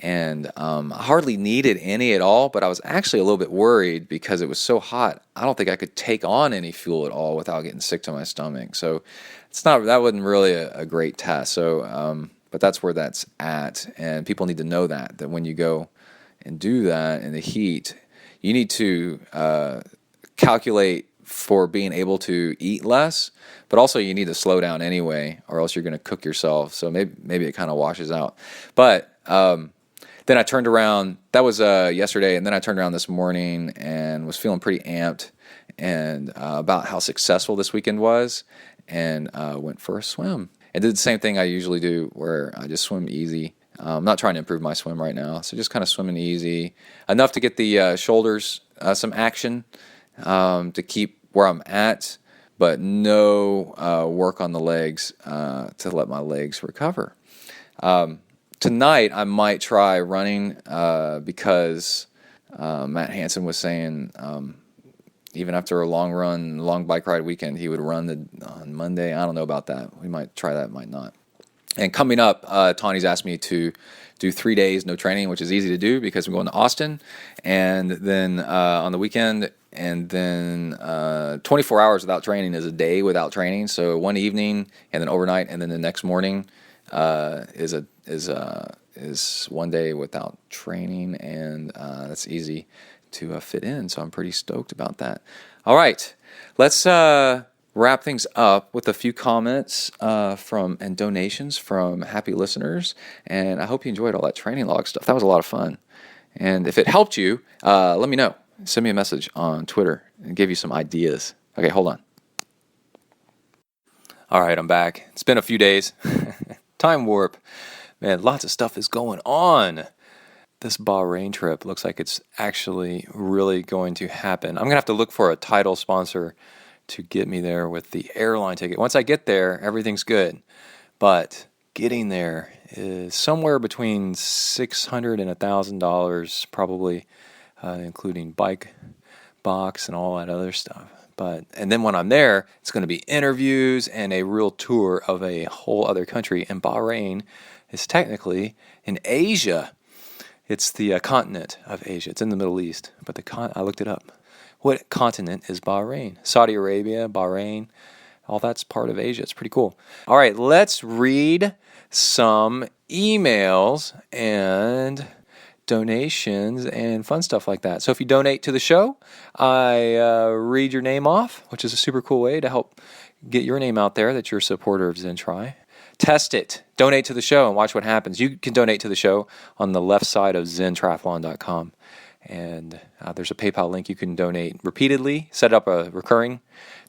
And I hardly needed any at all, but I was actually a little bit worried because it was so hot. I don't think I could take on any fuel at all without getting sick to my stomach. So that wasn't really a great test. So, but that's where that's at. And people need to know that when you go and do that in the heat, you need to calculate for being able to eat less, but also you need to slow down anyway, or else you're going to cook yourself. So maybe it kind of washes out. But then I turned around. That was yesterday, and then I turned around this morning and was feeling pretty amped and about how successful this weekend was, and went for a swim. And did the same thing I usually do, where I just swim easy. I'm not trying to improve my swim right now, so just kind of swimming easy, enough to get the shoulders some action, to keep where I'm at, but no work on the legs to let my legs recover. Tonight I might try running because Matt Hansen was saying even after a long bike ride weekend, he would run on Monday. I don't know about that. We might try that, might not. And coming up, Tawny's asked me to do 3 days no training, which is easy to do because I'm going to Austin, and then on the weekend, and then 24 hours without training is a day without training. So one evening, and then overnight, and then the next morning is 1 day without training, and that's easy to fit in. So I'm pretty stoked about that. All right, let's wrap things up with a few comments and donations from happy listeners. And I hope you enjoyed all that training log stuff. That was a lot of fun. And if it helped you, let me know. Send me a message on Twitter and give you some ideas. Okay, hold on. All right, I'm back. It's been a few days. Time warp. Man, lots of stuff is going on. This Bahrain trip looks like it's actually really going to happen. I'm going to have to look for a title sponsor to get me there with the airline ticket. Once I get there, everything's good. But getting there is somewhere between $600 and $1,000, probably, including bike box and all that other stuff. And then when I'm there, it's going to be interviews and a real tour of a whole other country. And Bahrain is technically in Asia. It's the continent of Asia. It's in the Middle East, but I looked it up. What continent is Bahrain? Saudi Arabia, Bahrain, all that's part of Asia. It's pretty cool. All right, let's read some emails and donations and fun stuff like that. So if you donate to the show, I read your name off, which is a super cool way to help get your name out there that you're a supporter of ZenTri. Test it. Donate to the show and watch what happens. You can donate to the show on the left side of zentriathlon.com. And there's a PayPal link. You can donate repeatedly, set up a recurring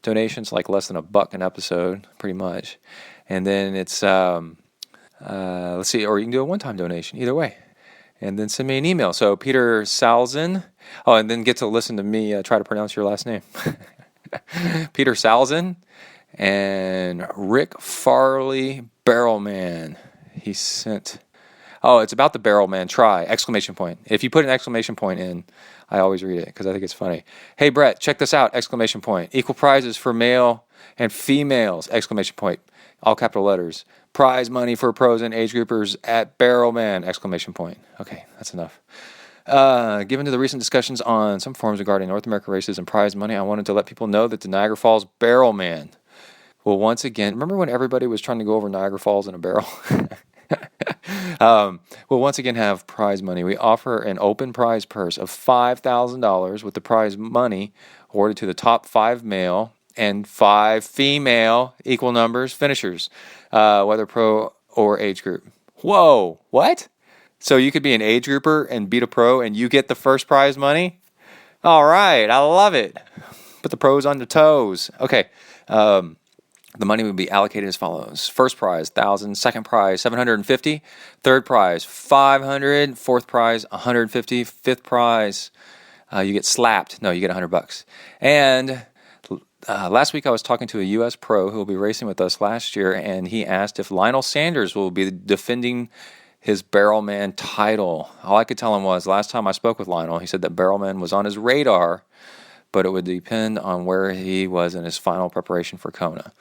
donations, like less than $1 an episode, pretty much. And then it's, let's see, or you can do a one-time donation, either way. And then send me an email. So Peter Salzin, and then get to listen to me try to pronounce your last name. Peter Salzin and Rick Farley Barrelman. He sent... Oh, it's about the Barrelman try, exclamation point. If you put an exclamation point in, I always read it because I think it's funny. Hey, Brett, check this out, exclamation point. Equal prizes for male and females, exclamation point. All capital letters. Prize money for pros and age groupers at Barrelman, exclamation point. Okay, that's enough. Given to the recent discussions on some forums regarding North American races and prize money, I wanted to let people know that the Niagara Falls Barrelman will once again... Remember when everybody was trying to go over Niagara Falls in a barrel? We'll once again have prize money. We offer an open prize purse of $5,000 with the prize money awarded to the top 5 male and 5 female, equal numbers, finishers, whether pro or age group. Whoa, what? So you could be an age grouper and beat a pro and you get the first prize money? All right, I love it. Put the pros on the toes. Okay, the money would be allocated as follows. First prize, $1,000. Second prize, $750. Third prize, $500. Fourth prize, $150. Fifth prize, you get slapped. No, you get $100. And last week I was talking to a U.S. pro who will be racing with us last year, and he asked if Lionel Sanders will be defending his Barrelman title. All I could tell him was, last time I spoke with Lionel, he said that Barrelman was on his radar, but it would depend on where he was in his final preparation for Kona.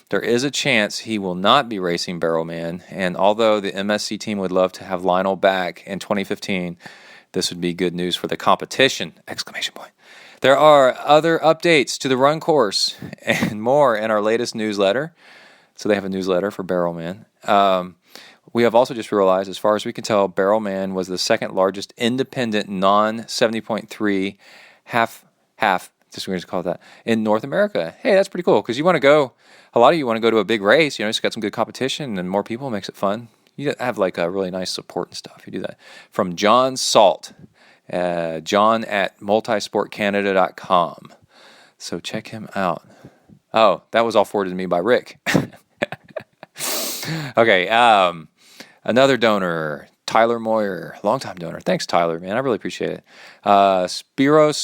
There is a chance he will not be racing Barrelman, and although the MSC team would love to have Lionel back in 2015, this would be good news for the competition! Exclamation point. There are other updates to the run course and more in our latest newsletter. So they have a newsletter for Barrelman. We have also just realized, as far as we can tell, Barrelman was the second largest independent non-70.3 half Just we're going to call it that, in North America. Hey, that's pretty cool because you want to go. A lot of you want to go to a big race. It's got some good competition and more people makes it fun. You have like a really nice support and stuff. You do that. From John Salt, John at multisportcanada.com. So check him out. Oh, that was all forwarded to me by Rick. Okay, another donor, Tyler Moyer, longtime donor. Thanks, Tyler, man. I really appreciate it. Spiros,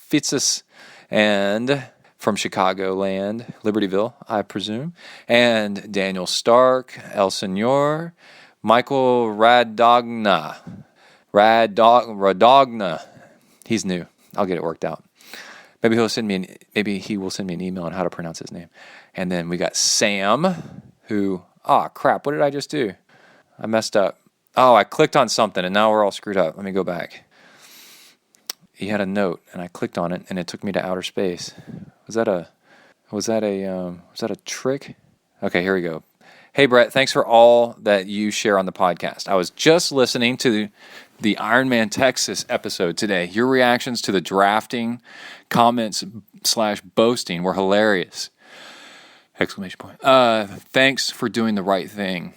Fitsis, and from Chicagoland, Libertyville, I presume. And Daniel Stark, El Senor, Michael Radogna. He's new. I'll get it worked out. Maybe he will send me an email on how to pronounce his name. And then we got Sam, who, crap, what did I just do? I messed up. Oh, I clicked on something and now we're all screwed up. Let me go back. He had a note and I clicked on it and it took me to outer space. Was that a trick? Okay, here we go. Hey, Brett, thanks for all that you share on the podcast. I was just listening to the Ironman Texas episode today. Your reactions to the drafting comments / boasting were hilarious. Exclamation point. Thanks for doing the right thing.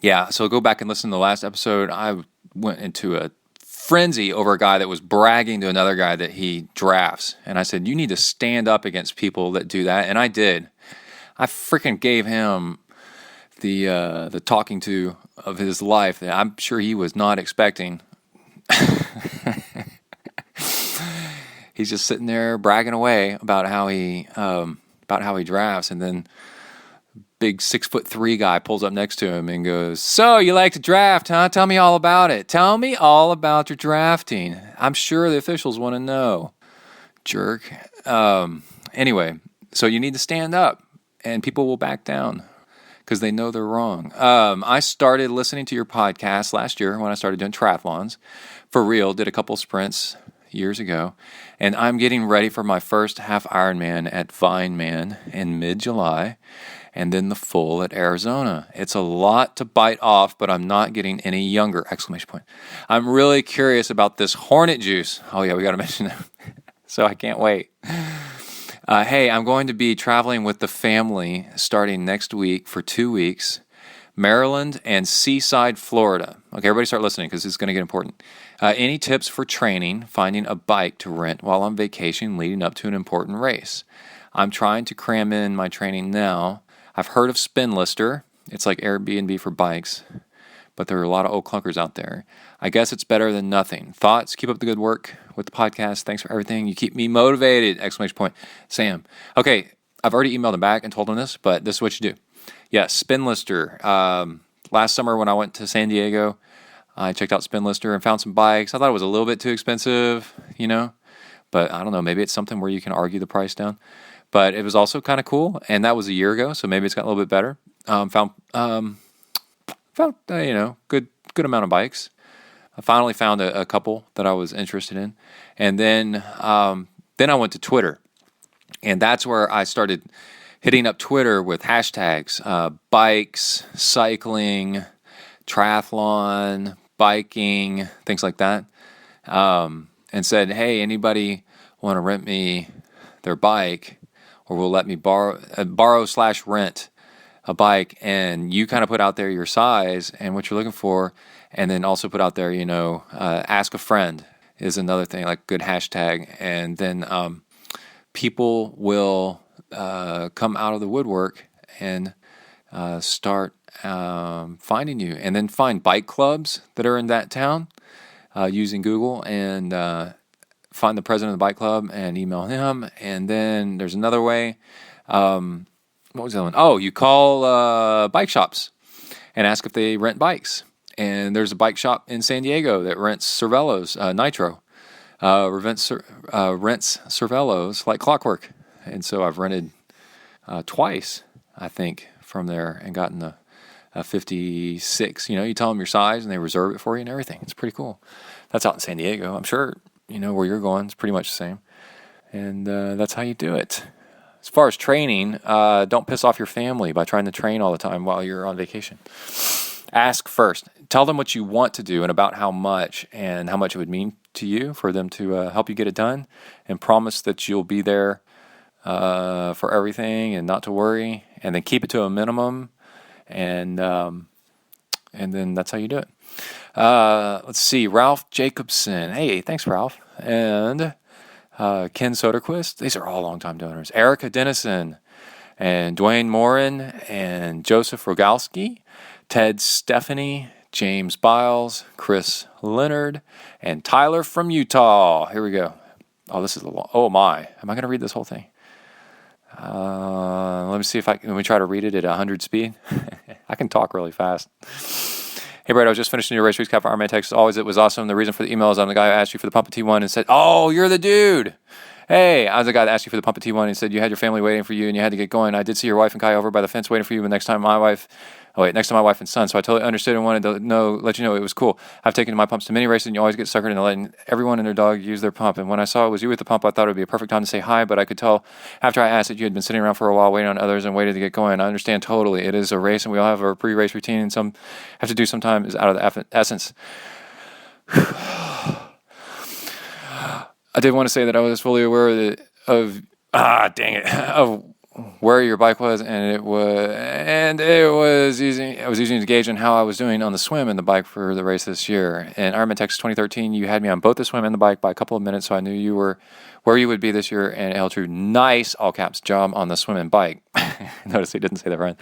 Yeah, so go back and listen to the last episode. I went into a frenzy over a guy that was bragging to another guy that he drafts. And I said, you need to stand up against people that do that. And I did. I freaking gave him the talking to of his life that I'm sure he was not expecting. He's just sitting there bragging away about how he drafts, and then big 6'3" guy pulls up next to him and goes, "So you like to draft, huh? Tell me all about it. Tell me all about your drafting. I'm sure the officials want to know." Jerk. Anyway, so you need to stand up, and people will back down because they know they're wrong. I started listening to your podcast last year when I started doing triathlons. For real, did a couple sprints years ago, and I'm getting ready for my first half Ironman at Vineman in mid-July, and then the full at Arizona. It's a lot to bite off, but I'm not getting any younger! Exclamation point. I'm really curious about this Hornet juice. Oh yeah, we got to mention that. So I can't wait. Hey, I'm going to be traveling with the family starting next week for 2 weeks. Maryland and Seaside, Florida. Okay, everybody start listening because it's going to get important. Any tips for training, finding a bike to rent while on vacation leading up to an important race? I'm trying to cram in my training now. I've heard of Spinlister. It's like Airbnb for bikes, but there are a lot of old clunkers out there. I guess it's better than nothing. Thoughts? Keep up the good work with the podcast. Thanks for everything. You keep me motivated! Exclamation point. Sam. Okay, I've already emailed him back and told him this, but this is what you do. Yes, Spinlister. Last summer when I went to San Diego, I checked out Spinlister and found some bikes. I thought it was a little bit too expensive, but I don't know. Maybe it's something where you can argue the price down. But it was also kind of cool, and that was a year ago, so maybe it's got a little bit better. Found good amount of bikes. I finally found a couple that I was interested in, and then I went to Twitter, and that's where I started hitting up Twitter with hashtags, bikes, cycling, triathlon, biking, things like that, and said, hey, anybody want to rent me their bike, or will let me borrow/rent a bike, and you kind of put out there your size and what you're looking for, and then also put out there, ask a friend is another thing, like good hashtag, and then people will come out of the woodwork and start finding you, and then find bike clubs that are in that town using Google, and find the president of the bike club and email him. And then there's another way. What was the other one? Oh, you call bike shops and ask if they rent bikes. And there's a bike shop in San Diego that rents Cervelos, Nitro. Rents Cervelos like clockwork. And so I've rented twice, I think, from there and gotten a 56. You tell them your size and they reserve it for you and everything. It's pretty cool. That's out in San Diego. I'm sure where you're going. It's pretty much the same. And that's how you do it. As far as training, don't piss off your family by trying to train all the time while you're on vacation. Ask first. Tell them what you want to do and about how much it would mean to you for them to help you get it done, and promise that you'll be there for everything and not to worry, and then keep it to a minimum, and then that's how you do it. Let's see, Ralph Jacobson. Hey, thanks, Ralph. And Ken Soderquist. These are all longtime donors. Erica Dennison and Dwayne Morin and Joseph Rogalski, Ted Stephanie, James Biles, Chris Leonard, and Tyler from Utah. Here we go. Oh, this is oh my. Am I going to read this whole thing? Let me see if let me try to read it at 100 speed. I can talk really fast. Hey, Brad, I was just finishing your race recap for Ironman Texas. Always, it was awesome. The reason for the email is I'm the guy who asked you for the pump at T1 and said, oh, you're the dude. Hey, I was the guy that asked you for the pump at T1 and said you had your family waiting for you and you had to get going. I did see your wife and Kai over by the fence waiting for you, but next to my wife and son. So I totally understood and wanted to let you know it was cool. I've taken my pumps to many races and you always get suckered into letting everyone and their dog use their pump. And when I saw it was you with the pump, I thought it would be a perfect time to say hi, but I could tell after I asked that you had been sitting around for a while waiting on others and waited to get going. I understand totally. It is a race and we all have our pre-race routine and some have to do sometimes out of the essence. I did want to say that I was fully aware of where your bike was, and it was easy. I was using to gauge on how I was doing on the swim and the bike for the race this year. In Ironman Texas 2013, you had me on both the swim and the bike by a couple of minutes, so I knew you were where you would be this year. And held true. Nice, all caps, job on the swim and bike. Notice he didn't say that right.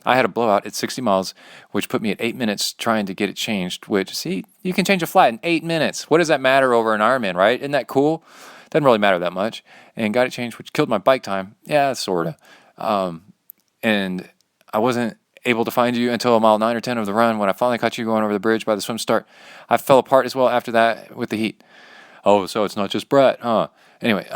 I had a blowout at 60 miles, which put me at 8 minutes trying to get it changed. Which, see, you can change a flat in 8 minutes. What does that matter over an Ironman, right? Isn't that cool? Doesn't really matter that much. And got it changed, which killed my bike time. Yeah, sort of. And I wasn't able to find you until mile 9 or 10 of the run when I finally caught you going over the bridge by the swim start. I fell apart as well after that with the heat. Oh, so it's not just Brett, huh? Anyway,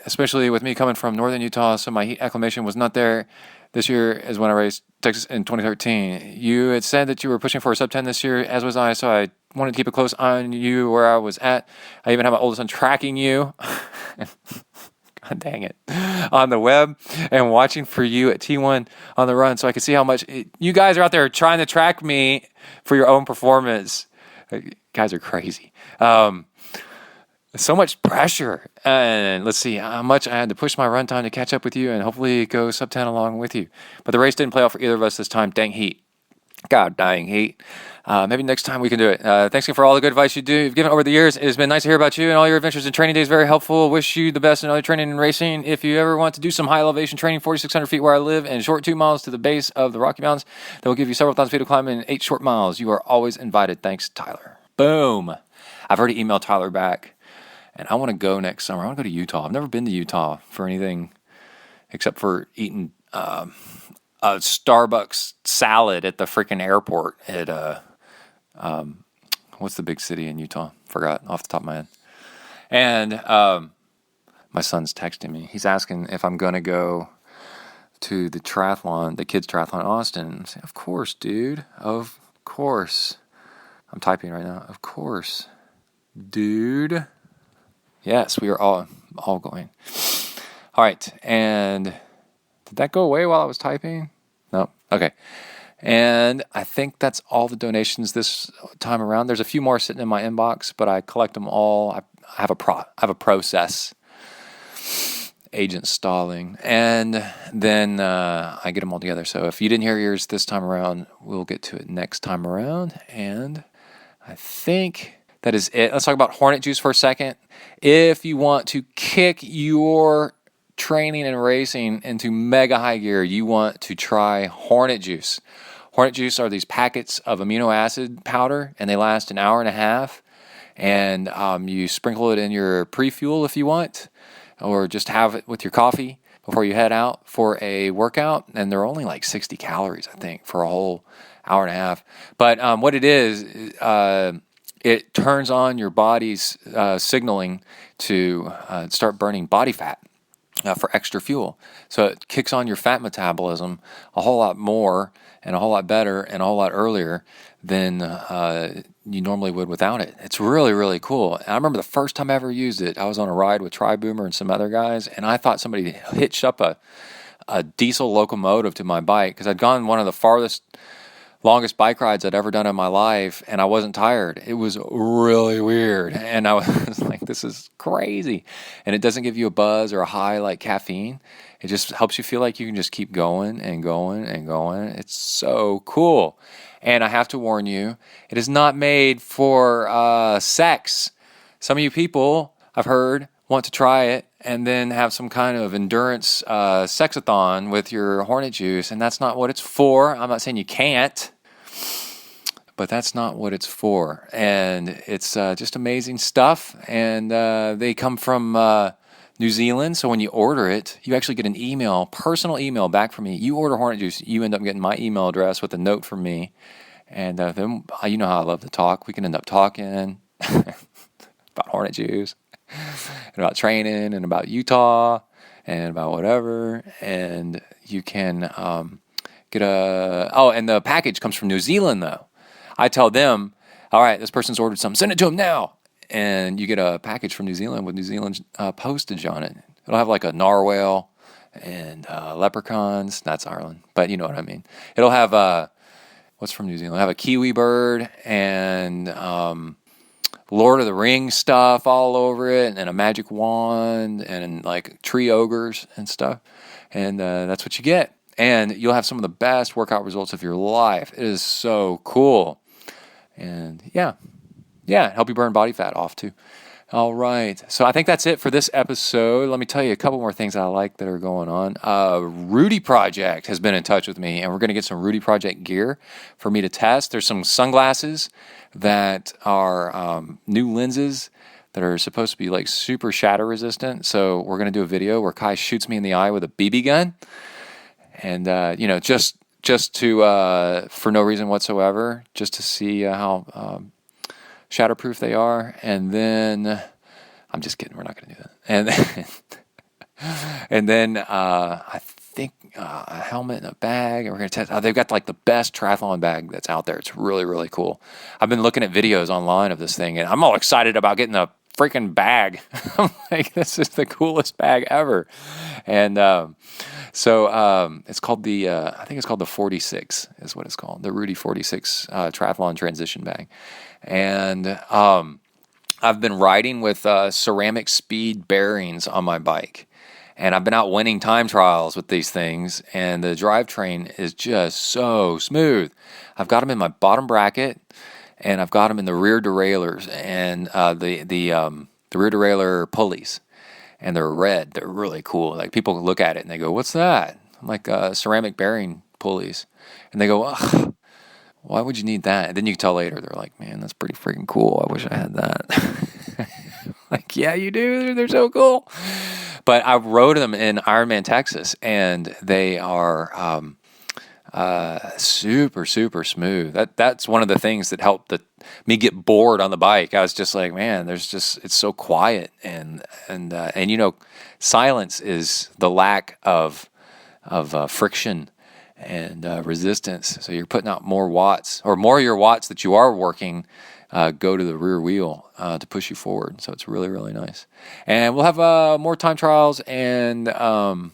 especially with me coming from northern Utah, so my heat acclimation was not there this year as when I raced Texas in 2013. You had said that you were pushing for a sub 10 this year, as was I, so I wanted to keep a close eye on you where I was at. I even have my oldest son tracking you. God dang it. On the web and watching for you at T1 on the run so I could see how much you guys are out there trying to track me for your own performance. You guys are crazy. So much pressure. And let's see how much I had to push my run time to catch up with you and hopefully go sub 10 along with you. But the race didn't play out for either of us this time. Dang heat. God dang heat. Maybe next time we can do it. Thanks again for all the good advice you've given over the years. It has been nice to hear about you and all your adventures and training days. Very helpful. Wish you the best in all your training and racing. If you ever want to do some high elevation training, 4,600 feet where I live and short 2 miles to the base of the Rocky Mountains, that will give you several thousand feet of climb in 8 short miles. You are always invited. Thanks, Tyler. Boom. I've already emailed Tyler back. And I want to go next summer. I want to go to Utah. I've never been to Utah for anything except for eating a Starbucks salad at the freaking airport at what's the big city in Utah? Forgot off the top of my head. And my son's texting me. He's asking if I'm going to go to the triathlon, the kids' triathlon in Austin. I'm saying, of course, dude. Of course. I'm typing right now. Of course, dude. Yes, we are all going. All right, and did that go away while I was typing? No. Okay. And I think that's all the donations this time around. There's a few more sitting in my inbox, but I collect them all. I have a process. Agent stalling, and then I get them all together. So if you didn't hear yours this time around, we'll get to it next time around. And I think that is it. Let's talk about Hornet Juice for a second. If you want to kick your training and racing into mega high gear, you want to try Hornet Juice. Hornet Juice are these packets of amino acid powder, and they last an hour and a half. And you sprinkle it in your pre-fuel if you want, or just have it with your coffee before you head out for a workout. And they're only like 60 calories, I think, for a whole hour and a half. But what it is, it turns on your body's signaling to start burning body fat for extra fuel. So it kicks on your fat metabolism a whole lot more and a whole lot better and a whole lot earlier than you normally would without it. It's really, really cool. And I remember the first time I ever used it, I was on a ride with Tri Boomer and some other guys, and I thought somebody hitched up a diesel locomotive to my bike because I'd gone one of the farthest longest bike rides I'd ever done in my life, and I wasn't tired. It was really weird, and I was like, this is crazy. And it doesn't give you a buzz or a high like caffeine. It just helps you feel like you can just keep going and going and going. It's so cool. And I have to warn you, it is not made for sex. Some of you people, I've heard, want to try it and then have some kind of endurance sexathon with your Hornet juice, and that's not what it's for. I'm not saying you can't, but that's not what it's for. And it's just amazing stuff, and they come from New Zealand, so when you order it, you actually get an email, personal email back from me. You order Hornet juice, you end up getting my email address with a note from me, and then you know how I love to talk. We can end up talking about Hornet juice, and about training, and about Utah, and about whatever. And you can get and the package comes from New Zealand, though. I tell them, all right, this person's ordered something, send it to them now. And you get a package from New Zealand with New Zealand postage on it. It'll have like a narwhal and leprechauns. That's Ireland, but you know what I mean. It'll have, what's from New Zealand? It'll have a kiwi bird and Lord of the Rings stuff all over it, and a magic wand, and like tree ogres and stuff. And that's what you get. And you'll have some of the best workout results of your life. It is so cool. And yeah, help you burn body fat off too. All right. So I think that's it for this episode. Let me tell you a couple more things I like that are going on. Rudy Project has been in touch with me, and we're going to get some Rudy Project gear for me to test. There's some sunglasses that are new lenses that are supposed to be like super shatter resistant. So we're going to do a video where Kai shoots me in the eye with a BB gun. And, just to, for no reason whatsoever, just to see how shatterproof they are. And then, I'm just kidding, we're not going to do that. And then I think a helmet and a bag, and we're going to test. They've got like the best triathlon bag that's out there. It's really, really cool. I've been looking at videos online of this thing, and I'm all excited about getting a freaking bag. I'm like, this is the coolest bag ever. And so it's called I think it's called the 46 is what it's called, the Rudy 46 triathlon transition bag. And I've been riding with ceramic speed bearings on my bike. And I've been out winning time trials with these things, and the drivetrain is just so smooth. I've got them in my bottom bracket, and I've got them in the rear derailleurs and the rear derailleur pulleys. And they're red. They're really cool. Like, people look at it and they go, "What's that?" I'm like, ceramic bearing pulleys. And they go, "Ugh, why would you need that?" And then you can tell later, they're like, "Man, that's pretty freaking cool. I wish I had that." Like, yeah, you do. They're so cool. But I rode them in Ironman, Texas, and they are super, super smooth. That's one of the things that helped me get bored on the bike. I was just like, man, it's so quiet, and silence is the lack of friction and resistance. So you're putting out more watts, or more of your watts that you are working go to the rear wheel to push you forward. So it's really, really nice. And we'll have more time trials, and I'm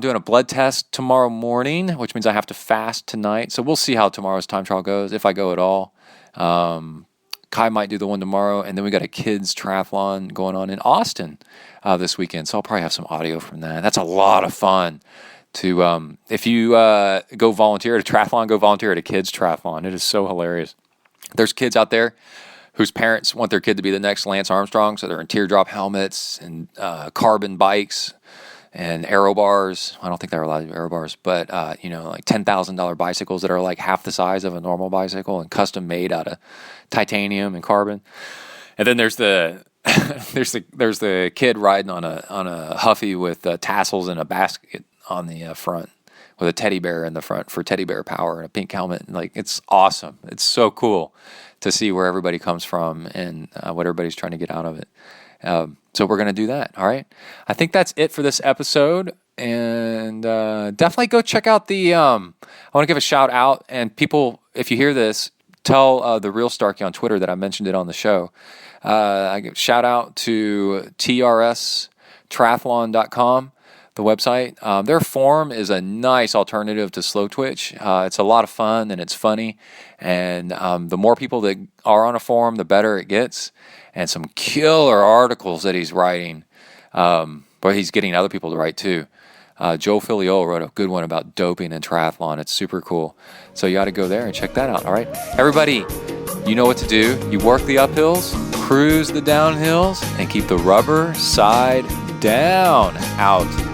doing a blood test tomorrow morning, which means I have to fast tonight. So we'll see how tomorrow's time trial goes, if I go at all. Kai might do the one tomorrow, and then we got a kids triathlon going on in Austin this weekend. So I'll probably have some audio from that. That's a lot of fun. If you go volunteer at a triathlon, go volunteer at a kids triathlon. It is so hilarious. There's kids out there whose parents want their kid to be the next Lance Armstrong, so they're in teardrop helmets and carbon bikes and aero bars. I don't think they're allowed to do aero bars, but like $10,000 bicycles that are like half the size of a normal bicycle and custom made out of titanium and carbon. And then there's the there's the kid riding on a Huffy with tassels and a basket on the front, with a teddy bear in the front for teddy bear power and a pink helmet. And like, it's awesome. It's so cool to see where everybody comes from and what everybody's trying to get out of it. So we're going to do that. All right. I think that's it for this episode. And definitely go check out I want to give a shout out. And people, if you hear this, tell the real Starkey on Twitter that I mentioned it on the show. I give shout out to trstriathlon.com. the website. Their forum is a nice alternative to Slow Twitch. It's a lot of fun and it's funny. And the more people that are on a forum, the better it gets. And some killer articles that he's writing. But he's getting other people to write too. Joe Filiola wrote a good one about doping and triathlon. It's super cool. So you got to go there and check that out. All right. Everybody, you know what to do. You work the uphills, cruise the downhills, and keep the rubber side down. Out.